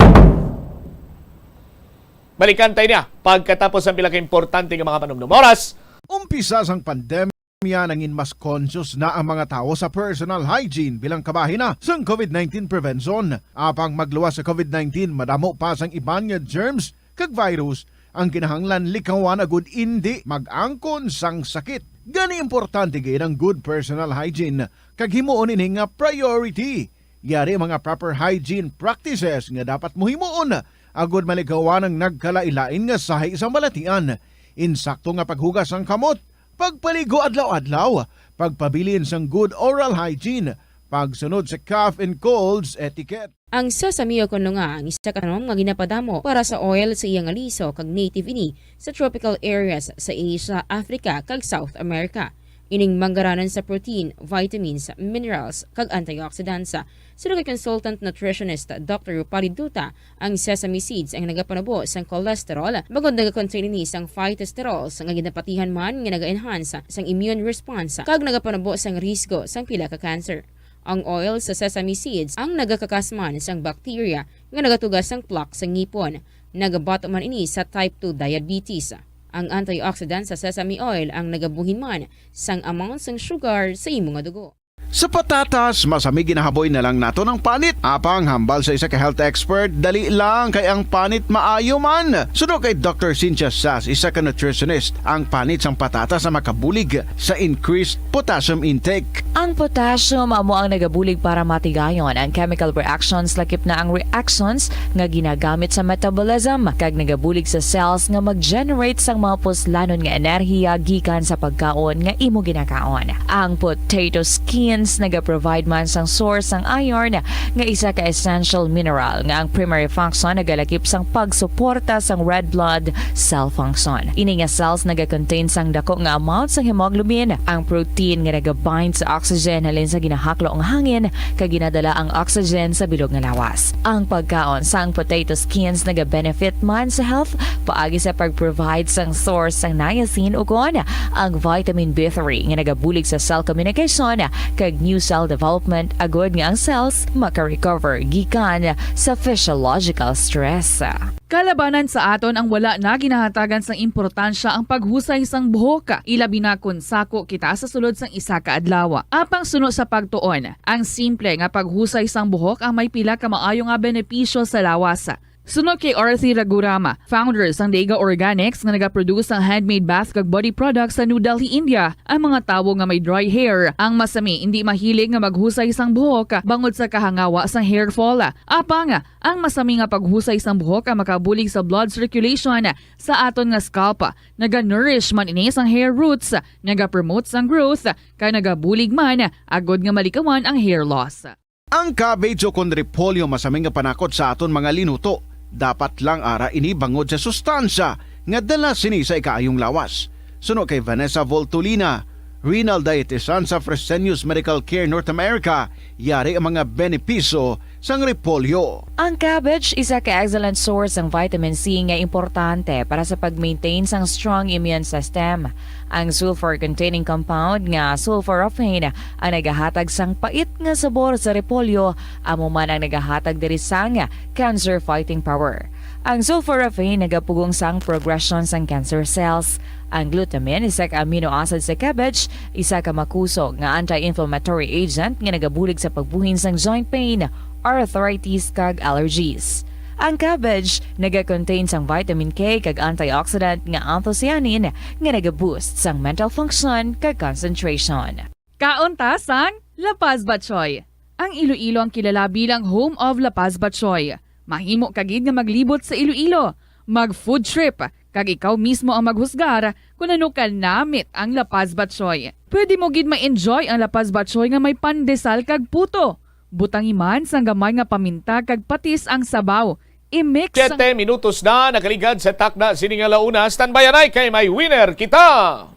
Balikan tayo niya pagkatapos ang pila ka importante nga mga panumdum. Oras! Umpisa sang pandemya nangin mas conscious na ang mga tao sa personal hygiene bilang kabahina sa COVID-19 prevention. Apang magluwas sa COVID-19, madamo pa sang iban nga germs kag virus ang kinahanglan likawan agud indi mag-angkon sang sakit. Gani importante gayud ang good personal hygiene kag himuon ini nga priority. Yari mga proper hygiene practices nga dapat mohimuon agud malikawan ang nagkalailain nga sahi sa balatian. Insakto nga paghugas ang kamot, pagpaligo adlaw-adlaw, pagpabilin sang good oral hygiene, pagsunod sa cough and colds etiquette. Ang sasamiyo kuno nga ang isa ka nga ginapadamo para sa oil sa iyang aliso kag native ini sa tropical areas sa Asia, Africa kag South America. Ining manggaranan sa protein, vitamins, minerals, kag antioxidants. Sino kay consultant nutritionist Dr. Rupali Duta, ang sesame seeds ang nagapanabo sang cholesterol, bagod nagakontain ini sang phytosterols nga ginapatihan man nga naga-enhance sang immune response, kag nagapanabo sang risgo sang pila ka cancer. Ang oil sa sesame seeds ang nagakakasman sang bacteria nga nagatugas sang plaque sa ngipon. Nagabato man ini sa type 2 diabetes. Ang antioxidant sa sesame oil ang nagabuhin man sang amount sang sugar sa imong nga dugo. Sa patatas, masami ginahaboy na lang nato ng panit. Apang hambal sa isa ka health expert, dali lang kay ang panit maayo man. Suno kay Dr. Cynthia Sass, isa ka nutritionist, ang panit sang patatas na makabulig sa increased potassium intake. Ang potassium amo ang nagabulig para matigayon ang chemical reactions lakip na ang reactions nga ginagamit sa metabolism kag nagabulig sa cells nga mag-generate sang mga puslanon nga enerhiya gikan sa pagkaon nga imo ginakaon. Ang potato skins naga-provide man sang source sang iron nga isa ka essential mineral nga ang primary function nagalakip sang pagsuporta sang red blood cell function. Ini nga cells naga-contain sang dako nga amount sang hemoglobin, ang protein nga naga-bind sa oxygen halin sa ginahaklo ang hangin kag ginadala ang oxygen sa bilog nga lawas. Ang pagkaon sang potato skins naga-benefit man sa health paagi sa pag-provide sang source sang niacin ug ang vitamin B3 nga nagabulig sa cell communication kag new cell development agod nga ang cells maka-recover gikan sa physiological stress. Kalabanan sa aton ang wala na ginahatagan sang importansya ang paghusay sang buhok, ilabi na kun sako kita sa sulod sang isa ka adlaw. Apang suno sa pagtuon, ang simple nga paghusay sang buhok ang may pila ka maayo nga benepisyo sa lawas. Sunod kay Arthi Ragurama, founder sang Dega Organics nga nagaproduce ng handmade bath kag body products sa New Delhi, India. Ang mga tawo nga may dry hair, ang masami hindi mahilig nga maghusay sang buhok bangod sa kahangawa sang hair fall. Apang ang masami nga paghusay sang buhok ang makabulig sa blood circulation sa aton nga scalp. Naga-nourish man ini sang hair roots, naga-promote sang growth, kay nagabulig man agod nga malikawan ang hair loss. Ang cabbage o kun repolyo masaming nga panakot sa aton mga linuto. Dapat lang ara ini bangod sa sustansya nga dala sini sa ikaayong lawas. Suno kay Vanessa Voltolina, renal dietitian sa Fresenius Medical Care North America, yari ang mga benepisyo sang repolyo. Ang cabbage isa ka excellent source ng vitamin C nga importante para sa pag-maintain sang strong immune system. Ang sulfur-containing compound nga sulforaphane ang nagahatag sang pait nga sabor sa repolyo, amo man ang nagahatag diri sang cancer-fighting power. Ang sulforaphane nagapugong sang progression sang cancer cells. Ang glutamine, isa ka amino acid sa cabbage, isa ka makusog nga anti-inflammatory agent nga nagabulig sa pagbuhin sang joint pain, arthritis kag allergies. Ang cabbage naga-contain sang vitamin K kag antioxidant nga anthocyanin nga naga-boost sang mental function kag concentration. Kaunta sang La Paz Batchoy. Ang Iloilo ang kilala bilang home of La Paz Batchoy. Mahimo kagid nga maglibot sa Iloilo, mag-food trip, kag ikaw mismo ang maghusgar kung ano ka namit ang La Paz Batchoy. Pwede mo gid ma-enjoy ang La Paz Batchoy nga may pandesal kag puto. Butangi man sang gamay nga paminta kag patis ang sabaw. I-mix 7 minutos na nakaligad sa takna sining alauna. Standby na kay may winner kita.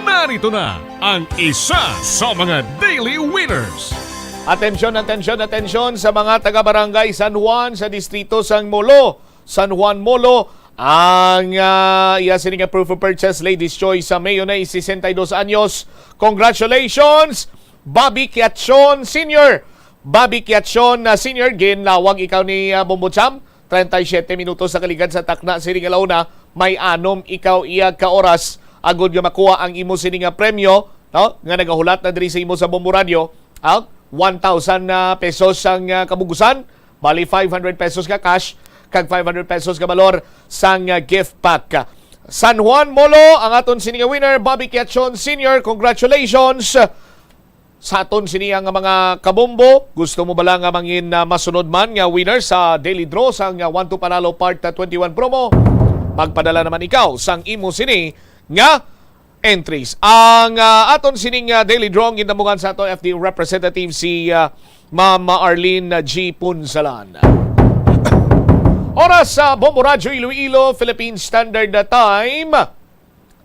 Narito na ang isa sa mga daily winners. Atensyon sa mga taga-barangay San Juan sa distrito San Molo. San Juan Molo, ang iya sining proof of purchase Ladies Choice sa Mayo na 62 anyos. Congratulations, Bobby Kiatson Sr. Bobby Kiatson Sr. Ginlawag ikaw ni Bombotsam. 37 minutos sa kaligad sa takna sining alauna. May anom ikaw iya ka oras agod nga makuha ang imo sining premyo, no? Nga nagahulat na diri sa imo sa Bombo Radio. 1,000 pesos ang kabugusan, bali 500 pesos ka cash, kag 500 pesos ka balor sang gift pack. San Juan Molo, ang aton sini winner, Bobby Kiatson Sr. Congratulations sa aton sini nga mga kabombo. Gusto mo bala nga mangin masunod man nga winner sa daily draw sang 1 to Panalo Part 21 promo? Magpadala naman ikaw sang imo sini nga entries. Ang aton sining daily drawing ginamungan sa aton FD representative si Mama Arlene G. Punsalan. Oras sa Bombo Radyo Iloilo, Philippine Standard Time.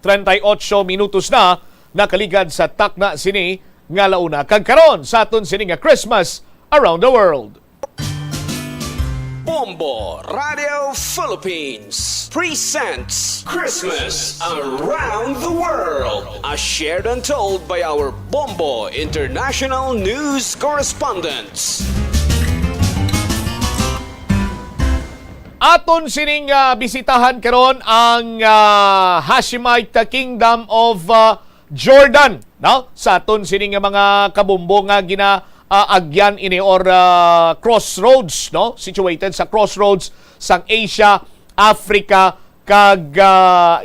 38 minutos na nakaligad sa takna sini nga launa kagkaron sa aton sini nga Christmas around the world. Bombo Radio Philippines presents Christmas Around the World, as shared and told by our Bombo International News correspondents. Aton sining bisitahan karon ang Hashemite Kingdom of Jordan, no? Sa aton sining mga kabumbo nga agyan ini or crossroads, no? Situated sa crossroads sang Asia, Africa kag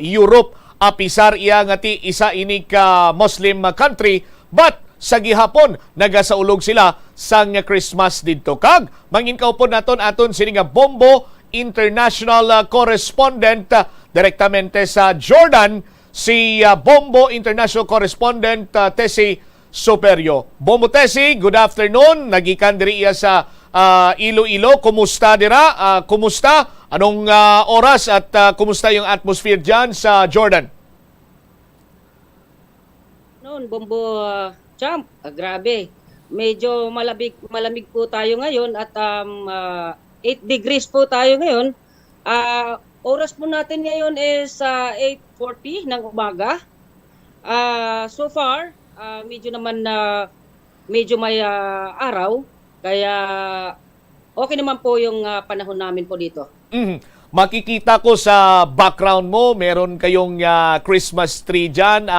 Europe. Apisar iya nga ti isa ini ka Muslim country, but sa gihapon nagasaulog sila sang Christmas didto. Kag mangin kaupon naton aton sining Bombo International Correspondent direktamente sa Jordan, si Bombo International Correspondent Tessie Superio. Bombo Tessie, good afternoon. Nagikan diri iya sa Iloilo. Kumusta dira? Kumusta? Anong oras at kumusta yung atmosphere dyan sa Jordan? Noon, Bombo Champ, grabe. Medyo malamig po tayo ngayon at 8 degrees po tayo ngayon. Oras po natin ngayon is 8:40 ng umaga. So far, medyo may araw. Kaya okay naman po yung panahon namin po dito. Makikita ko sa background mo, meron kayong Christmas tree dyan.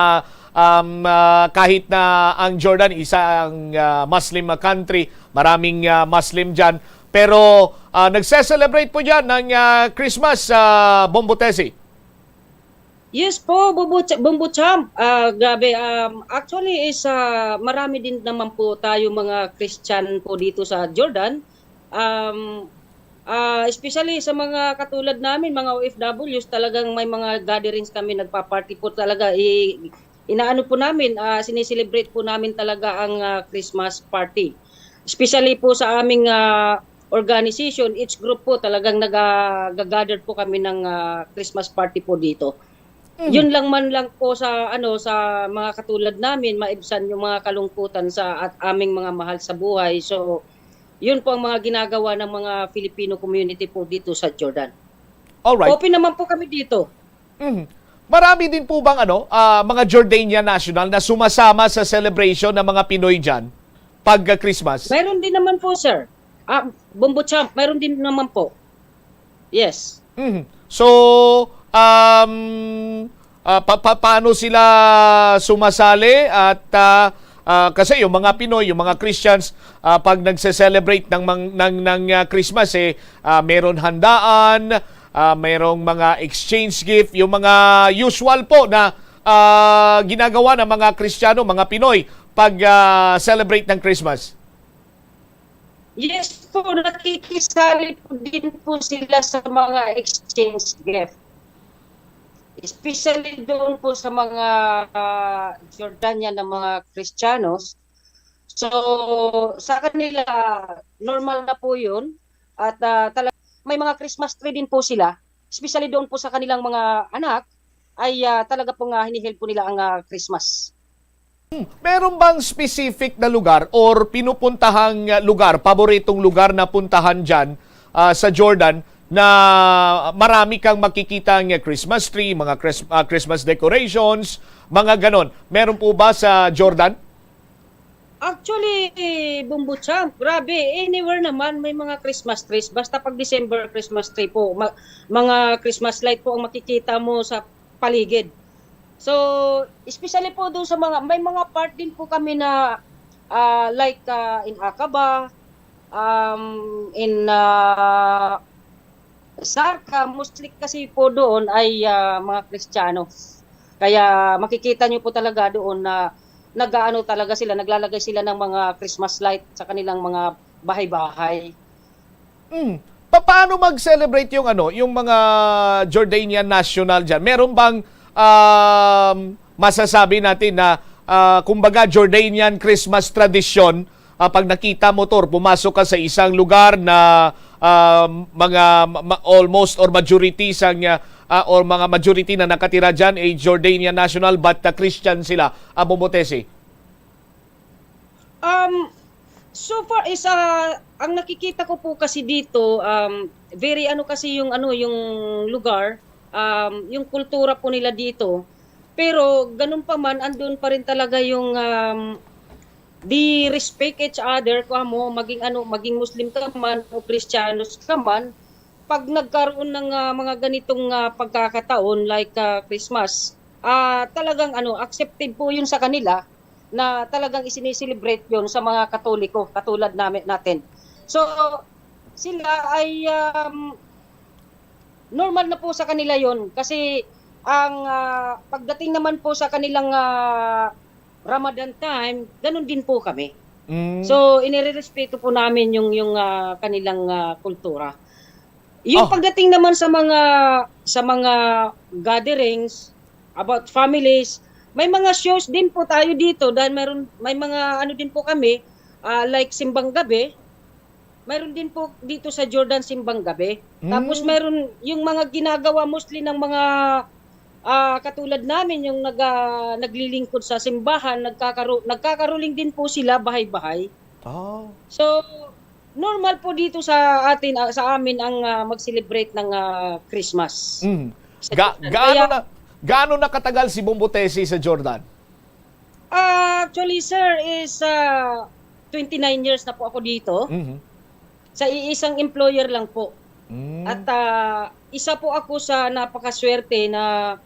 Kahit na ang Jordan, isang Muslim country, maraming Muslim dyan. Pero nagse-celebrate po dyan ng Christmas, Bombo Tessie. Yes po, Bombo Champ. Grabe, actually is marami din naman po tayo mga Christian po dito sa Jordan. Especially sa mga katulad namin, mga OFWs, talagang may mga gatherings kami, nagpa-party po talaga. Inaano po namin, sineselebrate po namin talaga ang Christmas party. Especially po sa aming organization, each group po talagang nag-gather po kami ng Christmas party po dito. Yun lang man lang po sa sa mga katulad namin, maibsan yung mga kalungkutan sa aming mga mahal sa buhay. So, yun po ang mga ginagawa ng mga Filipino community po dito sa Jordan. Alright. Open naman po kami dito. Marami din po bang mga Jordanian national na sumasama sa celebration ng mga Pinoy dyan pag Christmas? Mayroon din naman po, sir. Bombo Champ, mayroon din naman po. Yes. So, paano sila sumasali at kasi yung mga Pinoy, yung mga Christians, pag nagse-celebrate ng Christmas, meron handaan, mayroong mga exchange gift, yung mga usual po na ginagawa ng mga Kristiyano, mga Pinoy pag celebrate ng Christmas. Yes po, nakikisali po din po sila sa mga exchange gift. Especially doon po sa mga Jordanian na mga Kristiyanos. So, sa kanila, normal na po yun. At talaga, may mga Christmas tree din po sila. Especially doon po sa kanilang mga anak, ay talaga pong hinihil po nila ang Christmas. Meron bang specific na lugar or pinupuntahang lugar, paboritong lugar na puntahan dyan sa Jordan na marami kang makikita ng Christmas tree, mga Christmas decorations, mga ganon? Meron po ba sa Jordan? Actually, Bombo Champ, grabe, anywhere naman may mga Christmas trees. Basta pag December Christmas tree po, mga Christmas light po ang makikita mo sa paligid. So, especially po doon sa may mga part din po kami na like in Aqaba, in Sarka, mostly kasi po doon ay mga Kristiyano. Kaya makikita nyo po talaga doon na nag-aano talaga sila, naglalagay sila ng mga Christmas light sa kanilang mga bahay-bahay. Paano mag-celebrate yung mga Jordanian national dyan? Meron bang masasabi natin na kumbaga Jordanian Christmas tradition pag nakita motor, pumasok ka sa isang lugar na almost or majority or mga majority na nakatira dyan ay Jordanian national but Christian sila, Bombotesi? So far is ang nakikita ko po kasi dito very kasi yung lugar, yung kultura po nila dito. Pero ganun pa man, andun pa rin talaga yung di respect each other maging Muslim ka man o Kristiyanos ka man, pag nagkaroon ng mga ganitong pagkakataon like Christmas, talagang accepted po yun sa kanila na talagang isiniselebrate yun sa mga Katoliko katulad natin. So sila ay normal na po sa kanila yun kasi ang pagdating naman po sa kanilang Ramadan time, ganun din po kami. So inirerespeto po namin yung kanilang kultura. Yung pagdating naman sa mga gatherings about families, may mga shows din po tayo dito dahil may mga din po kami like simbang gabi. Mayroon din po dito sa Jordan simbang gabi. Tapos mayroon yung mga ginagawa mostly ng mga katulad namin yung naglilingkod sa simbahan, nagkakaruling din po sila bahay-bahay. So normal po dito sa amin ang mag-celebrate ng Christmas. Gaano na katagal si Bombotesi sa Jordan? Actually sir is 29 years na po ako dito. Sa iisang employer lang po. At isa po ako sa napakaswerte na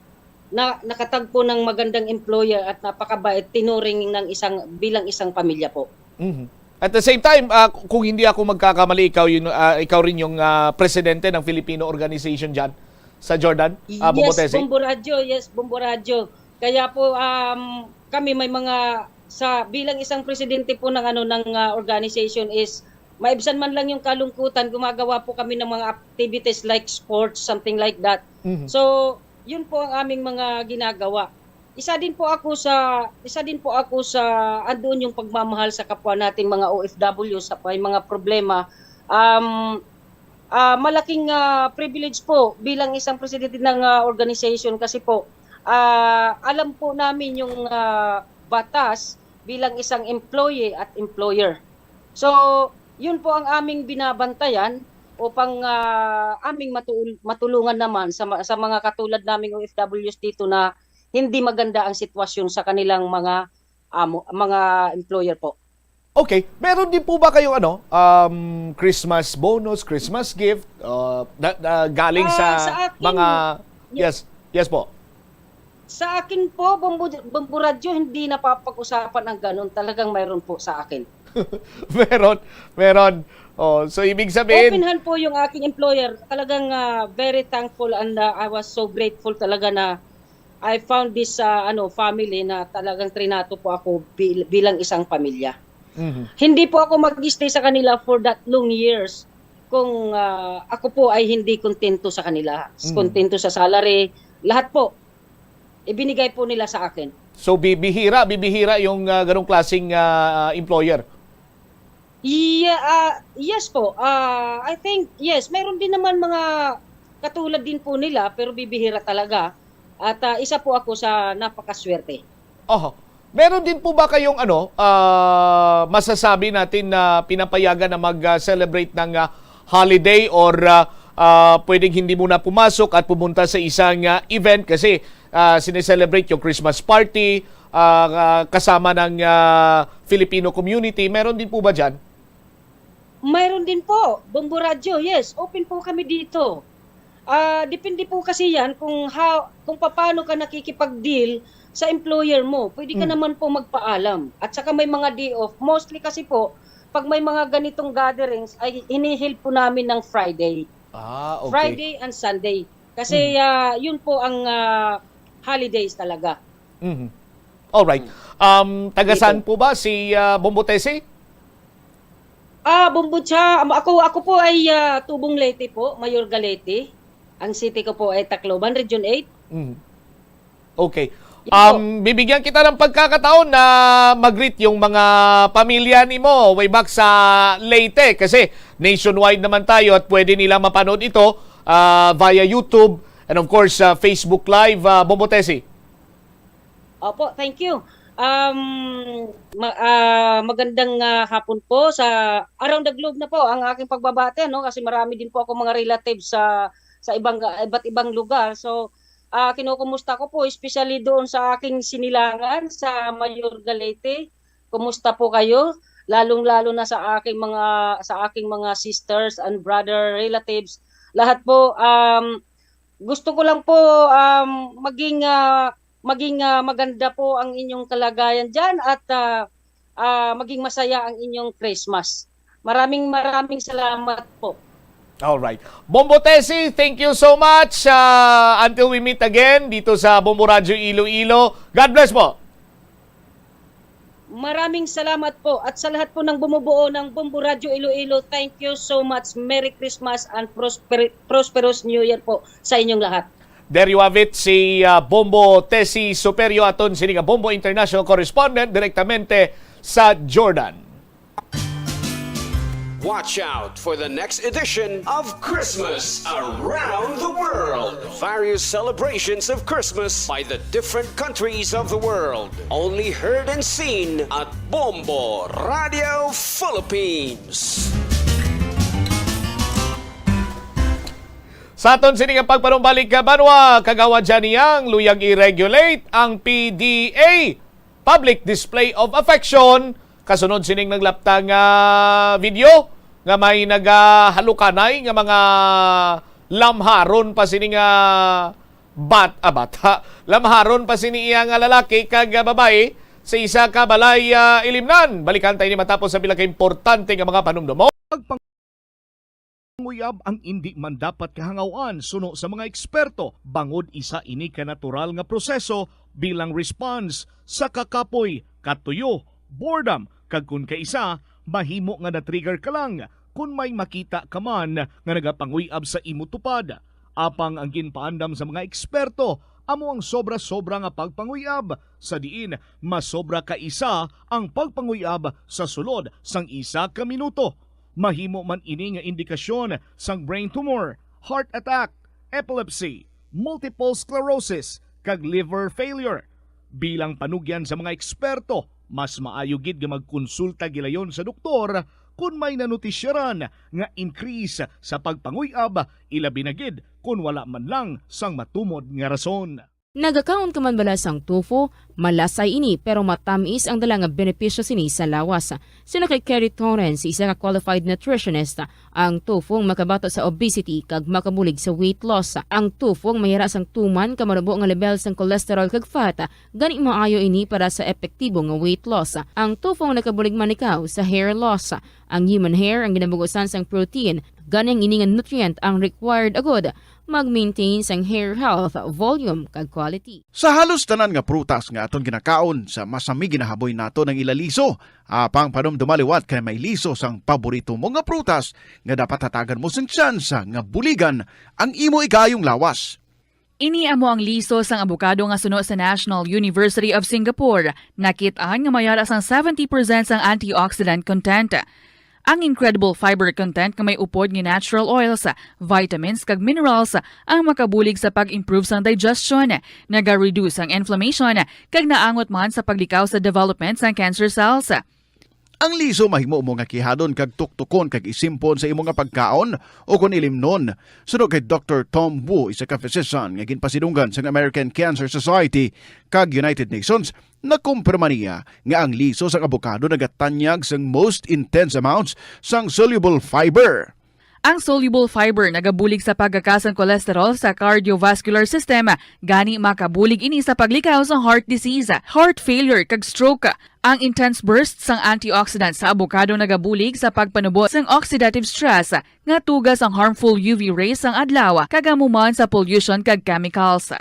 nakatagpo ng magandang employer at napakabait, tinuring bilang isang pamilya po. At the same time, kung hindi ako magkakamali, ikaw rin yung presidente ng Filipino organization dyan sa Jordan, Bombotesi? Yes, Bombo Radio. Kaya po kami may mga bilang isang presidente po ng organization is maibsan man lang yung kalungkutan, gumagawa po kami ng mga activities like sports, something like that. So, yun po ang aming mga ginagawa. Isa din po ako sa andoon yung pagmamahal sa kapwa nating mga OFW sa may mga problema. Malaking privilege po bilang isang presidente ng organization kasi po alam po namin yung batas bilang isang employee at employer. So, yun po ang aming binabantayan upang aming matulungan naman sa mga katulad naming OFWs dito na hindi maganda ang sitwasyon sa kanilang mga employer po. Okay, meron din po ba kayong Christmas bonus, Christmas gift galing sa akin, mga yes po. Sa akin po, Bombo Radio, hindi napapag-usapan ang ganun. Talagang mayroon po sa akin. Meron. So ibig sabihin, open hand po yung aking employer. Talagang very thankful and I was so grateful talaga na I found this family na talagang trinato po ako bilang isang pamilya. Hindi po ako mag-stay sa kanila for that long years kung ako po ay hindi kontento sa kanila. Kontento sa salary, lahat po ibinigay po nila sa akin. So bibihira yung ganong klaseng employer. Yes po. I think yes, mayroon din naman mga katulad din po nila pero bibihira talaga. At isa po ako sa napakaswerte. Meron din po ba kayong masasabi natin na pinapayagan na mag-celebrate ng holiday or pwedeng hindi muna pumasok at pumunta sa isang event kasi sineselebrate yung Christmas party kasama ng Filipino community. Meron din po ba dyan? Mayroon din po. Bombo Radio, yes. Open po kami dito. Depende po kasi yan kung paano ka nakikipag-deal sa employer mo. Pwede ka naman po magpaalam. At saka may mga day off. Mostly kasi po, pag may mga ganitong gatherings, ay hinihil po namin ng Friday. Okay. Friday and Sunday. Kasi yun po ang holidays talaga. Alright. Taga-saan po ba si Bombotesi? Bombocha. Ako po ay Tubong Leyte po, Mayorga Leyte. Ang city ko po ay Tacloban, Region 8. Okay. Bibigyan kita ng pagkakataon na mag-greet yung mga pamilya ni mo way back sa Leyte kasi nationwide naman tayo at pwede nila mapanood ito via YouTube and of course Facebook Live. Bombo Tessie. Opo, thank you. Magandang hapon po sa around the globe na po ang aking pagbabate, no, kasi marami din po ako mga relatives sa iba't ibang lugar. So kinukumusta ko po especially doon sa aking sinilangan sa Mayorga Leyte. Kumusta po kayo? Lalong-lalo na sa aking mga sisters and brother relatives. Lahat po gusto ko lang po maging maganda po ang inyong kalagayan diyan at maging masaya ang inyong Christmas. Maraming salamat po. All right. Bombo Tessie, thank you so much. Until we meet again dito sa Bombo Radyo Iloilo. God bless po. Maraming salamat po. At sa lahat po ng bumubuo ng Bombo Radyo Iloilo, thank you so much. Merry Christmas and prosperous New Year po sa inyong lahat. There you have it, si Bombo Tessie Superio aton sining Bombo International Correspondent direktamente sa Jordan. Watch out for the next edition of Christmas Around the World. Various celebrations of Christmas by the different countries of the world. Only heard and seen at Bombo Radio Philippines. Sa aton sining pagpanumbalik ka banwa, kagawa dyan niyang luyag i-regulate ang PDA, Public Display of Affection. Kasunod sining naglaptang video nga may nagahalukanay nga mga lamharon pa sining bata. Lamharon pa sini iya nga lalaki kag babae sa isa ka balay ilimnan. Balikan tayo ni matapos sa pila ka importante nga mga panumdumo. Panguyab ang hindi man dapat kahangawan suno sa mga eksperto bangod isa ini ka natural nga proseso bilang response sa kakapoy, katuyo, boredom kag kun kaisa mahimo nga na-trigger ka lang kung may makita ka man nga nagapanguyab sa imo tupad. Apang ang ginpaandam sa mga eksperto amo ang sobra-sobra nga pagpanguyab sa diin masobra ka isa ang pagpanguyab sa sulod sang isa ka minuto. Mahimo man ini nga indikasyon sang brain tumor, heart attack, epilepsy, multiple sclerosis kag liver failure. Bilang panugyan sa mga eksperto, mas maayo gid nga magkonsulta gilayon sa doktor kung may nanutisyaran nga increase sa pagpanguyab, ilabi na gid kung wala man lang sang matumod nga rason. Nagakaon ka man bala sang tofu, malasay ini pero matamis ang dala nga benepisyo sini sa lawas. Sino kay Kerry Torrens, isa ka qualified nutritionist, ang tofu makabato sa obesity kag makabulig sa weight loss. Ang tofu mahira sang tuman ka marubo nga level sang cholesterol kag fat, gani maayo ini para sa epektibo nga weight loss. Ang tofu nakabulig man ikaw sa hair loss. Ang human hair ang ginabugusan sang protein, gani ang ini nga nutrient ang required agod mag-maintain sang hair health, volume, kag quality. Sa halos tanan nga prutas nga aton ginakaon sa masami ginahaboy nato ng ilaliso, apang panumdumaliwat kay may liso sang paborito mo nga prutas nga dapat hatagan mo sang tsansa nga buligan ang imo ikayong lawas. Ini amo ang liso sang abukado nga suno sa National University of Singapore. Nakitaan nga mayara sang 70% sang antioxidant content. Ang incredible fiber content nga may upod nga natural oils, vitamins kag minerals ang makabulig sa pag-improve sang digestion, naga-reduce ang inflammation kag naangot man sa paglikaw sa development sang cancer cells. Ang liso mahimo mo nga kihadon kag tuktukon kag isimpon sa imo nga pagkaon o kun ilimnon. Suno kay Dr. Tom Wu, isa ka physician nga ginpasidunggan sa American Cancer Society kag United Nations, nakumpirma niya nga ang liso sang abukado nagatanyag sang most intense amounts sang soluble fiber. Ang soluble fiber nagabulig sa pagkakas ng cholesterol sa cardiovascular system, gani makabulig ini sa paglikaw sa heart disease, heart failure kag stroke. Ang intense burst sang antioxidant sa abukado nagabulig sa pagpanubo sang oxidative stress nga tugas ang harmful UV rays sang adlaw kagamuman sa pollution kag chemicals.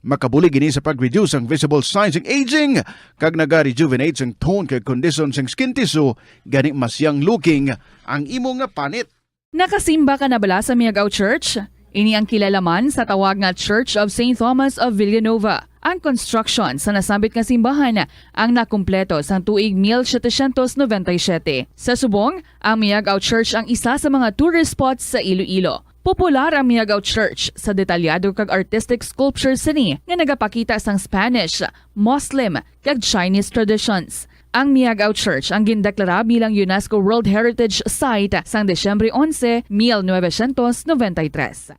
Makabulig ini sa pag-reduce ang visible signs ng aging kag naga-rejuvenate sang tone kag condition sang skin tissue, gani mas young looking ang imo nga panit. Nakasimba ka na bala sa Miagaw Church? Ini ang kilalaman sa tawag nga Church of St. Thomas of Villanova. Ang construction sa nasabit nga simbahan ang nakumpleto sa tuig 1797. Sa subong, ang Miagao Church ang isa sa mga tourist spots sa Iloilo. Popular ang Miagao Church sa detalyado kag artistic sculptures sini nga nagapakita sang Spanish, Muslim kag Chinese traditions. Ang Miagao Church ang gindeklara bilang UNESCO World Heritage Site sang Desyembre 11, 1993.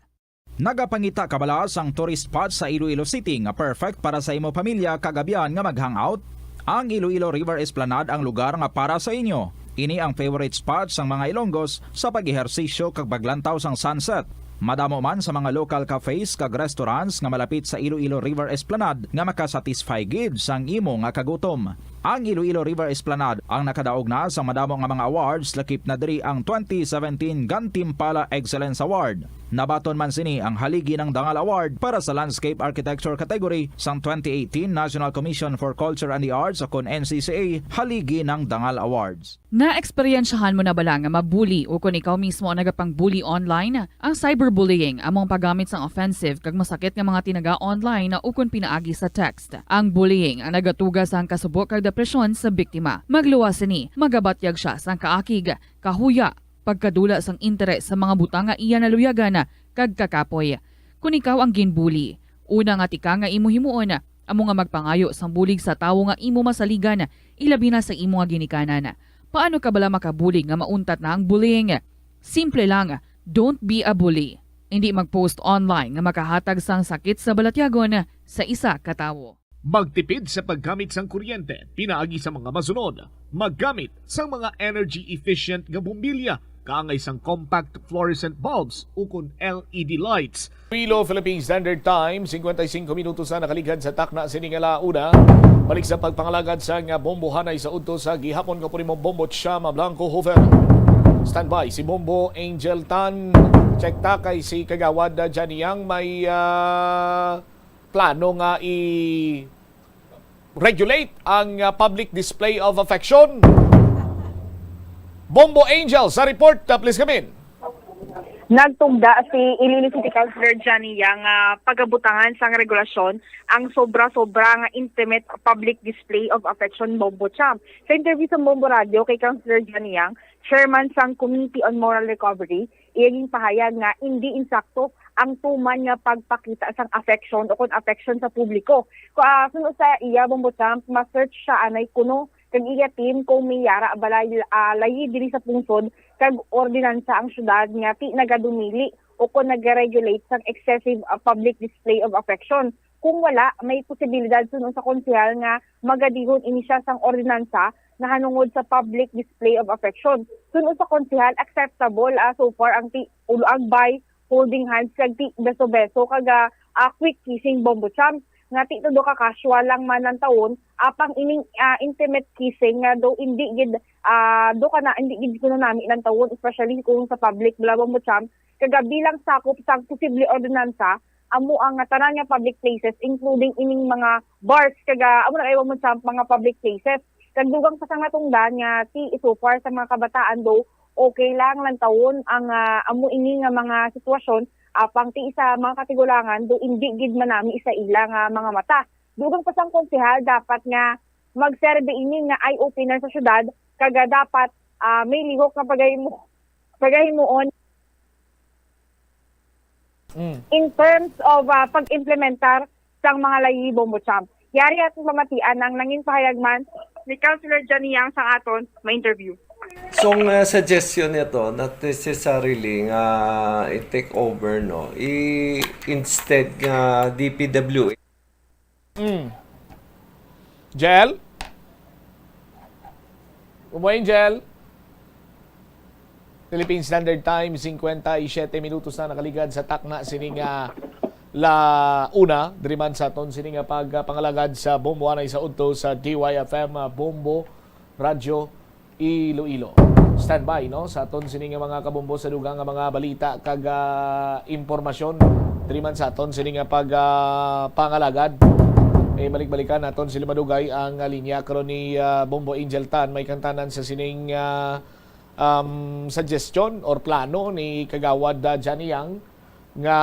Nagapangita kabalas ang tourist spot sa Iloilo City nga perfect para sa imo pamilya kagabihan nga mag-hangout. Ang Iloilo River Esplanade ang lugar nga para sa inyo. Ini ang favorite spot sang mga Ilonggos sa pag-ehersisyo kag paglantaw sang sunset. Madamo man sa mga local cafes kag restaurants nga malapit sa Iloilo River Esplanade nga makasatisfy gid sang imo nga kagutom. Ang Iloilo River Esplanade ang nakadaog na sa madamo nga mga awards lakip na diri ang 2017 Gantimpala Excellence Award. Nabaton man sini ang haligi ng Dangal Award para sa Landscape Architecture category sang 2018 National Commission for Culture and the Arts o NCCA haligi ng Dangal Awards. Na-eksperyensyahan mo na bala nga mabuli o kung ikaw mismo ang nagapang-bully online? Ang cyberbullying among paggamit sang offensive kag masakit nga mga tinaga online na ukon pinaagi sa text. Ang bullying ang nagatugas sang kasubok kag depresyon sa biktima. Magluwas sini, magabatyag siya sang kaakig, kahuya, pagkadula sang interes sa mga butang nga iya naluyagan kag kakapoy. Kung ikaw ang ginbuli, una nga tika nga imo himuon, amo nga magpangayo sang bulig sa tawo nga imo masaligan, ilabi na sa imo nga ginikanan. Paano ka bala makabuli nga mauntat na ang bullying? Simple lang, don't be a bully. Hindi mag-post online nga makahatag sang sakit sa balatyagon sa isa ka tawo. Magtipid sa paggamit sang kuryente, pinaagi sa mga masunod. Maggamit sa mga energy-efficient nga bumbilya, kaangay sang compact fluorescent bulbs ukon LED lights. Iloilo Philippine Standard Time, 55 minutos na nakaligad sa takna siningala una. Balik sa pagpangalagad sa nga bombohanay sa udto sa gihapon nga mong Bombo Chama Blanco Hofer. Standby si Bombo Angel Tan. Check ta kay si Kagawad Janiyang may plano nga i-regulate ang public display of affection. Bombo Angel, sa report, please come in. Nagtugda si Iloilo City Councilor Johnny Yang pagabutangan sang regulasyon ang sobra-sobra nga intimate public display of affection Bombo Cham. Sa interview sa Bombo Radio kay Councilor Johnny Yang, chairman sang Committee on Moral Recovery, iyaging pahayag nga hindi insakto ang tuman nga pagpakita sang affection o kung affection sa publiko. Sunod sa iya, Bombo Cham, ma-search siya anay kuno kag iya team kung may yara balay layi diri sa pungsod kag ordinansa ang syudad nga ti nagadumili o kung nag-regulate sang excessive public display of affection. Kung wala, may posibilidad sunod sa konsehal nga magadihon ini siya sang ordinansa na hanungod sa public display of affection. Sunod sa konsehal, acceptable so far ang ti uluagbay, holding hands kag ti beso-beso kag quick kissing Bombo Cham. Nga ti do ka casual lang man ng taon apang ining intimate kissing nga do hindi gid do ka na hindi gid kuno nami ng taon especially kung sa public Bombo Cham kaga bilang sakop sang posible ordinansa amo ang tanan nga public places including ining mga bars kaga amo na kayo Bombo Cham mga public places kag dugang sa sangatungdan nga ti so far sa mga kabataan do okay lang lang taon ang amo ini nga mga sitwasyon apang ti isa mga katigulangan do hindi gid manami isa ilang mga mata. Dugang pa sang konsehal dapat nga magserbe ini nga eye opener sa syudad kaga dapat may lihok nga pagahimuon in terms of pag-implementar sang mga layi Bombo Cham. Yari atong pamatian ang nanging pahayagman ni Councilor Johnny Yang sang aton ma-interview. So, suggestion nito, not necessarily nga i-take over, no? Instead nga DPW. Jel? Angel? Philippine Standard Time, 57 minutos na nakaligad sa takna sining la una, diriman sa ton sining pagpangalagad sa Bombo anay sa udto sa DYFM Bombo Radio Iloilo. Standby no sa aton sining mga kabombo sa dugang nga mga balita kag impormasyon diriman sa aton sining pangalagad. Balik-balikan naton sila madugay ang linya karon ni Bombo Angel Tan may kantanan sa sining suggestion or plano ni Kagawad Johnny Yang nga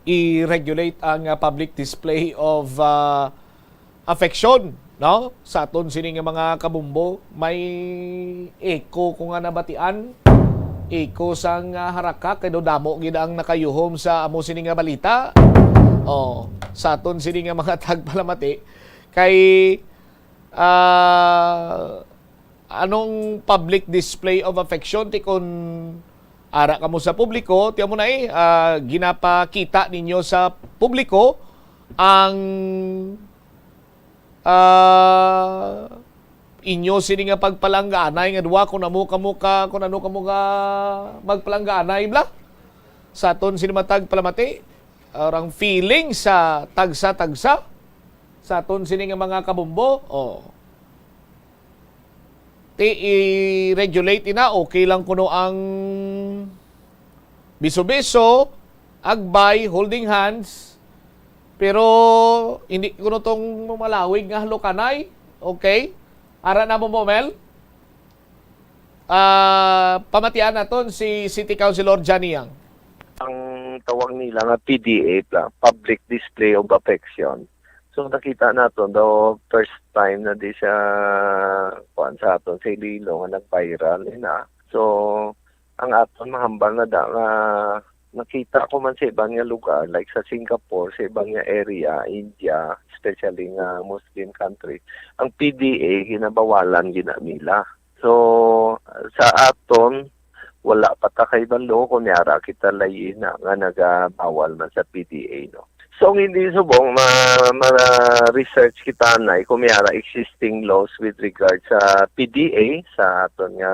i-regulate ang public display of affection, no? Sa aton sini nga mga kabumbo, may echo kung nga nabatian, echo sang haraka kay do damo gid ang nakayuhom sa amo sini nga balita. Sa aton sini nga mga tagpalamati kay anong public display of affection ti kun ara kamo sa publiko, tiyan mo na ginapakita ninyo sa publiko ang inyo sini nga pagpalangganay nga duwa kung ano kamo ka magpalangganay bla sa aton sini matag palamati orang feeling sa tagsa-tagsa sa aton sini nga mga kabumbo. I-regulate na okay lang kuno ang biso-biso, agbay, holding hands, pero hindi kuno tong malawig nga halukanay. Okay? Ara na mo Mel? Pamatian naton si City Councilor Johnny Yang. Ang tawag nila nga PDA, Public Display of Affection. So nakita natin daw first time na di siya kuan sa aton sa Iloilo nga nag-viral na. So ang aton mahambal na da nga nakita ko man sa ibang nga lugar like sa Singapore, sa ibang nga area, India, especially nga Muslim country. Ang PDA ginabawalan ginamila. So sa aton wala pa ta kay balo kunyara kita layin na nga nagabawal man sa PDA no. So hindi subong ma-research kita na kumiyara existing laws with regard sa PDA sa aton nga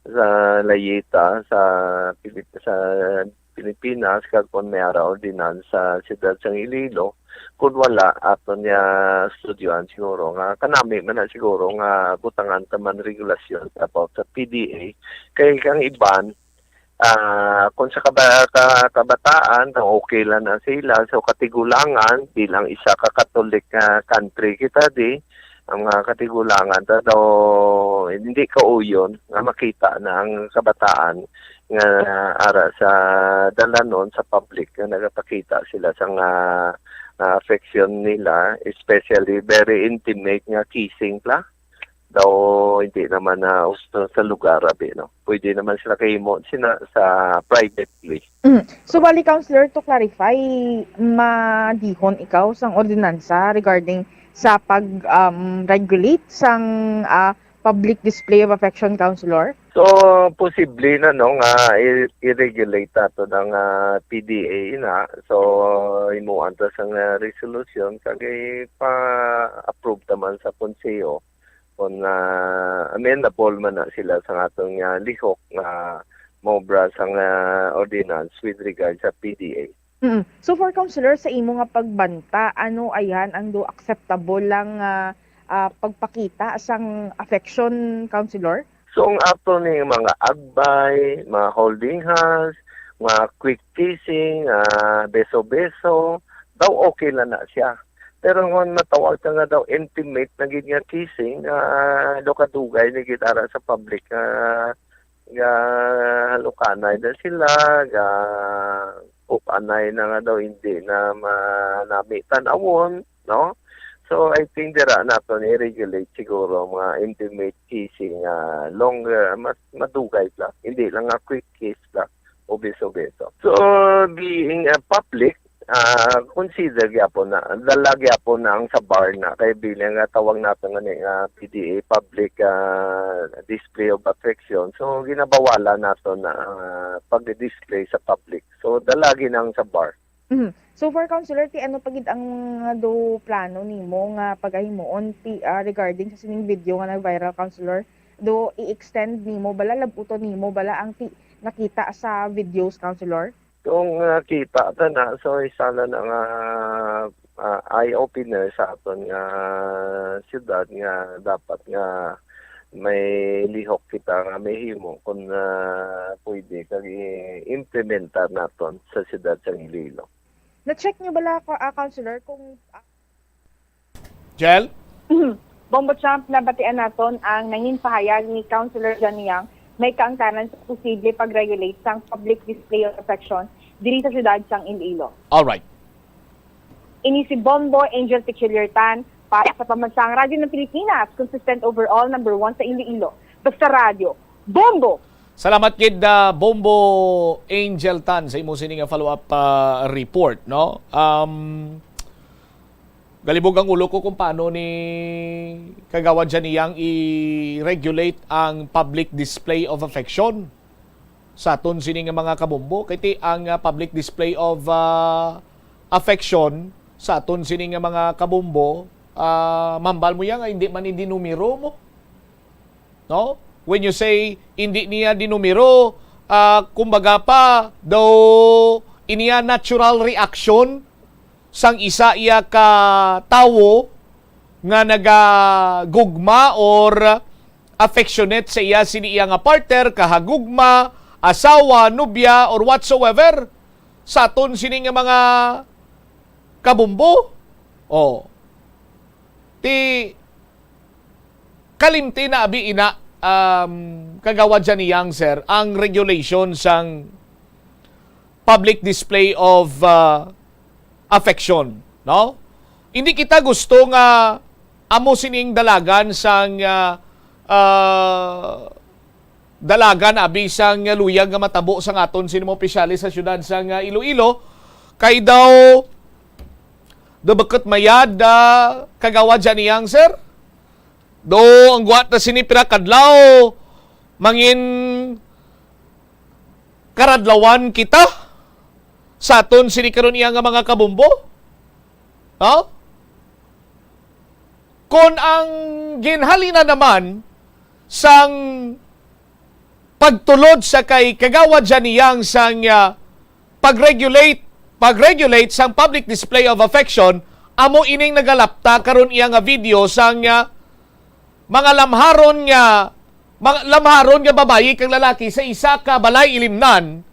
sa layita sa Pilipinas kag kun mayara ordinance sa siyudad sang Iloilo kun wala aton nga studyoan siguro nga kanami man na siguro nga butangan ta man regulasyon about sa PDA kay kang iban kung sa kabataan, okay lang na sila. So, katigulangan, bilang isa ka Catholic country kita ang katigulangan, daw hindi kauyon nga makita na ang kabataan nga ara sa dalanon sa public nga nagapakita sila sa affection nila, especially very intimate nga kissing daw hindi naman na usto sa lugar no. Pwede naman sila kahimo sa privately. So bali Councilor, to clarify, madihon ikaw sang ordinansa regarding sa pag-regulate sang public display of affection, Councilor? So posible na nga i-regulate ato ng PDA na. So imuan ta sang resolution kagay pa-approve naman sa konseyo kung amenable man na sila sa atong lihok nga mobra sa ordinance with regard sa PDA. So for Councilor, sa imo nga pagbanta, ano ayan ang do acceptable lang pagpakita sang affection, Councilor? So ang ato ni mga agbay, mga holding hands, mga quick kissing, beso-beso, daw okay lang na siya. Pero kung matawag ka nga daw intimate na nga kissing, do kadugay ni gitara sa public nga halukanay na sila, upanay na nga daw hindi na manamitan awon, no? So I think dira nato ni regulate siguro mga intimate kissing longer, mas madugay lang, hindi lang nga quick kiss lang o beso-beso. So being public, consider gyapon na dala gyapon na ang sa bar na kay bilang tawag nato nga PDA public display of affection. So ginabawalan nato na pag-display sa public. So dalagi nang sa bar. So for Councilor, ano pagid ang do plano nimo nga pagahimuon regarding sa sining video nga nag-viral, Councilor? Do i-extend nimo bala labuton nimo bala ang nakita sa videos, Councilor? Kung kita ta na, so isa na nga eye-opener sa aton nga siyudad nga dapat nga may lihok kita nga may himo kung pwede kag i-implementar naton sa siyudad sa Iloilo. Na-check nyo bala, Councilor, kung... Jel? Bombo Champ, nabatian naton ang nangin pahayag ni Councilor Johnny Yang may kaangkanan sa posible pag-regulate sang public display of affection diri sa siyudad sang Iloilo. All right. Ini si Bombo Angel Pichiliertan para sa Pambansang Radyo ng Pilipinas, consistent overall number 1 sa Iloilo. Basta Radio, Bombo! Salamat kid Bombo Angel Tan sa imo sining follow-up report, no? Galibog ang ulo ko kung paano ni Kagawad Janiyang i-regulate ang public display of affection sa aton sining mga kabumbo. Kaya ang public display of affection sa aton sining mga kabumbo, mambal mo yan, hindi man hindi numero mo. No? When you say hindi niya dinumero, kumbaga pa, daw iniya natural reaction sang isa iya ka tawo nga nagagugma or affectionate sa iya sini iya nga partner, kahagugma, asawa, nubya, or whatsoever sa aton sini nga mga kabumbo. Ti kalimti na abi ina Kagawad Janiyang, sir, ang regulation sang public display of affection, no? Hindi kita gusto nga amo sining dalagan sang dalagan abi sang luyag nga matabo sang aton sinimo opisyalis sa syudad sang Iloilo kay daw debeket mayad Kagawad Janiyang, sir. Do ang guwat na sinipira kadlaw mangin karadlawan kita sa aton sinikaron iya nga mga kabumbo. No? Kung ang ginhalina naman sang pagtulod sa kay Kagawad Janiyang sang pag-regulate sang public display of affection, amo ining nagalapta karon iya nga video sang mga lamharon nga babayi kag lalaki sa isa ka balay ilimnan.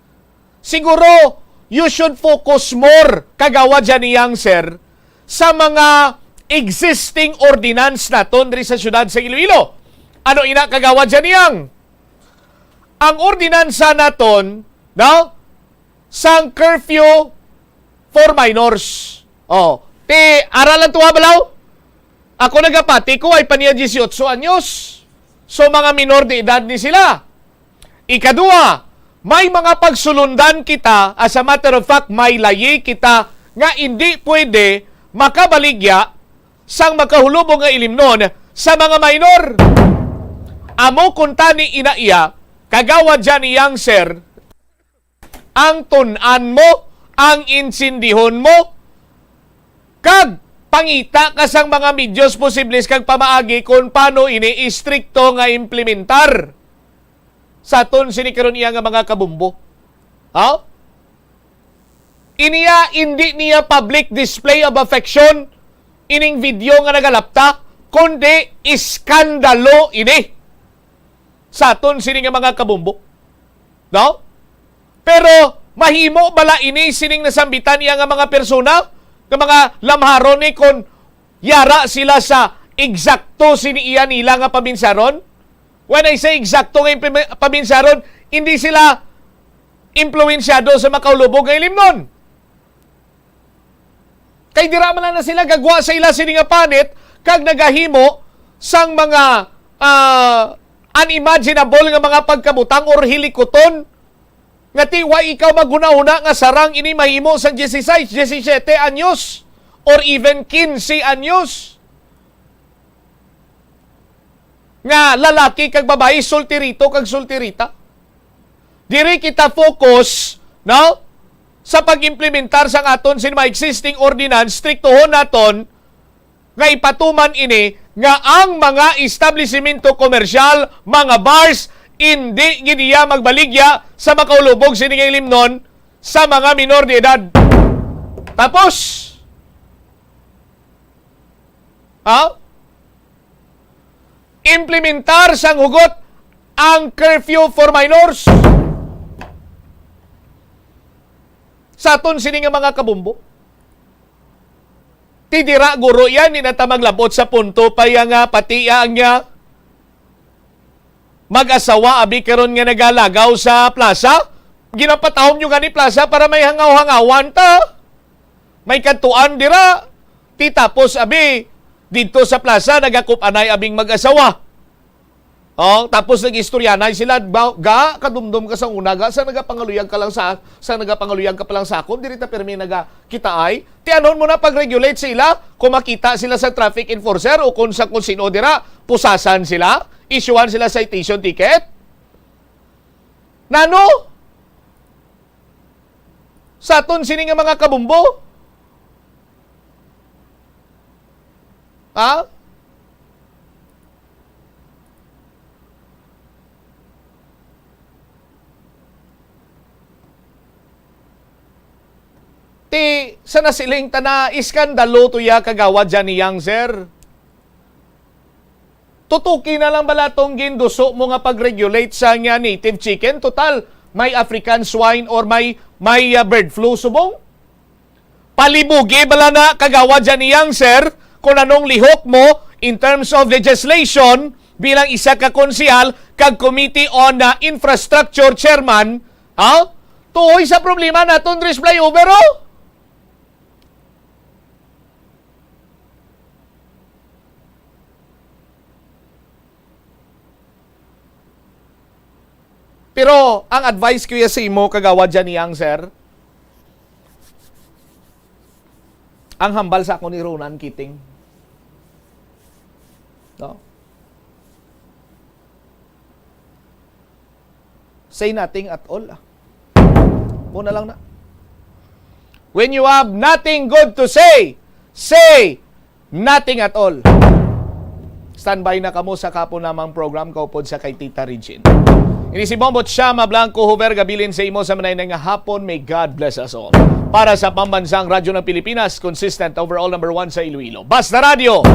Siguro you should focus more, Kagawad Janiyang, sir, sa mga existing ordinance naton diri sa syudad sa Iloilo. Ano ina, Kagawad Janiyang? Ang ordinansa naton, no? Sang curfew for minors. Aralan tuwa balaw? Ako nagapati ko ay paniya 18 anyos. So mga minor de edad ni sila. Ikadua, may mga pagsulundan kita, as a matter of fact, may layi kita nga hindi pwede makabaligya sang makahulubong nga ilimnon sa mga minor. Amo kunta ni inaiya, Kagawad Janiyang, sir, ang tunan mo, ang insindihon mo, kag pangita ka sang mga medios posibles kag pamaagi kung paano ini-istrikto nga implementar sa aton sinikaron iya nga mga kabumbo. Hindi niya public display of affection ining video nga nagalapta, kundi iskandalo ini sa aton sini nga mga kabumbo. No? Pero mahimo bala ini sining nasambitan iya nga mga persona, nga mga lamharon ni kung yara sila sa eksakto sini iya nila nga pabinsaron? When I say eksakto nga pabinsaron, hindi sila impluensyado sa makaulubog nga ilimnon. Kay dira man na sila gagwa sa ila sini nga panit kag nagahimo sang mga unimaginable nga mga pagkabutang or hilikoton nga tiwa ikaw maguna-una nga sarang ini mahimo sang 16, 17 anyos or even 15 anyos nga lalaki kag babae, sultirito kag sultirita. Diri kita focus, no, sa pag-implementar sang aton sin mga existing ordinance, striktohon naton nga ipatuman ini nga ang mga establishmento komersyal, mga bars, hindi giniya magbaligya sa makaulubog sining ilimnon sa mga minor de edad. Tapos, implementar sang hugot ang curfew for minors sa aton sining mga kabumbo. Tidira guro yan, ninata maglabot sa punto pa nga pati ang mag-asawa abi karon nga nagalagaw sa plaza. Ginapatahom nyo nga ni plaza para may hangaw-hangawan ta. May kantuan dira. Ti tapos abi dito sa plaza nagakupanay abing mag-asawa. Oh, tapos nag-istoryanay sila ga kadumdum ka sa una ga sa nagapangaluyag ka lang sa nagapangaluyag ka pa lang sa akon diri ta permi nagakitaay. Ti anon mo na pag-regulate sila kung makita sila sa traffic enforcer o kung sino dira pusasan sila, issuean sila citation ticket. Nano? Sa aton sini nga mga kabumbo? Ha? Ti, sa nasiling tana, iskandalo tuya kagawad dyan niyang, sir. Tutuki na lang bala tong ginduso mo nga pag-regulate sa nga native chicken? Total, may African swine or may bird flu subong? Palibugi bala na kagawad dyan niyang, sir, kung anong lihok mo in terms of legislation bilang isa ka konsihal kag Committee on Infrastructure Chairman, ha? Tuhoy sa problema naton res flyover, oh? Pero, ang advice ko sa imo, kagawad dyan niyang, sir, ang hambal sa ako ni Ronan Keating. No? Say nothing at all. Muna lang na. When you have nothing good to say nothing at all. Standby na kamo sa kapo namang program kaupod sa kay Tita Regine. Ini si Bombot Shama Blanco Huber gabilin sa imo sa manay nga hapon. May God bless us all. Para sa pambansang radyo ng Pilipinas, consistent overall number 1 sa Iloilo. Basta Radio,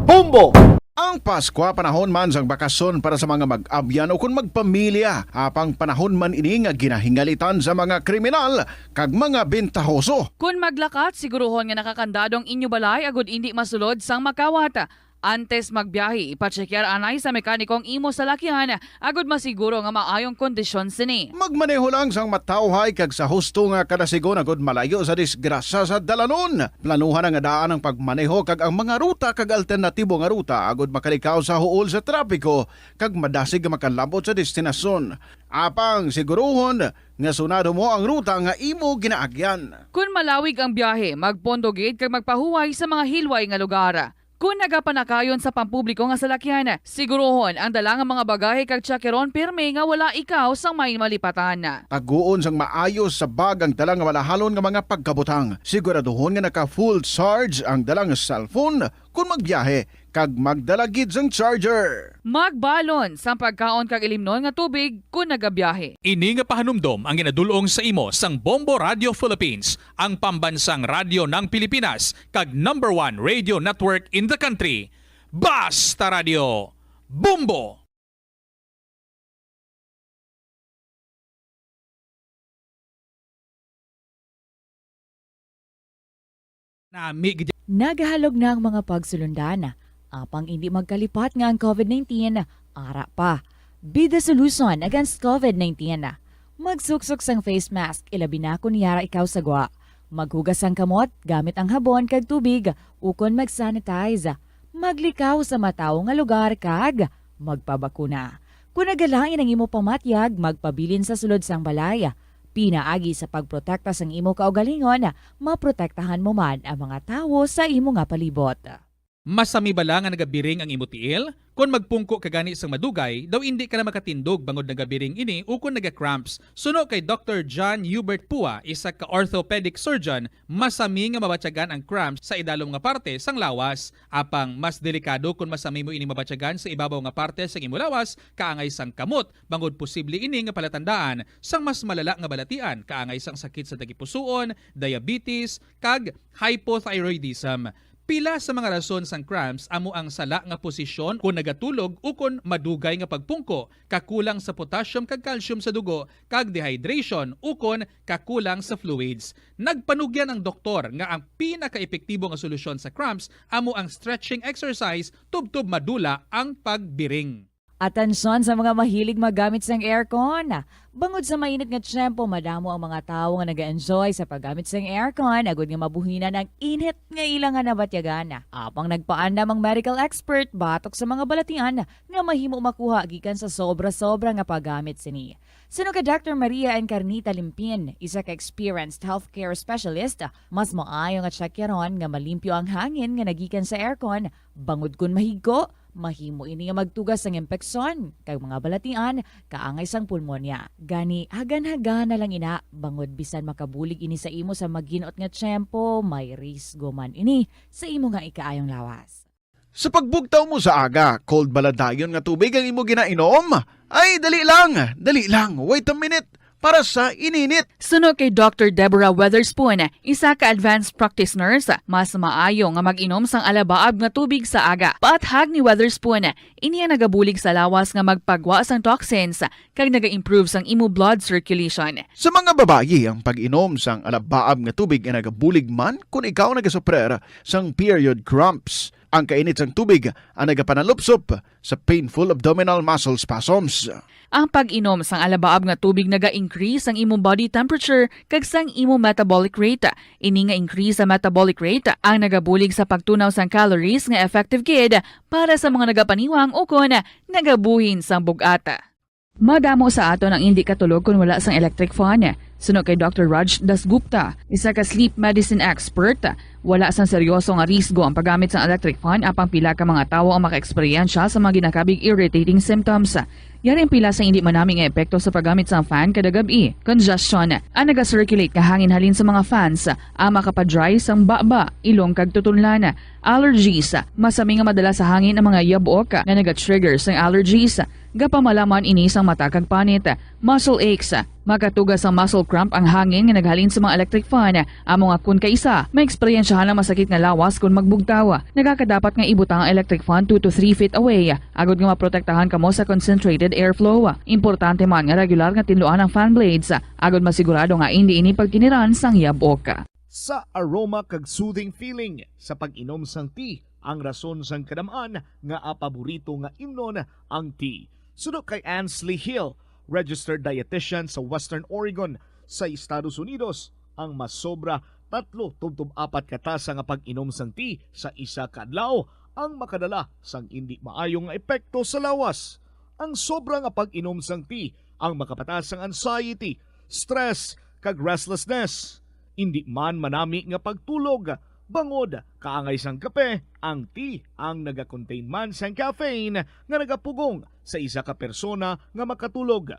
Bumbo! Ang Pasko, panahon man sang bakasyon para sa mga mag-abyan o kung magpamilya. Apang panahon man ini nga ginahingalitan sa mga kriminal kag mga bentahoso. Kung maglakat, siguruhon nga nakakandadong inyo balay agud hindi masulod sang makawata. Antes magbiyahe, ipatsekyar anay sa mekanikong imo sa lakyan agud masiguro nga maayong kondisyon sini. Magmaneho lang sang matawhay kag sa husto nga kada sigon agud malayo sa disgrasya sa dalanon. Planuhan nga daan ang pagmaneho kag ang mga ruta kag alternatibo nga ruta agud makalikaw sa huol sa trapiko kag madasig nga makalabot sa destinasyon. Apang siguruhon nga sunado mo ang ruta nga imo ginaagyan. Kung malawig ang biyahe, magpondogate kag magpahuway sa mga hilway nga lugar. Kung nagapanakayon sa pampubliko nga salakyan, sigurohon ang dalang mga bagahe kag tsakeron pirme nga wala ikaw sa may malipatan. Taguon sang maayos sa bag ang dalang nga malahalon nga mga pagkabutang. Siguraduhon nga naka full charge ang dalang cellphone kung magbiyahe kag magdalagid sang charger. Magbalon sa pagkaon kag ilimnon nga tubig kung nagabiyahe. Ini nga pahanumdom ang ginadulong sa imo sang Bombo Radio Philippines, ang pambansang radyo ng Pilipinas kag number 1 radio network in the country. Basta Radio, Bombo! Nagahalog na ang mga pagsulundan. Apang hindi magkalipat nga ang COVID-19, ara pa. Be the solution against COVID-19. Magsuksok sang face mask, ilabi na kung niyara ikaw sagwa. Maghugas ang kamot, gamit ang habon kag tubig, ukon mag-sanitize. Maglikaw sa mataw nga lugar kag magpabakuna. Kung nagalain ang imo pamatyag, magpabilin sa sulod sang balay. Pinaagi sa pagprotekta sang imo kaugalingon, maprotektahan mo man ang mga tawo sa imo nga palibot. Masami bala nga nagabiring ang imo tiil? Kung magpungko ka gani sang madugay, daw hindi ka na makatindog bangod nagabiring ini o kung naga-cramps. Suno kay Dr. John Hubert Pua, isa ka orthopedic surgeon, masami nga mabatyagan ang cramps sa idalom nga parte sang lawas. Apang mas delikado kung masami mo ini mabatyagan sa ibabaw nga parte sang imo lawas, kaangay sang kamot, bangod posible ini nga palatandaan sang mas malala nga balatian, kaangay sang sakit sa dagipusoon, diabetes, kag hypothyroidism. Pila sa mga rason sang cramps amo ang sala nga posisyon kung nagatulog o kung madugay nga pagpungko, kakulang sa potassium kag calcium sa dugo, kag dehydration o kung kakulang sa fluids. Nagpanugyan ang doktor nga ang pinaka-epektibo nga solusyon sa cramps amo ang stretching exercise tubtob madula ang pagbiring. Atensyon sa mga mahilig magamit sang aircon. Bangod sa mainit nga tiyempo, madamo ang mga tao nga nag-enjoy sa paggamit sang aircon, agud nga mabuhinan ang init nga ilang nga nabatyagan. Apang nagpaanda mang medical expert batok sa mga balatian nga mahimo makuha gikan sa sobra-sobra nga paggamit sini. Sino ka Dr. Maria Encarnita Limpin, isa ka experienced healthcare specialist, mas maayo nga tsakyaron nga malimpyo ang hangin nga nagikan sa aircon, bangod kun mahigo, mahimo ini nga magtugas ng impeksyon kay mga balatian kaangay sang pulmonya. Gani hagan-hagan na lang ina bangod bisan makabulig ini sa imo sa maginot nga tiyempo, may risgo man ini sa imo nga ikaayong lawas. Sa pagbugtaw mo sa aga, cold baladayon nga tubig ang imo ginainom? Ay, dali lang, wait a minute, para sa ininit. Suno kay Dr. Deborah Weatherspoon, isa ka advanced practice nurse, mas maayo nga mag-inom sang alabaab nga tubig sa aga. Paathag ni Weatherspoon, iniya nagabulig sa lawas nga magpagwa sang toxins kag naga-improve sang imo blood circulation. Sa mga babayi, ang pag-inom sang alabaab nga tubig ay nagabulig man kung ikaw nagasuprer sang period cramps. Ang kainit sang tubig ang nagapanalupsop sa painful abdominal muscle spasms. Ang pag-inom sang alabaab nga tubig naga-increase ang imong body temperature kag sang imong metabolic rate. Ini nga increase sa metabolic rate ang nagabulig sa pagtunaw sang calories nga effective gid para sa mga nagapaniwang o kon nagabuhin sang bugata. Madamo sa aton ang hindi katulog kung wala sang electric fan. Suno kay Dr. Raj Dasgupta, isa ka sleep medicine expert, wala sang seryoso nga risgo ang paggamit sang electric fan apang pila ka mga tawo ang maka-eksperyensya sa mga ginakabig irritating symptoms. Yari ang pila sa hindi manaming epekto sa paggamit sang fan kada gabi. Congestion, ang naga-circulate ka hangin halin sa mga fans, ang makapadry sang baba, ilong kag tutunlan. Allergies, masami nga madala sa hangin ang mga yabok na naga-trigger sang allergies. Gapamalaman ini sang mata kag panit. Muscle aches, makatugas ang muscle cramp ang hangin nga naghalin sa mga electric fan. Amo nga kun kaisa, may eksperyensyahan ang masakit nga lawas kung magbugtaw. Nagakadapat nga ibutang ang electric fan 2 to 3 feet away. Agod nga maprotektahan kamo sa concentrated airflow. Importante man nga regular nga tinluan ang fan blades. Agod masigurado nga hindi ini pagkiniran sang yabok. Sa aroma kag soothing feeling sa pag-inom sang tea, ang rason sang kadamaan nga paborito nga imnon ang tea. Sunod kay Ansley Hill, registered dietitian sa Western Oregon sa Estados Unidos, ang mas sobra 3-4 katasa nga pag-inom sang tea sa isa ka adlaw ang makadala sang hindi maayong epekto sa lawas. Ang sobra nga pag-inom sang tea ang makapatas sang anxiety, stress kag restlessness. Hindi man manami nga pagtulog, bangod kaangay sang kape, ang tea ang naga-contain man sang caffeine nga nagapugong sa isa ka persona nga makatulog.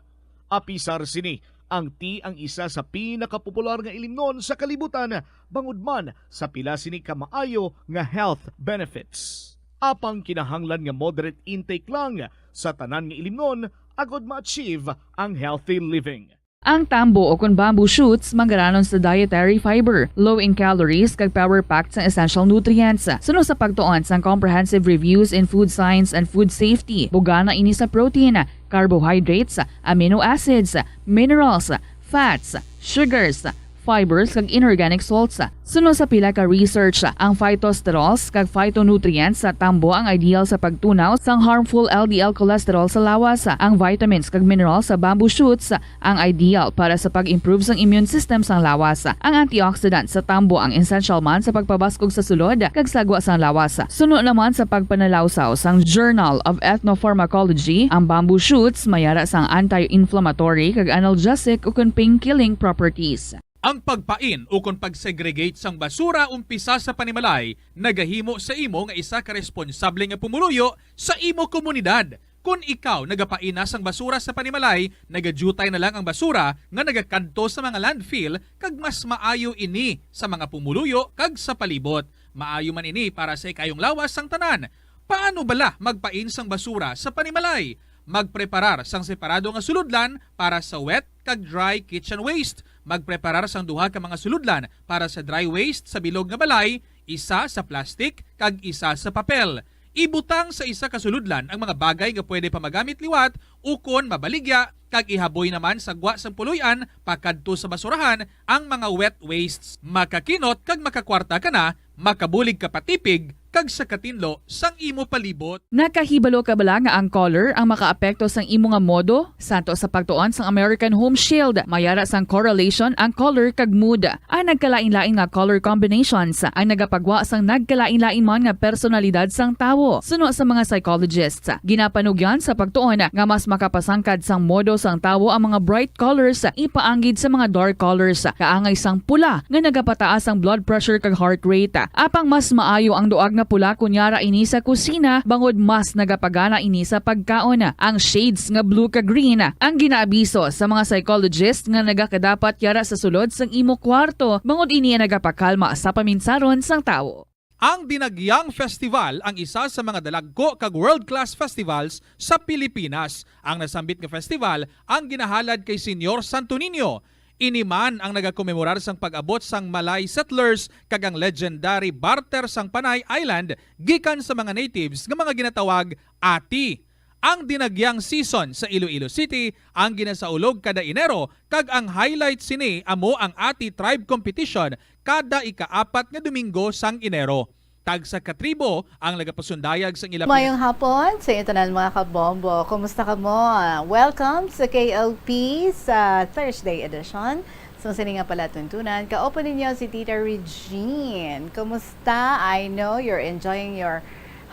Apisar sini, ang tea ang isa sa pinakapopular nga ilimnon sa kalibutan, bangod man sa pila sini ka maayo nga health benefits. Apang kinahanglan nga moderate intake lang sa tanan nga ilimnon agod ma-achieve ang healthy living. Ang tambo o kun bamboo shoots manggaranon sa dietary fiber, low in calories kag power-packed sa essential nutrients. Suno sa pagtuon sang comprehensive reviews in food science and food safety, bugana ini sa protein, carbohydrates, amino acids, minerals, fats, sugars, fibers kag inorganic salts. Suno sa pila ka research, ang phytosterols kag phytonutrients sa tambo ang ideal sa pagtunaw sang harmful LDL cholesterol sa lawas. Ang vitamins kag minerals sa bamboo shoots ang ideal para sa pag-improve sang immune system sang lawas. Ang antioxidants sa tambo ang essential man sa pagpabaskog sa sulod kag sagwa sang lawas. Suno naman sa pagpanalawsaw sang Journal of Ethnopharmacology, ang bamboo shoots mayara sang anti-inflammatory kag analgesic ug pain-killing properties. Ang pagpain o kung pag-segregate sang basura umpisa sa panimalay, nagahimo sa imo nga isa ka responsable nga pumuluyo sa imo komunidad. Kung ikaw nagapaina sang basura sa panimalay, nagadutay na lang ang basura nga nagakadto sa mga landfill kag mas maayo ini sa mga pumuluyo kag sa palibot. Maayo man ini para sa ikayong lawas sang tanan. Paano bala magpain sang basura sa panimalay? Magpreparar sang separado nga suludlan para sa wet kag dry kitchen waste. Magpreparar sang duha ka mga suludlan para sa dry waste sa bilog nga balay, isa sa plastic kag isa sa papel. Ibutang sa isa ka suludlan ang mga bagay nga pwede pa magamit liwat ukon mabaligya kag ihaboy naman sa gwa sang puluyan pakadto sa basurahan ang mga wet wastes. Makakinot kag makakwarta ka na, makabulig ka patipig kag sa katinlo sang imo palibot. Nakahibalo ka bala nga ang color ang makaapekto sang imo nga modo? Santo sa pagtuon sang American Home Shield, mayara sang correlation ang color kag mood. Ang nagkalain-lain nga color combinations ang nagapagwa sang nagkalain-lain man nga personalidad sang tawo. Suno sa mga psychologists, ginapanugyan sa pagtuon nga mas makapasangkad sang modo sang tawo ang mga bright colors ipaanggid sa mga dark colors. Kaangay sang pula nga nagapataas ang blood pressure kag heart rate. Apang mas maayo ang duag na pula kunyara ini sa kusina bangod mas nagapagana ini sa pagkaon. Ang shades nga blue kag green ang ginaabiso sa mga psychologist nga nagakadapat yara sa sulod sang imo kwarto bangod ini nagapakalma sa paminsaron sang tawo. Ang Dinagyang Festival ang isa sa mga dalagko kag world-class festivals sa Pilipinas. Ang nasambit nga festival ang ginahalad kay Senyor Santo Niño. Iniman ang nagakomemorar sang pag-abot sang Malay settlers kag ang legendary barter sang Panay Island gikan sa mga natives nga mga ginatawag Ati. Ang Dinagyang season sa Iloilo City ang ginasaulog kada Enero kag ang highlight sini amo ang Ati Tribe Competition kada ika-4 nga Domingo sang Enero. Tag sa katribo ang nagapasundayag sang ilang Mayong hapon sa tanan mga kabombo. Kumusta ka mo? Welcome sa KLP sa Thursday edition. So sini nga pala tuntunan. Ka-open ninyo si Tita Regine. Kumusta? I know you're enjoying your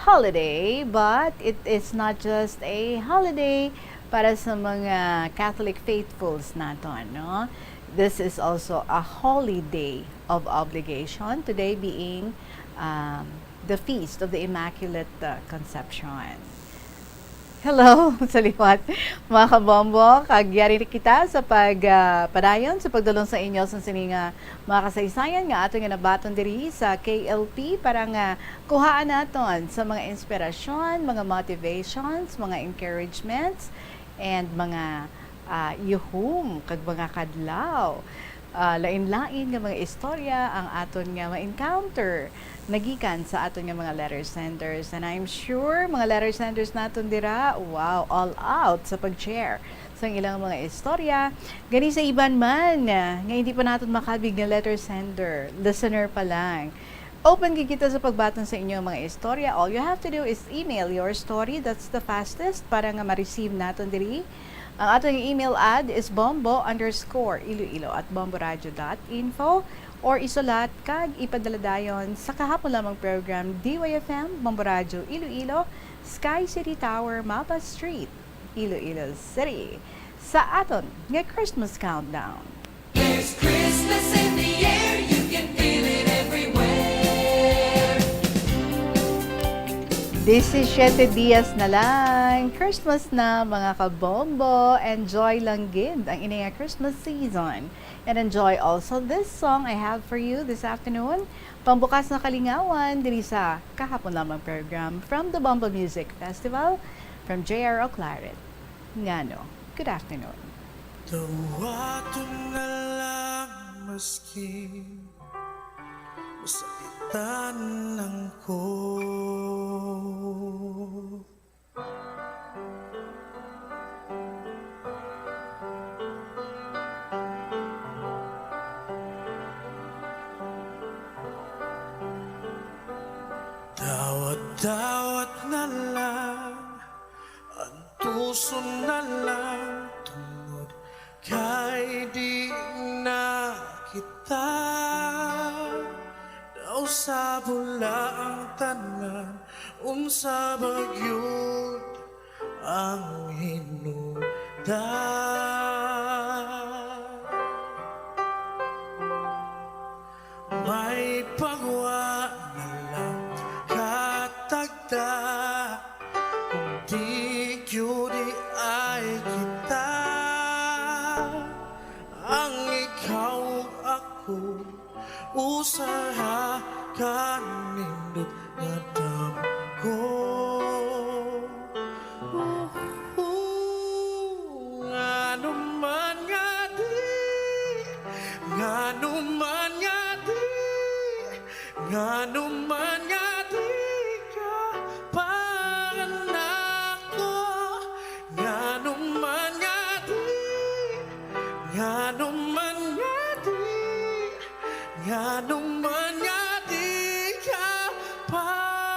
holiday, but it is not just a holiday para sa mga Catholic faithfuls naton, no? This is also a holy day of obligation, today being the Feast of the Immaculate Conception. Hello sa liwat mga kabombo, kagyari kita sa padayon sa pagdulong sa inyo sa sininga mga kasaysayan nga ato nga nabaton diri sa KLP para nga kuhaan naton sa mga inspirasyon, mga motivations, mga encouragements and mga yuhum kag mga kadlaw. Lain-lain nga mga istorya ang aton nga ma-encounter nagikan sa aton nga mga letter senders, and I'm sure mga letter senders naton dira, wow, all out sa pag-share sa ilang mga istorya. Gani sa iban man nga hindi pa naton makabig na letter sender, listener pa lang. Open kita sa pagbaton sa inyong mga istorya. All you have to do is email your story. That's the fastest para nga ma-receive naton diri. Ang ating email ad is bombo_iloilo@bomboradio.info or isulat kag ipadala dayon sa kahapon lamang program DYFM Bombo Radio Iloilo, Sky City Tower, Mapa Street, Iloilo City. Sa aton nga Christmas countdown. There's Christmas in the air, you can feel it everywhere. 17 dias na lang. Christmas na mga kabombo. Enjoy lang gid ang ining Christmas season. And enjoy also this song I have for you this afternoon. Pambukas na kalingawan diri sa kahapon lamang program from the Bombo Music Festival from J.R. O'Claret. Ngano, good afternoon. Tawaton na lang maski masakitan lang ko. Dawat na lang, ang tuso na lang, tungod kay di na kita. Daw sa bula ang tanan, unsa bagyod ang hinungdan. May pagwa na lang katagda, kung di di ay kita. Ang ikaw ako, usaha kanindot nga damgo. Ngano man nga di, ngano man nga di, ngano man nga di ka panganak ko. Ngano man nga di, ngano man nga di, ngano man nga di ka panganak ko.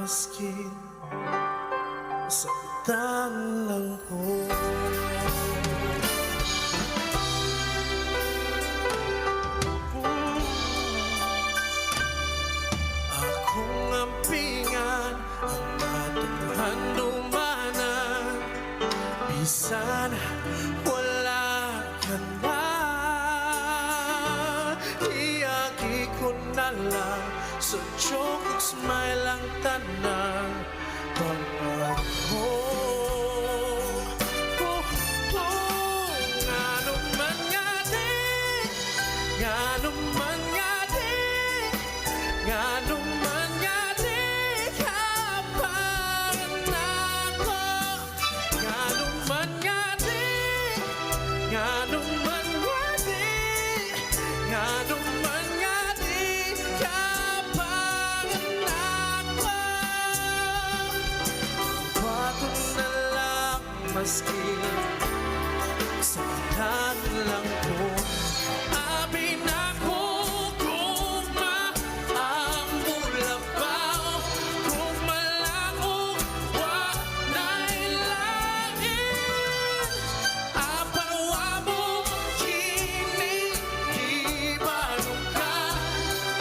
maski sakitan lang ko. Akong ampingan ang madumhan-dumanan, bisan wala ka na. Iyagi ko na lang sa joke ug smile ang tanang pangako. Ngano man nga di, ngano man nga di, ngano man nga di kaparan ako. Ngano man nga di, ngano man nga di, ngano man nga di kaparan ako. Bago na lang maski sakitan lang ko. Abi na ko kung maamulabaw, kung malango wa nailangin. Apawa mo kini ibanong ka,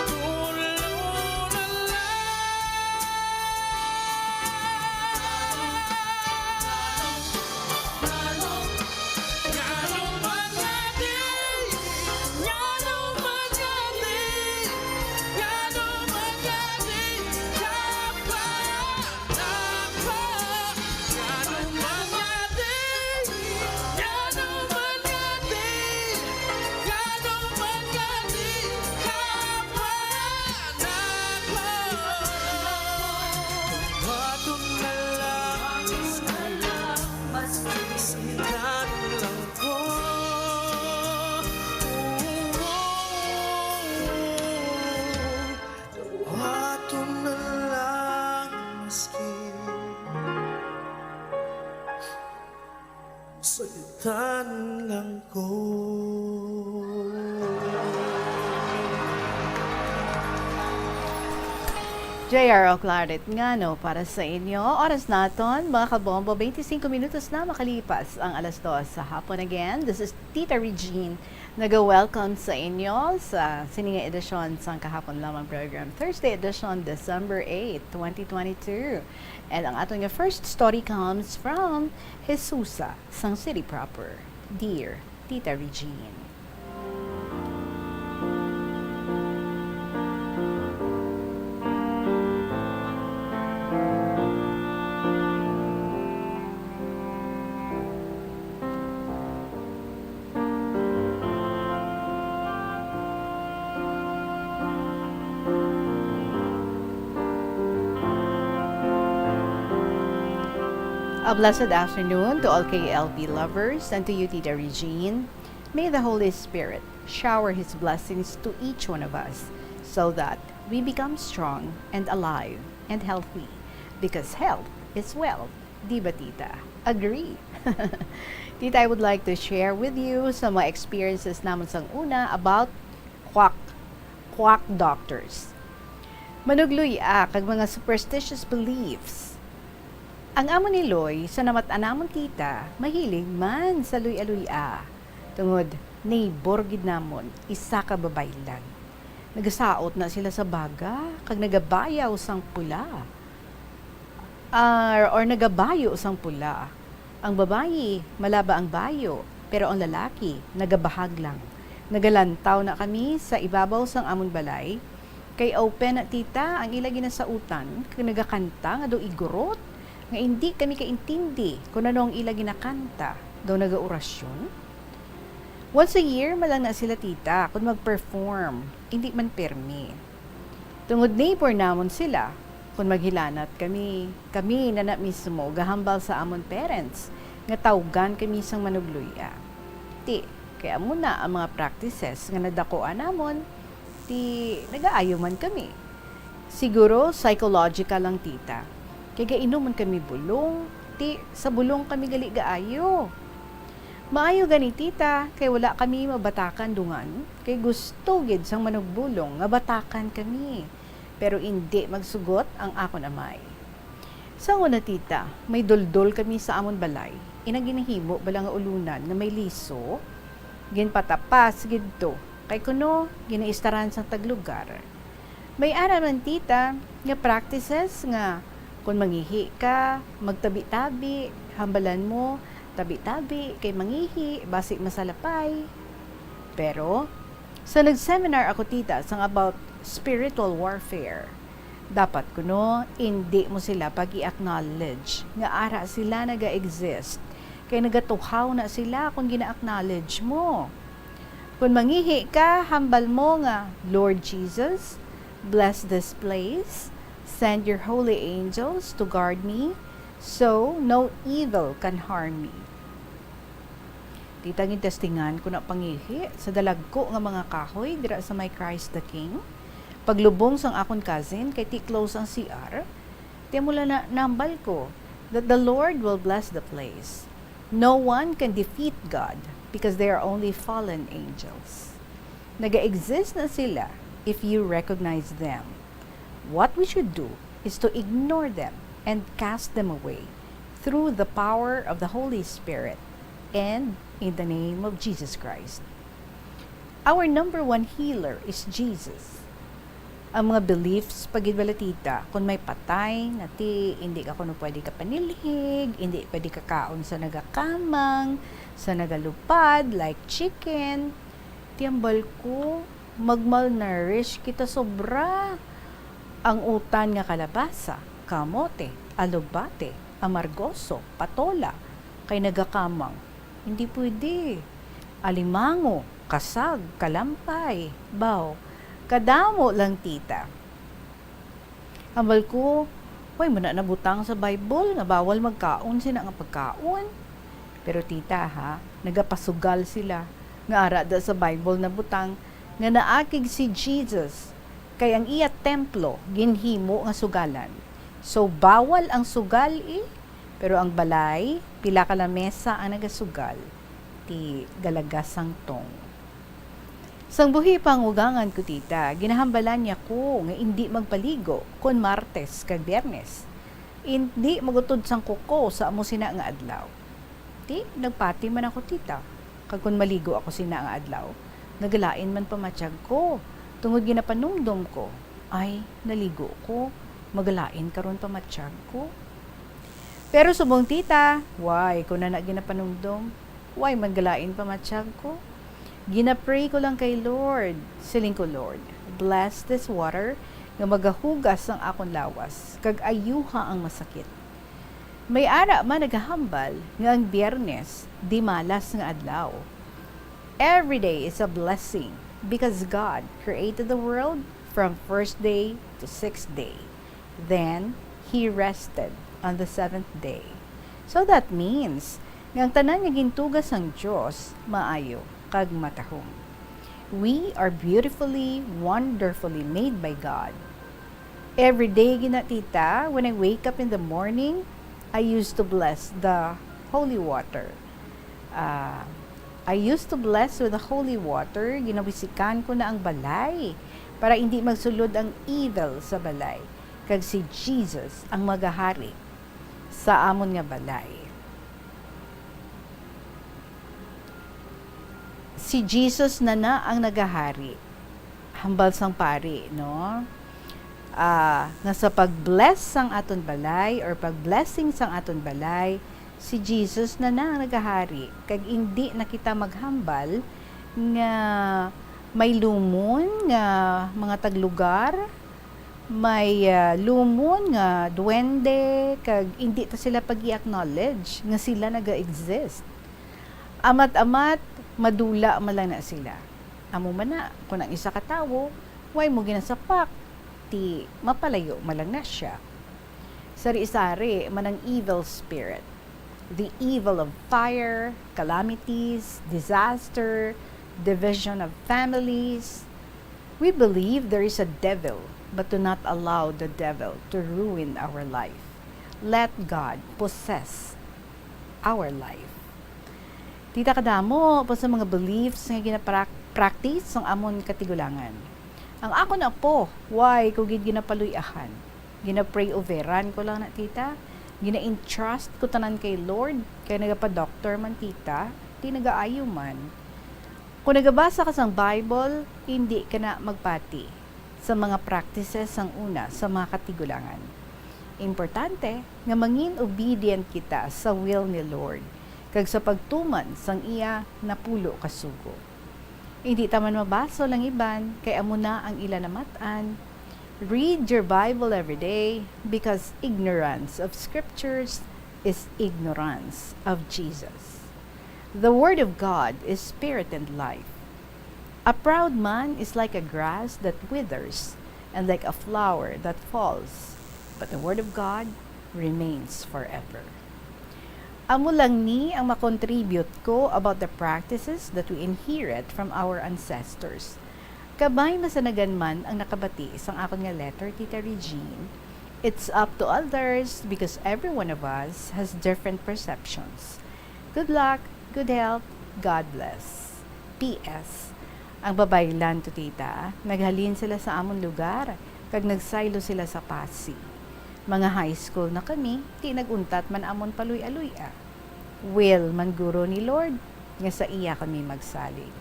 tulo na sakitan lang ko. JR Claret nga no para sa inyo. Oras naton, mga kabombo, 25 minutos na makalipas ang alas 2 sa hapon again. This is Tita Regine nag-welcome sa inyo sa sininga edisyon sa kahapon lamang program. Thursday edition, December 8, 2022. And ang atong first story comes from Jesusa, sang city proper. Dear Tita Regine. A blessed afternoon to all KLP lovers and to you, Tita Regine. May the Holy Spirit shower His blessings to each one of us so that we become strong and alive and healthy. Because health is wealth. Di ba, Tita? Agree? Tita, I would like to share with you some mga experiences naman sang una about quack doctors. Manugluy kag mga superstitious beliefs. Ang amo ni Loy, sa namat-anamon kita, mahilig man sa luy-aluy Tungod, neighbor gid namon, isa ka babaylan. Nagasaot na sila sa baga, kag nagabayaw sang pula. Or nagabayo sang pula. Ang babayi, malaba ang bayo, pero ang lalaki, nagabahag lang. Nagalantaw na kami sa ibabaw sang amon balay, kay open na tita ang ilagi na sa utan, kag nagakanta nga do igurot, nga hindi kami kaintindi kung ano ang ilagi na kanta, daw nagaorasyon. Once a year, malang na sila tita kung mag-perform, hindi man permi. Tungod neighbor namon sila, kung maghilanat kami na mismo gahambal sa amon parents, nga tawgan kami sang manugluya. Ti, kaya muna ang mga practices nga nadakoan namon, ti nagaayo man kami. Siguro psychological lang tita. Kaya inuman kami bulong, ti sa bulong kami gali gaayo. Maayo gani tita, kay wala kami mabatakan dungan, kay gusto gid sang manugbulong nga batakan kami. Pero hindi magsugot ang akon amay. Sa una tita, may duldol kami sa amon balay. Inang ginahimo bala nga ulunan nga may liso, ginpatapas gidto. Kay kuno ginaistaran sang taglugar. May ara man tita nga practices nga kung mangihi ka, magtabi-tabi, hambalan mo, tabi-tabi kay mangihi, basi masalapay. Pero sa nag-seminar ako tita sang about spiritual warfare, dapat kuno hindi mo sila pag-i-acknowledge nga ara sila naga-exist kay nagatuhaw na sila kung gina-acknowledge mo. Kung mangihi ka, hambal mo nga, Lord Jesus, bless this place, send your holy angels to guard me, so no evil can harm me. Titang testingan ko na pangihi sa dalagko nga mga kahoy dira sa may Christ the King. Paglubong sang akon cousin kay ti close ang CR, ti mula na nambal ko that the Lord will bless the place. No one can defeat God because they are only fallen angels. Naga-exist na sila if you recognize them. What we should do is to ignore them and cast them away through the power of the Holy Spirit and in the name of Jesus Christ. Our number one healer is Jesus. Ang mga beliefs pagidbalatita, kung may patay, nati, hindi ka kuno pwede ka panilhig, hindi pwede ka kaon sa nagakamang, sa nagalupad, like chicken, tiyambal ko, magmalnourish kita sobra. Ang utan nga kalabasa, kamote, alubate, amargoso, patola, kay nagakamang, hindi pwede. Alimango, kasag, kalampay, baw, kadamo lang tita. Ambal ko, way mo na nabutang sa Bible nga bawal magkaon sila nga pagkaon. Pero tita ha, nagapasugal sila nga ara da sa Bible na butang nga naakig si Jesus kay ang iya templo ginhimo nga sugalan. So bawal ang sugal pero ang balay pila ka lamesa ang nagasugal ti galagasang tong. Sang buhi pangugangan ko tita, ginahambalan niya ko nga hindi magpaligo kon Martes kag Biyernes. Hindi magutod sang kuko sa amo sina nga adlaw. Ti, nagpati man ako tita. Kag kun maligo ako sina nga adlaw, nagalain man pamatsyag ko. Tungod ginapanumdum ko, ay, naligo ko, magalain karon pamatsyag ko. Pero subong tita, why, kung na ginapanumdum, why man galain pamatsyag ko? Ginapray ko lang kay Lord. Siling ko, Lord, bless this water nga magahugas ang akong lawas, kag ayuha ang masakit. May ara man naghahambal nga ang Biyernes, di malas nga adlaw. Every day is a blessing because God created the world from first day to sixth day. Then, He rested on the seventh day. So that means, nga ang tanan nga gintugas ang Diyos, maayo, kag matahong. We are beautifully, wonderfully made by God. Every day ginatita, when I wake up in the morning, I used to bless the holy water. I used to bless with the holy water. Ginawisikan ko na ang balay para hindi magsulod ang evil sa balay. Kag si Jesus ang magahari sa amon nga balay. Si Jesus na ang nagahari. Hambal sang pari, no? Nga sa pag-bless sang aton balay or pag-blessing sang aton balay, si Jesus na ang nagahari. Kag hindi na kita maghambal nga may lumon nga mga taglugar, may lumon nga duwende, kag hindi ta sila pag-i-acknowledge nga sila naga-exist. Amat-amat, madula man lang na sila. Amo man na, kung ang isa katawo, way mo ginasapak, ti mapalayo man lang na siya. Sari-sari man ang evil spirit. The evil of fire, calamities, disaster, division of families. We believe there is a devil, but do not allow the devil to ruin our life. Let God possess our life. Tita kadamo po sa mga beliefs nga ginapractice ang amon katigulangan. Ang ako na po, why kugid ginapaluyahan. Gina-pray overan ko lang na tita. Gina-entrust ko tanan kay Lord. Kaya nagapa-doctor man tita. Di nagaayo man. Kung nagabasa ka sang Bible, hindi ka na magpati sa mga practices sang una sa mga katigulangan. Importante nga mangin obedient kita sa will ni Lord kag sa pagtuman sang iya napulo kasugo. Hindi taman mabaso lang iban kay amo na ang ila namatan. Read your Bible every day because ignorance of scriptures is ignorance of Jesus. The Word of God is spirit and life. A proud man is like a grass that withers and like a flower that falls, but the Word of God remains forever. Amo lang ni ang makontribute ko about the practices that we inherit from our ancestors. Kabay masanagan man ang nakabati sa akong nga letter, Tita Regine. It's up to others because every one of us has different perceptions. Good luck, good health, God bless. P.S. Ang babaylan to tita, naghalin sila sa amon lugar, kag nagsaylo sila sa Pasig. Mga high school na kami, di naguntat man amon paluy-aluya. Will man guro ni Lord, nga sa iya kami magsalig.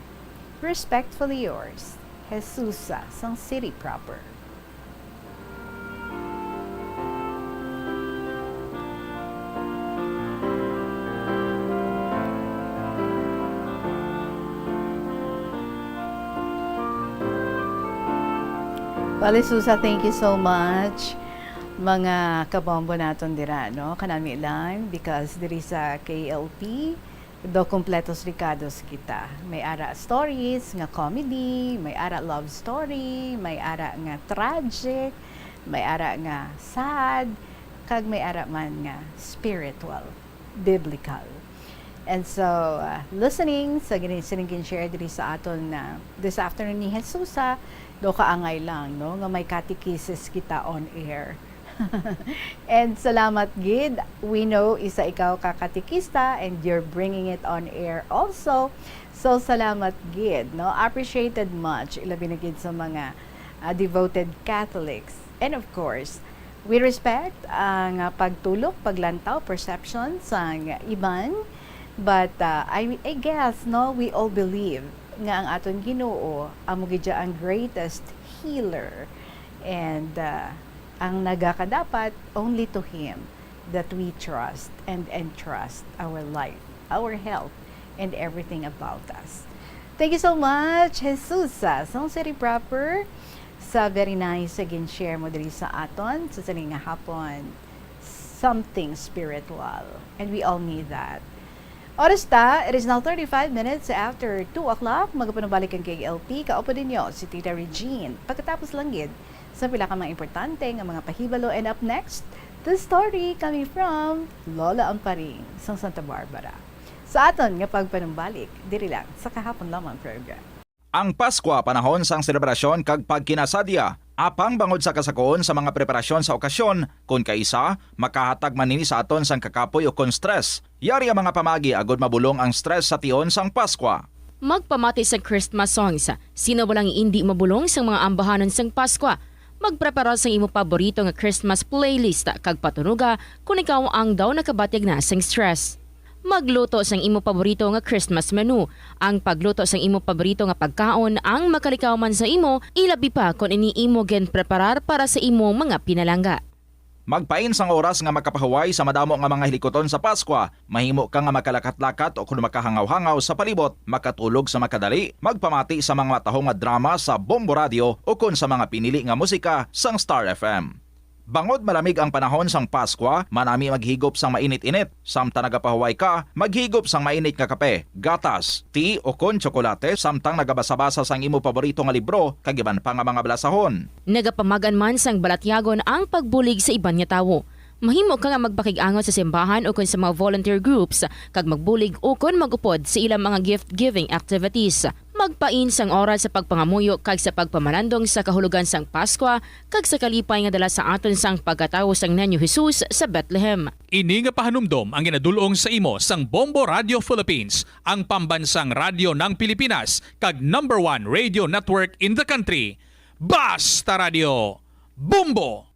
Respectfully yours, Jesusa, sang city proper. Bale, Susa, thank you so much. Mga kabombo naton dira, no? Kanami lang, because diri sa KLP, do kompletos ricados kita. May ara stories, nga comedy, may ara love story, may ara nga tragic, may ara nga sad, kag may ara man nga spiritual, biblical. And so, listening sa sinigin share diri sa aton na this afternoon ni Jesusa, do kaangay lang, no? Nga may catechesis kita on air. And salamat, Gid. We know isa ikaw kakatikista and you're bringing it on air also. So, salamat, Gid. No? Appreciated much. Ilabi na, Gid, sa mga devoted Catholics. And of course, we respect ang pagtulok, paglantaw, perception sa iban. But I guess, no, we all believe nga ang aton Ginoo amo gid ang greatest healer, and ang nagakadapat only to Him that we trust and entrust our life, our health, and everything about us. Thank you so much, Jesusa, sa city proper, sa very nice again share mo diri sa aton sa sining nga hapon, something spiritual, and we all need that. Oras ta, it is now 35 minutes after 2 o'clock. Magapanubalik ang KLP. Kaupo ninyo si Tita Regine. Pagkatapos lang gid sa pila ka mga importante nga mga pahibalo. And up next, the story coming from Lola Amparing sa Santa Barbara. Sa aton nga pagpanumbalik, diri lang sa kahapon lamang program. Ang Pasko panahon sang selebrasyon kag pagkinasadya, apang bangod sa kasakoon sa mga preparasyon sa okasyon, kun kaisa, makahatag manini sa aton sang kakapoy o kon stress. Yari ang mga pamagi agod mabulong ang stress sa tion sang Pasko. Magpamati sa Christmas songs. Sino walang hindi mabulong sa mga ambahanon sang Pasko? Magprepara sa imo paborito nga Christmas playlist kag patunuga kung ikaw ang daw nakabatyag na sang stress. Magluto sang imo paborito nga Christmas menu. Ang pagluto sang imo paborito nga pagkaon ang makalikaw man sa imo, ilabi pa kung ini imo gen preparar para sa imo mga pinalangga. Magpain sang oras nga makapahuway sa madamo nga mga hilikoton sa Pasko. Mahimo ka nga makalakat-lakat o kung makahangaw-hangaw sa palibot, makatulog sa makadali, magpamati sa mga matahong nga drama sa Bombo Radio o kung sa mga pinili nga musika sang Star FM. Bangod malamig ang panahon sang Pasko, manami maghigop sang mainit-init. Samtang nagapahuway ka, maghigop sang mainit nga kape, gatas, tea o kon tsokolate, samtang nagabasa-basa sang imo paborito nga libro, kagiban pa nga mga blasahon. Nagapamagan man sang balatyagon ang pagbulig sa iban nga tawo. Mahimo ka nga magpakig-angot sa simbahan o kon sa mga volunteer groups, kag magbulig o kon magupod sa ilang mga gift-giving activities. Magpain sang oras sa pagpangamuyo kag sa pagpamalandong sa kahulugan sang Pasko kag sa kalipay nga dala sa aton sang pagkatawo sang Nenyo Jesus sa Bethlehem. Ini nga pahanumdom ang ginadulong sa imo sang Bombo Radio Philippines, ang pambansang radyo ng Pilipinas kag #1 radio network in the country. Basta Radio Bombo!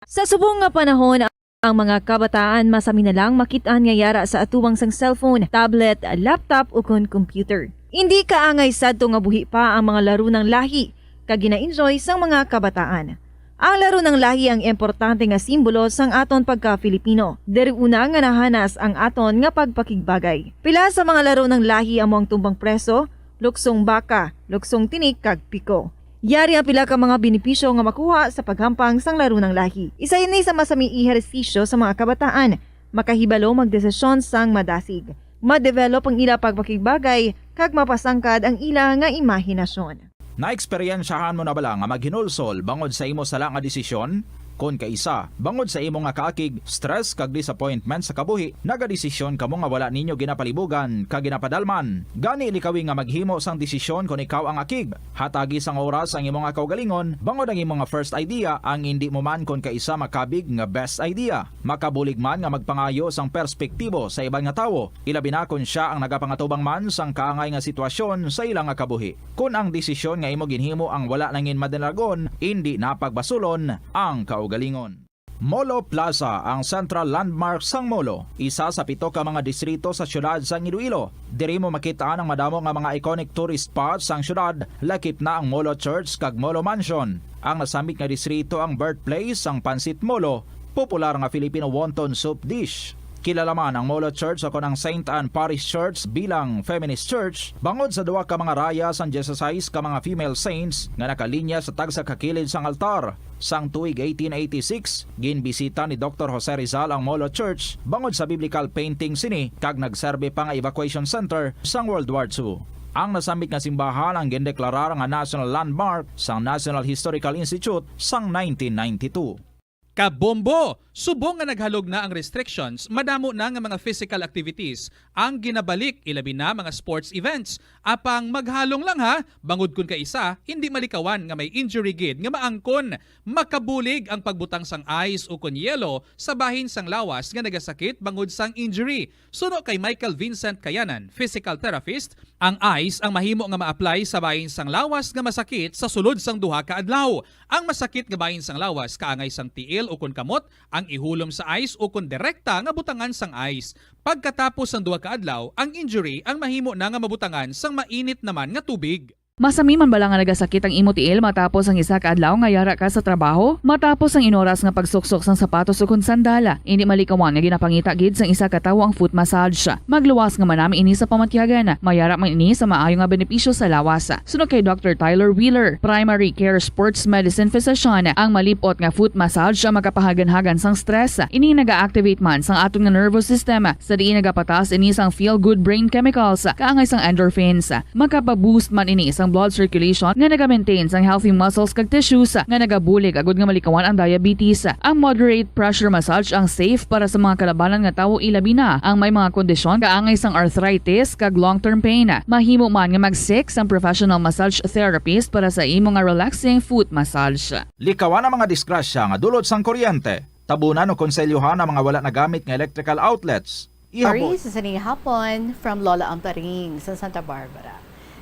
Sa subong nga panahon, ang mga kabataan masami na lang makitaan nga yara sa atuwang sang cellphone, tablet, laptop o kon computer. Hindi kaangay sadto nga buhi pa ang mga laro ng lahi kag gina-enjoy sang mga kabataan. Ang laro ng lahi ang importante nga simbolo sang aton pagka-Filipino. Diri una nga nahanas ang aton nga pagpakigbagay. Pila sa mga laro ng lahi among tumbang preso, luksong baka, luksong tinik kag piko. Yari ang pila ka mga benepisyo nga makuha sa paghampang sang laro ng lahi. Isa ini sa masami ehersisyo sa mga kabataan, makahibalo magdesisyon sang madasig, ma-develop ang ila pagpakigbagay, kag mapasangkad ang ila nga imahinasyon. Naeksperyensyahan mo na bala nga maghinulsol bangod sa imo sala nga desisyon? Kon kaisa, bangod sa imo nga kaakig, stress kag disappointment sa kabuhi, nagadesisyon kamo nga wala ninyo ginapalibugan kag ginapadalman. Gani likawi nga maghimo sang desisyon kon ikaw ang akig. Hatagi sang oras ang imo nga kaugalingon, bangod ang imo nga first idea ang hindi mo man kon kaisa makabig nga best idea. Makabulig man nga magpangayo sang perspektibo sa ibang nga tawo, ilabi na kon siya ang nagapangatubang man sang kaangay nga sitwasyon sa ilang nga kabuhi. Kun ang desisyon nga imo ginhimo ang wala nangin madalagon, hindi napagbasulon ang kaugalingon. Molo Plaza ang central landmark sang Molo, isa sa 7 ka mga distrito sa syudad sang Iloilo. Diri mo makita ang madamo nga mga iconic tourist spots sang syudad, lakip na ang Molo Church kag Molo Mansion. Ang nasamit nga distrito ang birthplace sang Pansit Molo, popular nga Filipino wonton soup dish. Kilala man ang Molo Church o ang St. Anne Parish Church bilang feminist church, bangod sa duwa ka mga raya sang 16 ka mga female saints nga nakalinya sa tagsa kakilid sang altar. Sang tuig 1886, ginbisita ni Dr. Jose Rizal ang Molo Church bangod sa biblical painting sini kag nagserbe pa nga evacuation center sang World War II. Ang nasamit nga simbahan ang gindeklarar nga national landmark sang National Historical Institute sang 1992. Kabombo! Subong nga naghalog na ang restrictions, madamo na nga mga physical activities ang ginabalik, ilabi na mga sports events. Apang maghalong lang ha, bangod kun kaisa, hindi malikawan nga may injury gid nga maangkon. Makabulig ang pagbutang sang ice o kun yelo sa bahin sang lawas nga nagasakit bangod sang injury. Suno kay Michael Vincent Kayanan, physical therapist, ang ice ang mahimo nga ma-apply sa bahin sang lawas nga masakit sa sulod sang duha ka adlaw. Ang masakit nga bahin sang lawas kaangay sang tiil o kun kamot, ang ihulom sa ice o kun direkta nga butangan sang ice. Pagkatapos ng 2 ka adlaw, ang injury ang mahimo na nga mabutangan sang mainit naman nga tubig. Masami man bala nga nagasakit ang imo tiil matapos ang 1 ka adlaw nga yara ka sa trabaho? Matapos ang inoras nga pagsuksok sang sapatos o kun sandala, hindi malikawan nga ginapangita gid sang 1 ka tawo ang foot massage. Magluwas nga manami ini sa pamatyagan. Mayara man ini sa maayo nga benepisyo sa lawas. Sunod kay Dr. Tyler Wheeler, primary care sports medicine physician, ang malipot nga foot massage ang makapahagan-hagan sang stress. Ini naga-activate man sang aton nga nervous system. Sa diin nagapatas ini sang feel-good brain chemicals, kaangay sang endorphins. Makapaboost man ini sang blood circulation nga naga-maintain sang healthy muscles kag tissues nga nagabulig agud nga malikawan ang diabetes. Ang moderate pressure massage ang safe para sa mga kalabanan nga tawo ilabi na ang may mga kondisyon kaangay sang arthritis kag long-term pain. Mahimo man nga mag-seek sang professional massage therapist para sa imo nga relaxing foot massage. Likawan ang mga disgrasya nga dulot sang kuryente. Tabunan o konselyuhan ang mga wala nagamit nga electrical outlets. Ari, sa saning hapon from Lola Amparing sa Santa Barbara.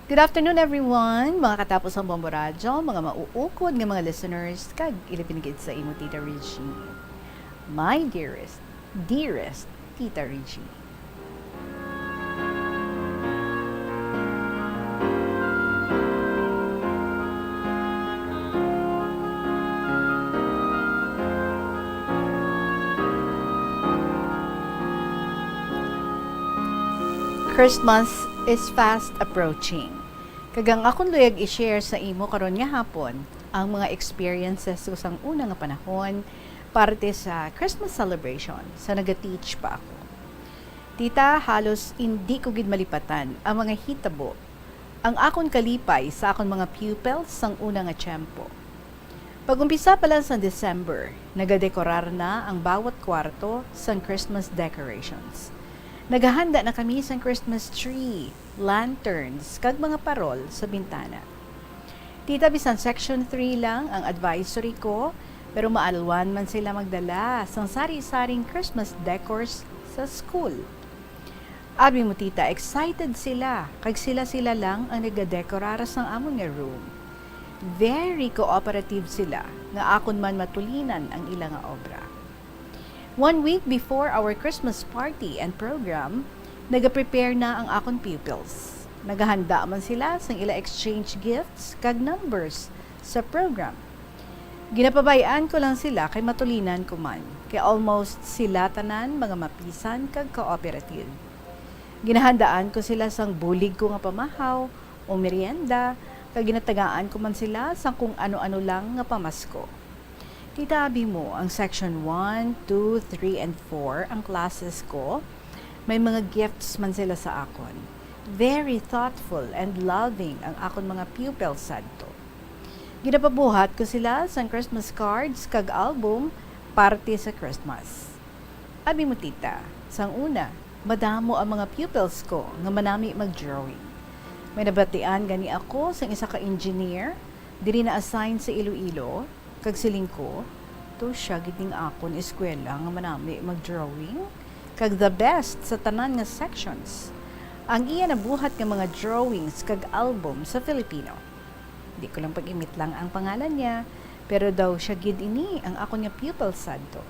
Good afternoon everyone, mga katapos ang Bombo Radyo, mga mauukod ng mga listeners, kag ilipinigid sa imo Tita Regine. My dearest Tita Regine. Christmas is fast approaching. Kagang akong luyag i-share sa imo karon nga hapon ang mga experiences ko sang una nga panahon parte sa Christmas celebration sa naga-teach pa ako. Tita, halos hindi ko gid malipatan ang mga hitabo ang akon kalipay sa akon mga pupils sang una nga tiyempo. Pag-umpisa pa lang sa December, nagadekorar na ang bawat kwarto sang Christmas decorations. Naghahanda na kami sa Christmas tree, lanterns, kag mga parol sa bintana. Tita, bisan section 3 lang ang advisory ko, pero maalwan man sila magdala sang sari-saring Christmas decors sa school. Abi mo tita, excited sila, kag sila lang ang nagadekorara sang amon nga room. Very cooperative sila nga akon man matulinan ang ilang nga obra. 1 week before our Christmas party and program, nagaprepare na ang akon pupils. Naghahanda man sila sa ila exchange gifts kag numbers sa program. Ginapabayaan ko lang sila kay matulinan ko man, kay almost sila tanan mga mapisan kag cooperative. Ginahandaan ko sila sang bulig ko nga pamahaw o merienda, kag ginatagaan ko man sila sang kung ano-ano lang nga pamasko. Titabi mo ang section 1, 2, 3, and 4 ang classes ko. May mga gifts man sila sa akon. Very thoughtful and loving ang akon mga pupils sadto. Ginapabuhat ko sila sa Christmas cards kag album parte sa Christmas. Abi mo tita, sang una, madamo ang mga pupils ko nga manami mag-drawing. May nabatian gani ako sa isa ka engineer, diri na assign sa Iloilo, kag siling ko, to siya giting akon eskwela nga manami mag-drawing, kag the best sa tanan nga sections. Ang iya nabuhat nga mga drawings kag album sa Filipino. Di ko lang pag-imit lang ang pangalan niya, pero daw siya gid ini ang ako niya pupil sadto.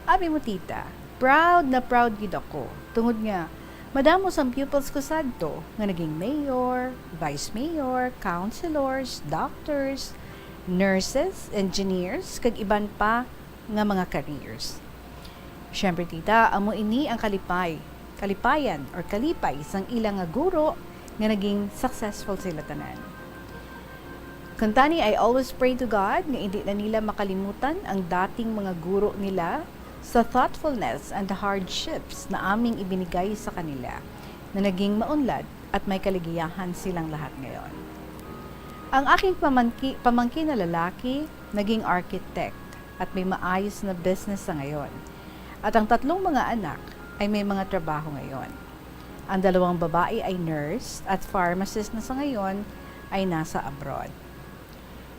Abi mo tita, proud na proud gid ako, tungod nga, madamo sang pupils ko sadto nga naging mayor, vice mayor, councilors, doctors, nurses, engineers, kag iban pa nga mga careers. Siyempre tita, amo ini ang kalipayan or kalipay sang ilang nga guro nga naging successful sila tanan. Kantani, I always pray to God nga hindi na nila makalimutan ang dating mga guro nila sa thoughtfulness and the hardships na aming ibinigay sa kanila na naging maunlad at may kaligayahan silang lahat ngayon. Ang aking pamangkin na lalaki naging architect at may maayos na business sa ngayon. At ang 3 mga anak ay may mga trabaho ngayon. Ang 2 babae ay nurse at pharmacist na sa ngayon ay nasa abroad.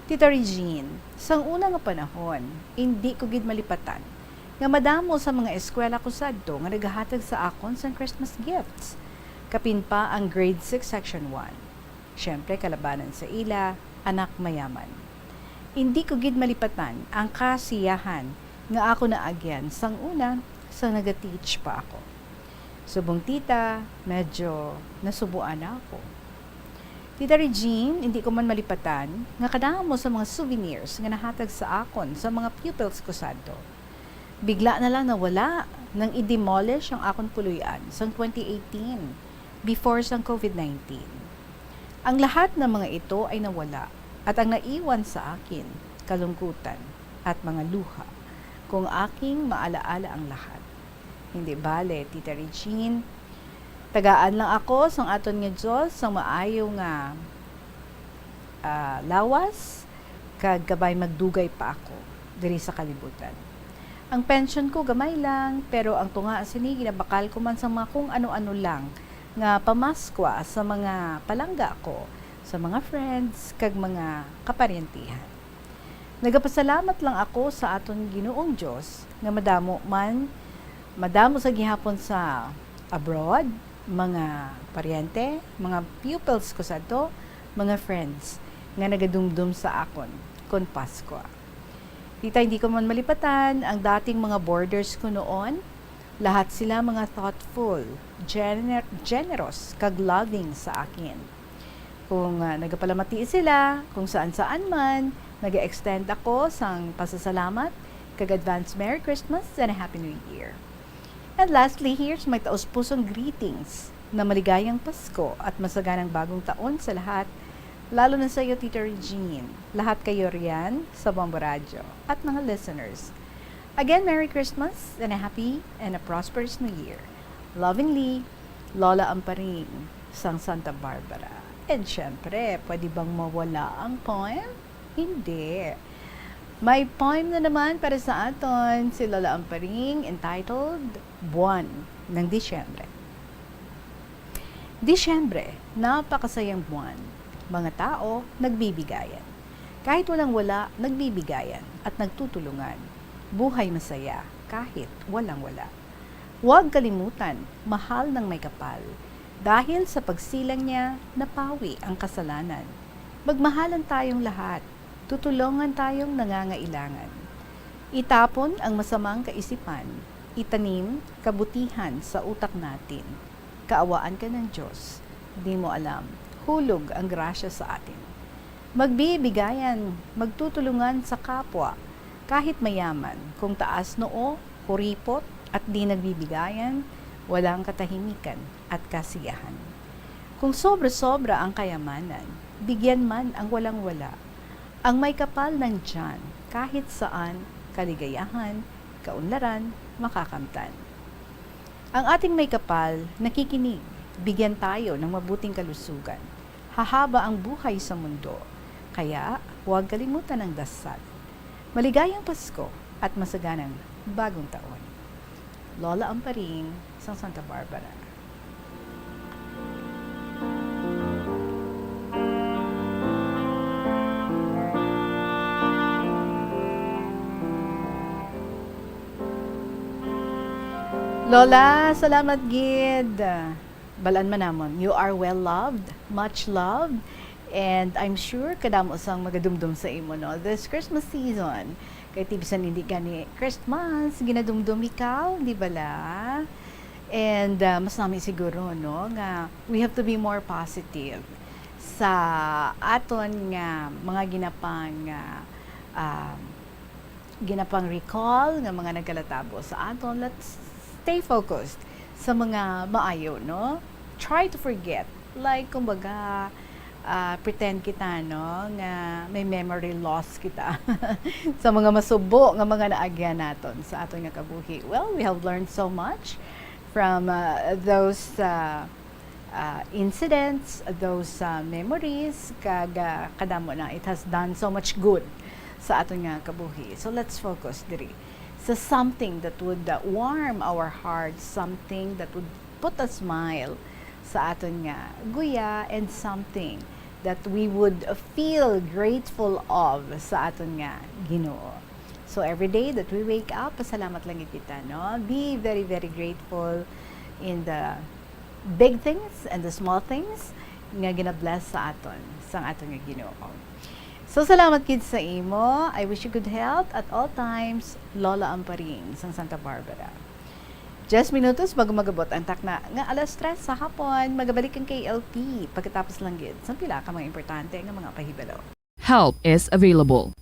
Tita Regine, sang una nga panahon, hindi ko gid malipatan nga madamo sa mga eskwela ko sadto nga nagahatag sa akon sang Christmas gifts. Kapin pa ang grade 6 section 1. Siyempre kalabanan sa ila, anak mayaman. Hindi ko gid malipatan ang kasiyahan nga ako naagyan sang una sa naga-teach pa ako. Subong tita, medyo nasubuan na ako. Tita Regine, hindi ko man malipatan nga kadamo sa mga souvenirs nga nahatag sa akon sa mga pupils ko sadto. Bigla na lang nawala nang i-demolish ang akon puluyan sa 2018 before sang COVID-19. Ang lahat ng mga ito ay nawala at ang naiwan sa akin, kalungkutan at mga luha kung aking maalaala ang lahat. Hindi bale, Tita Regine, tagaan lang ako sang aton nga Diyos sang maayo nga lawas kag gabay magdugay pa ako diri sa kalibutan. Ang pension ko gamay lang, pero ang tunga sini ginabakal ko man sa mga kung ano-ano lang nga pamaskwa sa mga palangga ko, sa mga friends kag mga kaparyentihan. Nagapasalamat lang ako sa aton Ginoong Diyos nga madamo sa gihapon sa abroad, mga paryente, mga pupils ko sa to, mga friends nga nagadumdum sa akon kon Pasko. Tita, hindi ko man malipatan ang dating mga borders ko noon. Lahat sila mga thoughtful, generous, kag loving sa akin. Kung nagapalamati sila, kung saan-saan man, nag-extend ako sang pasasalamat, kag advance Merry Christmas and a Happy New Year. And lastly, here's my taos-pusong greetings na maligayang Pasko at masaganang bagong taon sa lahat, lalo na sa iyo, Tita Regine, lahat kayo riyan sa Bombo Radio at mga listeners. Again, Merry Christmas and a happy and a prosperous New Year. Lovingly, Lola Amparing, sang Santa Barbara. And syempre, pwede bang mawala ang poem? Hindi. May poem na naman para sa aton si Lola Amparing entitled Buwan ng Disyembre. Disyembre, napakasayang buwan. Mga tao, nagbibigayan. Kahit walang-wala, nagbibigayan at nagtutulungan. Buhay masaya, kahit walang-wala. Huwag kalimutan, mahal ng may kapal. Dahil sa pagsilang niya, napawi ang kasalanan. Magmahalan tayong lahat. Tutulungan tayong nangangailangan. Itapon ang masamang kaisipan. Itanim kabutihan sa utak natin. Kaawaan ka ng Diyos. Di mo alam, hulog ang grasya sa atin. Magbibigayan, magtutulungan sa kapwa, kahit mayaman, kung taas noo, kuripot, at di nagbibigayan, walang katahimikan at kasiyahan. Kung sobra-sobra ang kayamanan, bigyan man ang walang-wala. Ang may kapal ng tiyan, kahit saan, kaligayahan, kaunlaran, makakamtan. Ang ating may kapal, nakikinig, bigyan tayo ng mabuting kalusugan. Hahaba ang buhay sa mundo, kaya huwag kalimutan ang dasal. Maligayang Pasko at masaganang bagong taon. Lola Amparing, sa Santa Barbara. Lola, salamat gid. Balaan man namon, you are well loved, much loved, and I'm sure kadamo sang magadumdum sa imo no this Christmas season. Kay tibisan hindi gani Christmas, ginadumdum ikaw, di bala? And mas namin siguro no nga we have to be more positive sa aton nga mga ginapang recall nga mga nagkalatabo sa aton. Let's stay focused sa mga maayo, no? Try to forget. Like, kumbaga, pretend kita, no? Nga may memory loss kita sa mga masubo nga mga naagyan naton sa aton nga kabuhi. Well, we have learned so much from those incidents, those memories, kadamo na it has done so much good sa aton nga kabuhi. So let's focus diri sa something that would warm our hearts, something that would put a smile sa aton nga guya, and something that we would feel grateful of sa aton nga Ginoo. So every day that we wake up, pasalamat lang kita, no? Be very, very grateful in the big things and the small things nga gina-bless sa aton, sa aton nga Ginoo. So, salamat kids sa imo. I wish you good health at all times. Lola Amparing, sa Santa Barbara. 10 minutos bago magabot ang takna nga alas 3 sa hapon, magabalik ang KLP. Pagkatapos lang gid, sa pila ka mga importante nga mga pahibalo. Help is available.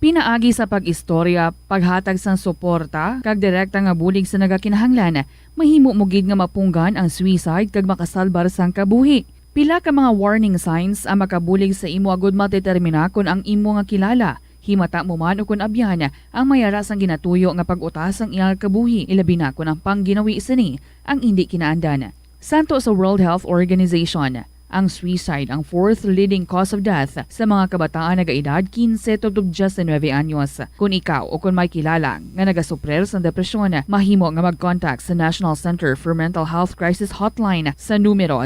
Pinaagi sa pag-istorya, paghatag sang suporta, kag direkta nga bulig sa nagakinahanglan, mahimo mo gid nga mapunggan ang suicide kag makasalbar sang kabuhi. Pila ka mga warning signs ang makabulig sa imo agud matetermina kung ang imo nga kilala. Himata mo man o kung abyan ang mayaras ang ginatuyo nga pag-utas ang iyang kabuhi, ilabi na kung ang pangginawi sini ang hindi kinaandan. Santo sa World Health Organization, ang suicide ang 4th leading cause of death sa mga kabataan nagaedad 15 to 19 anyos. Kung ikaw o kung may kilala nga nagasuprer sa depresyon, mahimo nga mag-contact sa National Center for Mental Health Crisis Hotline sa numero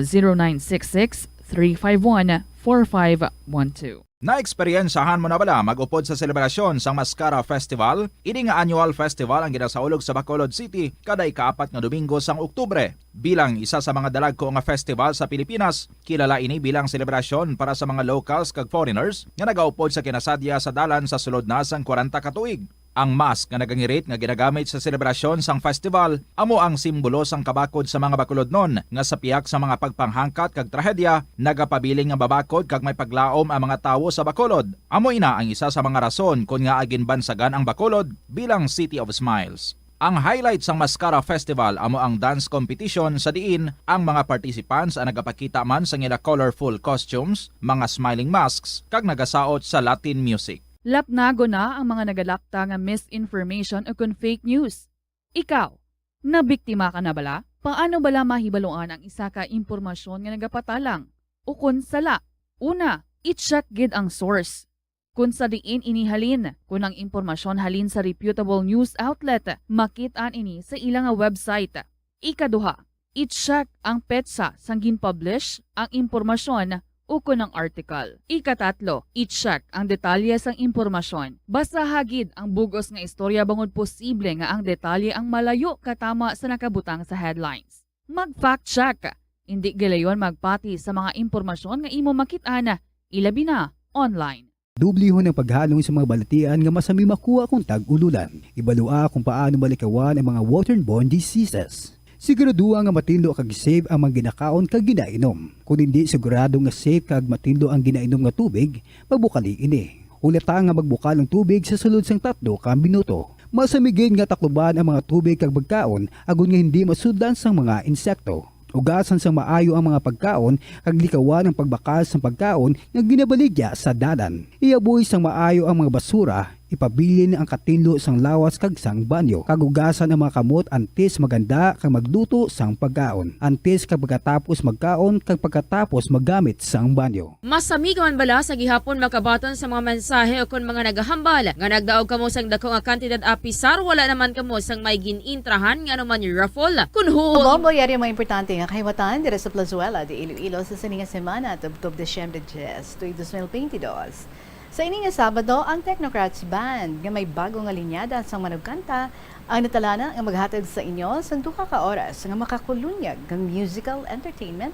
0966-351-4512. Naeksperyensahan mo na bala mag-upod sa selebrasyon sang Mascara Festival? Ini nga annual festival ang ginasaulog sa Bacolod City kada ika-4 nga Domingo sang Oktubre. Bilang isa sa mga dalagko nga festival sa Pilipinas, kilala ini bilang selebrasyon para sa mga locals kag foreigners nga nagaupod sa kinasadya sa dalan sa sulod na sang 40 ka tuig. Ang mask nga nagangirit nga ginagamit sa selebrasyon sang festival amo ang simbolo sang kabakod sa mga Bacolodnon nga sa piyak sa mga pagpanghangkat kag trahedya nagapabiling nga babakod kag may paglaom ang mga tawo sa Bacolod. Amo ina ang isa sa mga rason kung nga agin bansagan ang Bacolod bilang City of Smiles. Ang highlight sang Mascara Festival amo ang dance competition sa diin ang mga participants ang nagapakita man sa ngila colorful costumes, mga smiling masks kag nagasaot sa Latin music. Lapnago na ang mga nagalakta nga misinformation o kung fake news. Ikaw, nabiktima ka na bala? Paano bala mahibaluan ang isa ka impormasyon nga nagapatalang? O kung sala? Una, i-check gid ang source. Kung sa diin inihalin, kung ang impormasyon halin sa reputable news outlet, makit-an ini sa ilang website. Ikaduha, i-check ang petsa sang gin-publish ang impormasyon o kung ang article. Ikatatlo, i-check ang detalye sang impormasyon. Basta hagid ang bugos nga istorya bangod posible nga ang detalye ang malayo katama sa nakabutang sa headlines. Mag-fact check. Hindi gilayon magpati sa mga impormasyon nga imo makit-ana, ilabi na online. Dublihon ang paghalong sa mga balatian nga masami makuha kung tag-ululan. Ibalua kung paano malikawan ang mga waterborne diseases. Siguraduha nga matindlo kag safe ang mga ginakaon kag ginainom. Kung hindi sigurado nga safe kag matindlo ang ginainom nga tubig, magbukali ini. Ulata nga magbukal ang tubig sa sulod sang 3 ka minuto. Masamigin nga takluban ang mga tubig kag pagkaon agon nga hindi masudlan sang mga insekto. Ugasan sang maayo ang mga pagkaon kag likawan ang pagbakal sang pagkaon nga ginabaligya sa dalan. Iaboy sang maayo ang mga basura, ipabilin ang katinlo sang lawas kag sang banyo. Kag ugasan ang mga kamot antes maganda kag magluto sang pagkaon. Antes kag pagkatapos magkaon kag pagkatapos maggamit sang banyo. Masami ka man bala sa gihapon makabaton sa mga mensahe o kung mga nagahambal nga nagdaog kamo sang dako nga kantidad apisar wala naman kamo sang may ginintrahan nga naman yung raffle. Kun Bombo, yari ang mga importante nga kahimatan dire sa Plazuela de Iloilo sa sininga semana tubtob Desyembre 10, 2022. Sa ini nga Sabado, ang Technocrats Band nga may bago nga linyada sa manugkanta ang natalana nga maghatag sa inyo sa 2 ka oras nga makakulunyag ng musical entertainment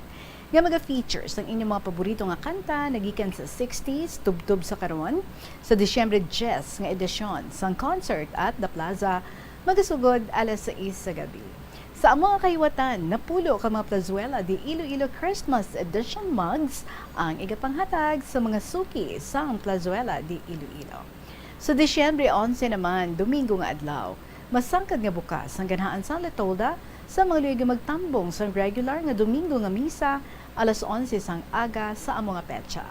nga mga-features ng inyong mga paborito nga kanta nagikan sa 60s tubtob sa karon sa Desyembre 10 nga edisyon sang concert at The Plaza magasugod alas 6 sa gabi. Sa mga kahiwatan, napulo ka mga Plazuela de Iloilo Christmas Edition mugs ang igapanghatag sa mga suki sa Plazuela de Iloilo. Sa Desyembre 11 naman, Domingo nga adlaw, masangkad nga bukas ang ganahan sa Letolda sa mga luyo magtambong sa regular nga Domingo nga misa alas 11 sang aga sa among nga petsa.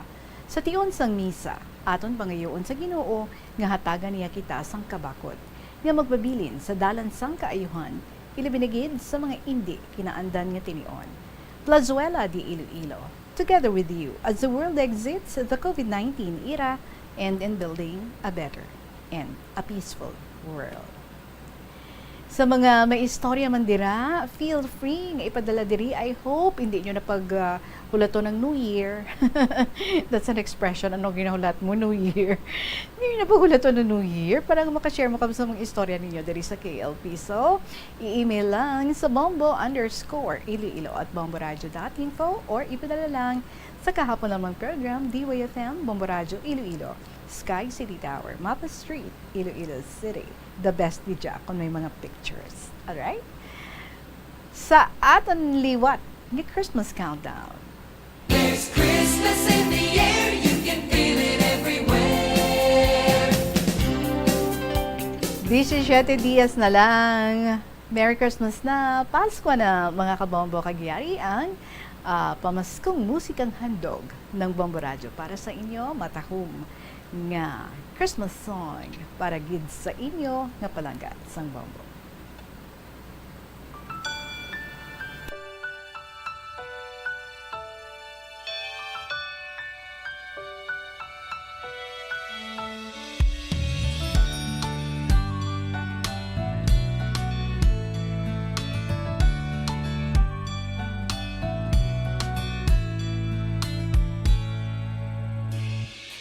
Sa tion sang misa, aton pangayoon sa Ginoo nga hatagan niya kita sang kabakod nga magbabilin sa dalan sang kaayuhan ilibinigid sa mga hindi kinaandan nga tinion. Plazuela de Iloilo, together with you as the world exits the COVID-19 era and in building a better and a peaceful world. Sa mga may istorya man dira, feel free nga ipadala diri. I hope hindi nyo napaghulato ng New Year. That's an expression. Ano ginahulat mo, New Year? Hindi nyo napaghulato ng New Year para makashare mo kami sa mga istorya ninyo diri sa KLP. So, i-email lang sa bombo_Iloilo@bomboradio.info or ipadala lang sa kahapon lamang program DYFM Bombo Radio Iloilo, Sky City Tower, Mapa Street, Iloilo City. The best video kung may mga pictures. Alright? Sa aton liwat ni Christmas Countdown. There's Christmas in the air, you can feel it everywhere. 17 dias na lang. Merry Christmas na. Pasko na mga kabombo kagyari ang pamaskong musikang handog ng Bombo Radio para sa inyo matahom nga Christmas song para gid sa inyo nga palanggat sang Bombo.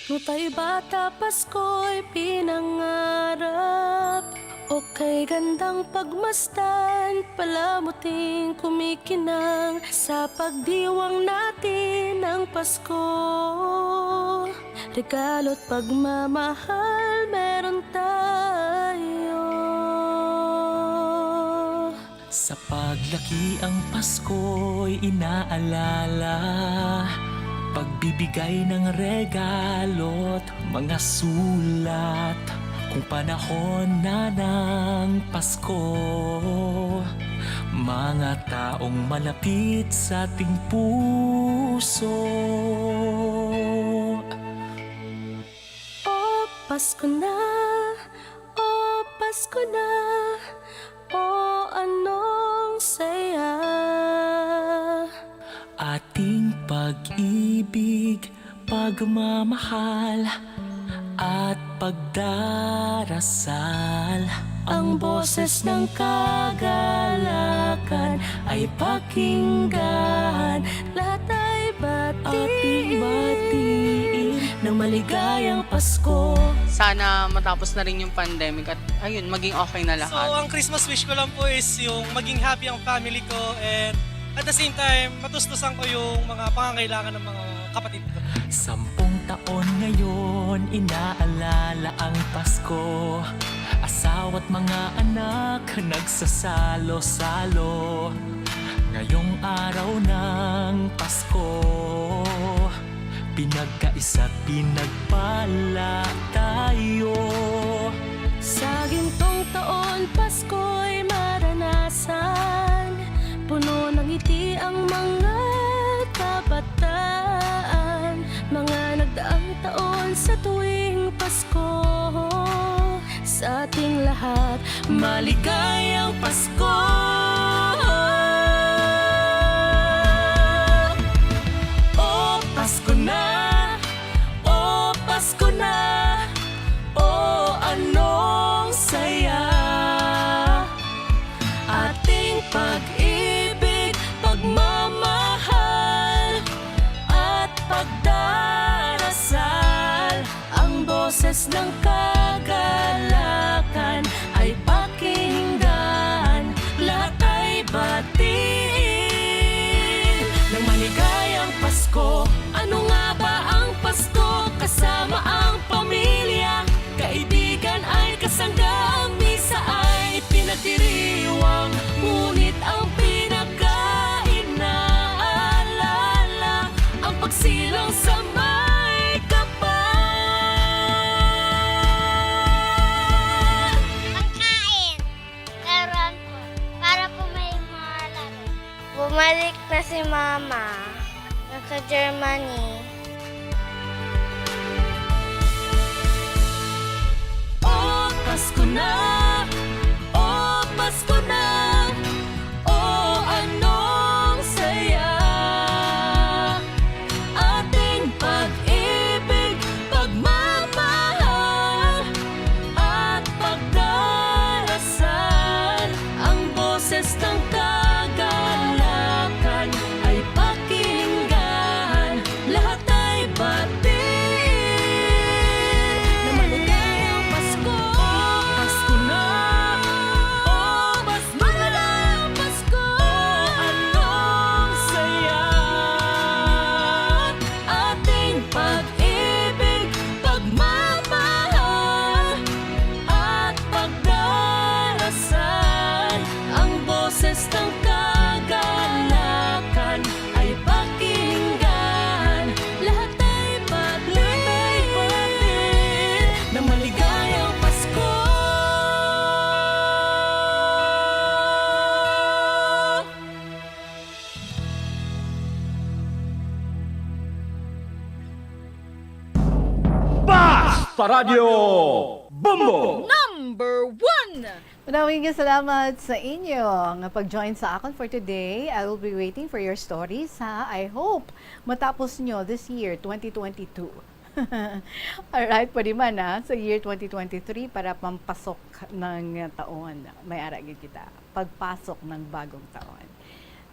Ngutay bata Pasko'y pinangarap, o kay gandang pagmasdan, palamuting kumikinang sa pagdiwang natin ng Pasko. Regalo't pagmamahal meron tayo. Sa paglaki ang Pasko'y inaalala, pagbibigay ng regalo't mga sulat. Kung panahon na ng Pasko, mga taong malapit sa ating puso. O Pasko na, o Pasko na, o anong saya. Ating pag-ibig, pagmamahal, at pagdarasal. Ang boses ng kagalakan ay pakinggan. Lahat ay batiin ng maligayang Pasko. Sana matapos na rin yung pandemic at ayun, maging okay na lahat. So, ang Christmas wish ko lang po is yung maging happy ang family ko and at the same time, matustusan ko yung mga pangangailangan ng mga kapatid ko. 10 taon ngayon, inaalala ang Pasko. Asawa't mga anak nagsasalo-salo. Ngayong araw ng Pasko, pinagkaisa't pinagpala tayo. Sa gintong taon, Pasko'y maranasan. Puno ng ngiti ang mga kabataan. Mga nagdaang taon sa tuwing Pasko. Sa ating lahat, maligayang Pasko! Oh, Pasko na! Oh, Pasko na! Oh, anong saya! Ating pag-ibig, pagmamahal at pagdarasal. Ang boses ng kagalakan ay pakinggan. Lahat ay batiin ng maligayang Pasko. Ano nga ba ang Pasko? Kasama ang pamilya, kaibigan ay kasangga, ang misa ay pinagdiriwang. Ngunit ang pinag-inaalala, ang pagsilang sa may kapal. Pagkain, laruan po, para po may mga laro. Bumalik na si Mama, nasa Germany. Oh, Pasko na! Oh, Pasko na! Oh, anong saya! Ating pag-ibig, pagmamahal at pagdarasal. Ang boses ng kagalakan ay pakinggan. Lahat ay batiin na maligayang Pasko. Pasko na! Oh, mas maligayang Pasko! Anong saya! Ating pag-ibig, pagmamahal at pagdarasal. Ang boses ng kagalakan ay pakinggan. Lahat ay batiin na maligayang Pasko. Basta Radio Bombo! Number 1! Maraming salamat sa inyo nga pag-join sa akin for today. I will be waiting for your stories, ha? I hope matapos nyo this year, 2022. Alright, pwede man sa year 2023 para pampasok ng taon. May aragin kita. Pagpasok ng bagong taon.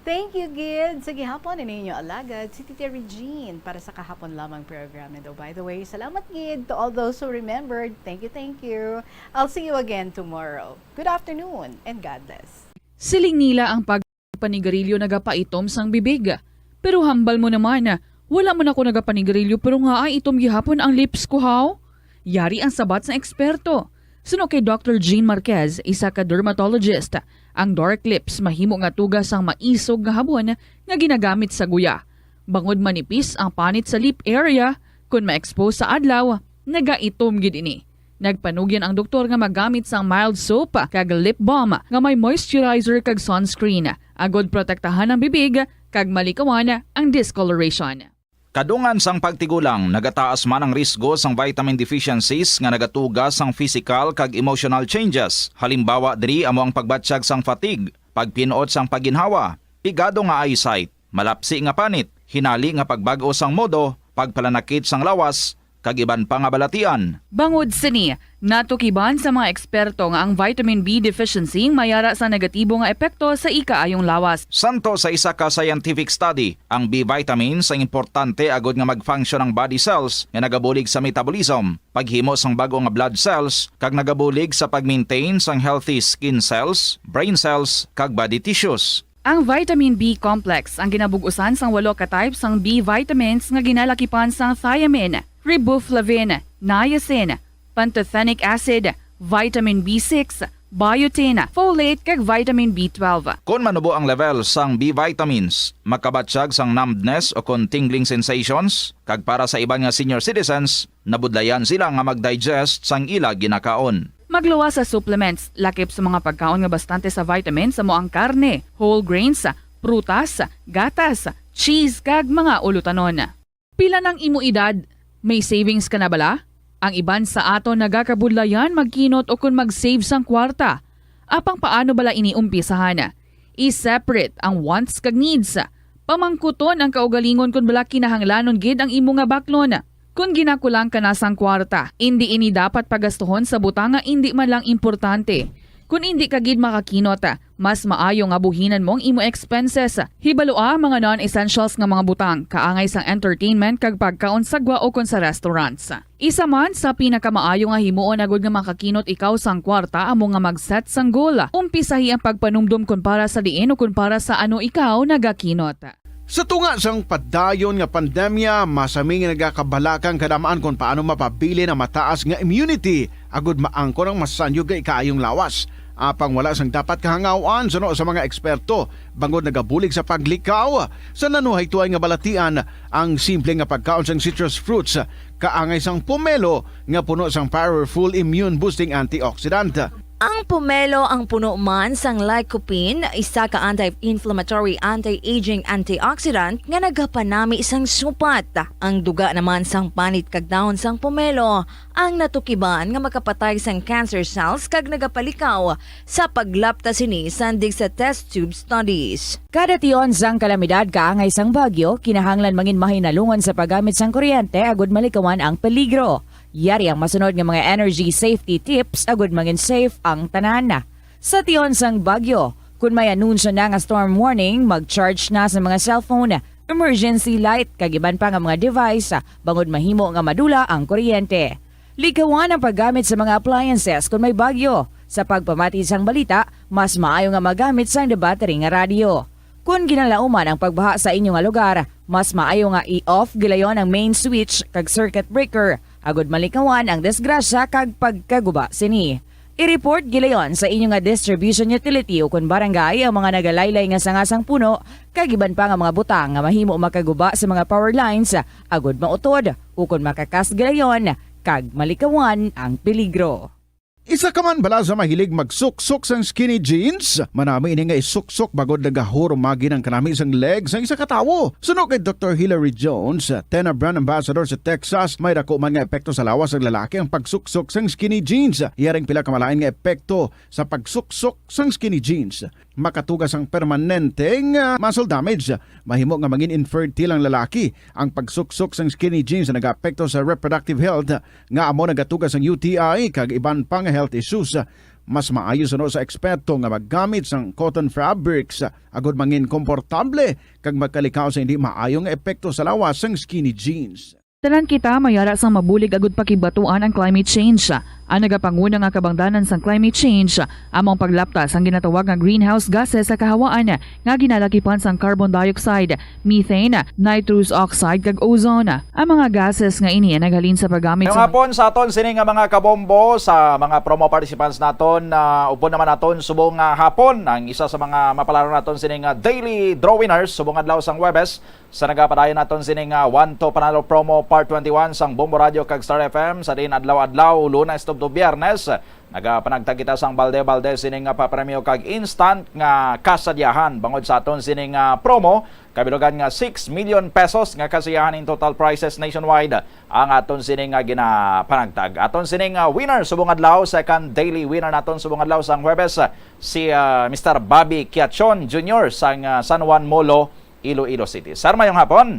Thank you, Gid. Sa gihapon, ninyo alagad si Tita Regine para sa kahapon lamang program. And by the way, salamat, Gid, to all those who remembered. Thank you, thank you. I'll see you again tomorrow. Good afternoon and God bless. Siling nila ang pagpanigarilyo nagapaitom sang bibig. Pero hambal mo naman, wala man ako nagapanigarilyo pero nga ay itom gihapon ang lips ko, how? Yari ang sabat sa eksperto. Suno kay Dr. Jean Marquez, isa ka dermatologist. Ang dark lips mahimo nga tugas ang maisog nga habon nga ginagamit sa guya. Bangod manipis ang panit sa lip area, kung ma-expose sa adlaw, nagaitom gid ini. Nagpanugyan ang doktor nga magamit sang mild soap kag lip balm nga may moisturizer kag sunscreen. Agod protektahan ang bibig kag malikawan ang discoloration. Kadungan sang pagtigulang, nagataas man ang risgo sang vitamin deficiencies nga nagatugas sang physical kag emotional changes. Halimbawa diri amo ang pagbatsyag sang fatigue, pagpinuot sang paginhawa, pigado nga eyesight, malapsi nga panit, hinali nga pagbago sang modo, pagpalanakit sang lawas, kag iban pa nga balatian. Bangod sini, natukiban sa mga eksperto nga ang vitamin B deficiency mayara sa negatibo nga epekto sa ikaayong lawas. Santo sa isa ka scientific study, ang B vitamins ang importante agod nga mag-function ang body cells nga nagabulig sa metabolism, paghimo sang bago nga blood cells, kag nagabulig sa pag-maintain sang healthy skin cells, brain cells, kag body tissues. Ang vitamin B complex ang ginabugusan sang 8 ka types sang B vitamins nga ginalakipan sang thiamine, riboflavin, niacin, pantothenic acid, vitamin B6, biotin, folate kag vitamin B12. Kung manubo ang level sang B vitamins, makabatsyag sang numbness o kung tingling sensations, kag para sa iban nga senior citizens, nabudlayan sila nga mag-digest sang ila ginakaon. Magluwa sa supplements, lakip sa mga pagkaon nga bastante sa vitamins sa moang karne, whole grains, prutas, gatas, cheese kag mga ulutanon. Pila ng imo edad, may savings ka na bala? Ang iban sa ato nagakabudlayan magkinot o kung mag-save sang kwarta. Apang paano bala iniumpisahan? I-separate ang wants kag needs. Pamangkuton ang kaugalingon kung bala kinahanglanon gid ang imo nga baklon. Kung ginakulang ka na sang kwarta, hindi ini dapat pagastuhon sa butang nga hindi man lang importante. Kung hindi ka gid makakinot, mas maayo nga buhinan mong imo expenses. Hibalua mga non-essentials nga mga butang, kaangay sang entertainment kag pagkaon sa gwa o kon sa restaurants. Isa man sa pinakamaayo nga himuon agud nga makakinot ikaw sang kwarta amo nga mag-set sang goal. Umpisahi ang pagpanumdum kun para sa diin o kun para sa ano ikaw nagakinot. Sa tunga sang padayon nga pandemya, masami nga nagakabalakang kadamaan kung paano mapabili na mataas nga immunity agud maangkon ang masanyo ga ikaayong lawas. Apang wala sang dapat kahangawan suno sa mga eksperto bangod nagabulig sa paglikaw sa nanuhay tuay nga balatian ang simple nga pagkaon sang citrus fruits kaangay sang pomelo nga puno sang powerful immune boosting antioxidant. Ang pomelo ang puno man sang lycopene, isa ka anti-inflammatory, anti-aging antioxidant nga nagapanami isang supat. Ang duga naman sang panit kag dahon sang pomelo ang natukiban nga makapatay sang cancer cells kag nagapalikaw sa paglapta sini sandig sa test tube studies. Kada tion sang kalamidad kaangay sang bagyo, kinahanglan mangin mahinalungan sa paggamit sang kuryente agud malikawan ang peligro. Yari ang masunod nga mga energy safety tips agud mangin safe ang tanan. Sa tion sang bagyo, kung may anunsyo na nga storm warning, mag-charge na sa mga cellphone, emergency light kag iban pa nga mga device bangod mahimo nga madula ang kuryente. Likawan ang paggamit sa mga appliances kung may bagyo. Sa pagpamati sang balita, mas maayo nga magamit sang battery nga radio. Kung ginalauman ang pagbaha sa inyong nga lugar, mas maayo nga i-off gilayon ang main switch kag circuit breaker agud malikawan ang disgrasya kag pagkaguba sini. I-report gilayon sa inyong nga distribution utility o kun barangay ang mga nagalaylay nga sangasang puno kag iban pa nga mga butang nga mahimo makaguba sa mga power lines agud mautod o kun makakas gilayon kag malikawan ang peligro. Isa ka man bala sa mahilig magsuksok sang skinny jeans? Manami ini nga isuksok bagod nagahurumagi ng kanami sang legs ng isa katawo. Suno kay Dr. Hilary Jones, Tena brand ambassador sa Texas, may dako man nga epekto sa lawas ng lalaki ang pagsuksok sang skinny jeans. Iyaring pila kamalain nga epekto sa pagsuksok sang skinny jeans. Makatugas ang permanenteng muscle damage. Mahimo nga mangin infertile ang lalaki. Ang pagsuksok sang skinny jeans na nag-apekto sa reproductive health nga amo nagatugas ang UTI kag iban pang health issues. Mas maayo suno sa eksperto nga maggamit sang cotton fabrics agud mangin komportable kag magkalikaw sa hindi maayong epekto sa lawas sang skinny jeans. Tanan kita mayara sang mabulig agud pakibatuan ang climate change. Ang nagapanguna nga kabangdanan sang climate change among paglaptas ang ginatawag nga greenhouse gases sa kahawaan nga ginalakipan sang carbon dioxide, methane, nitrous oxide kag ozone. Ang mga gases nga ini naghalin sa paggamit Ngayong hapon sa aton sini nga mga kabombo sa mga promo participants naton upo naman naton subong hapon ang isa sa mga mapalaro naton sini nga daily draw winners subong adlaw sang Huwebes sa nagapadayon naton sini nga 1 to panalo promo part 21 sang Bombo Radio kag Star FM sa din adlaw-adlaw Lunes to Biyernes. Nagapanagtag kita sang balde-balde sining papremyo kag instant nga kasadyahan bangod sa aton sining promo kabilogan nga 6 million pesos nga kasiyahan in total prices nationwide ang aton sining ginapanagtag. Aton sining winner subong adlaw, second daily winner naton subong adlaw sang Huwebes si Mr. Bobby Quiachon Jr. sang San Juan Molo, Iloilo City. Sir, mayong hapon.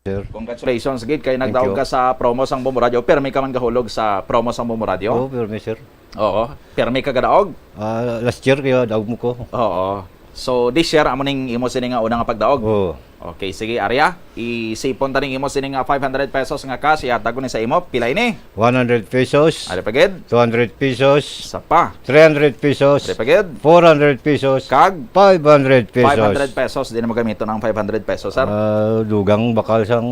Sir. Congratulations gid kay nagdaog ka sa promo sang Bombo Radio. Permi ka man gahulog sa promo sang Bombo Radio? Oo, permi sir. Oo. Permi ka gadaog? Last year kaya daog mo ko. Oo. So this year amo ning imo sini nga una nga pagdaog. Oo. Okay, sige Arya, isipon ta ning imo sini nga 500 pesos nga cash ihatag ko ni sa imo. Pila ini? 100 pesos. Ari pagid? 200 pesos. Sa pa? 300 pesos. Ari pagid? 400 pesos. Kag? 500 pesos. 500 pesos, di na magamito ng 500 pesos, sir. Dugang bakal sang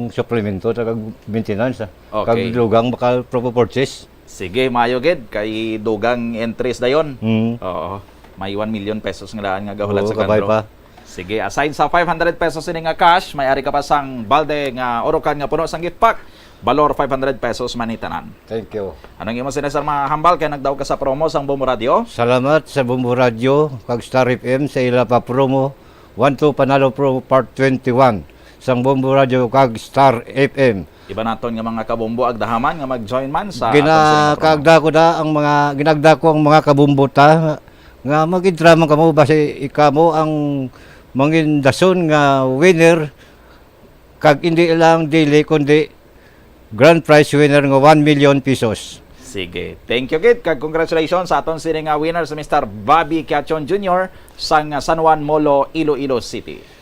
suplemento sa kag maintenance. Okay. Kag dugang bakal purchase. Sige, mayo gid kay dugang entries dayon. Mm. Oo. May 1 million pesos nga daan nga gahulat Oo, sa kabay kandro. pa. Sige, aside sa 500 pesos ini nga cash, may ari ka pa sang balde nga orokan nga puno sang gift pack. Balor 500 pesos manitanan. Thank you. Anong imo sinesar mga hambal kay nagdaog ka sa promo sang Bombo Radio? Salamat sa Bumbu Radio kag Star FM sa ila pa promo 12 Panalo Pro Part 21 sang Bumbu Radio kag Star FM. Iba naton nga mga kabombo agdahaman nga mag-join man sa Ginakagda ko da ang mga ginagda ko ang mga kabumbuta nga magindrama kamo base ikamo ang mangin dason nga winner kag hindi lang daily kundi grand prize winner nga 1 million pesos. Sige. Thank you, Kid. Kag congratulations sa aton sini nga winner sa Mr. Bobby Cachon Jr. sang San Juan Molo, Iloilo City.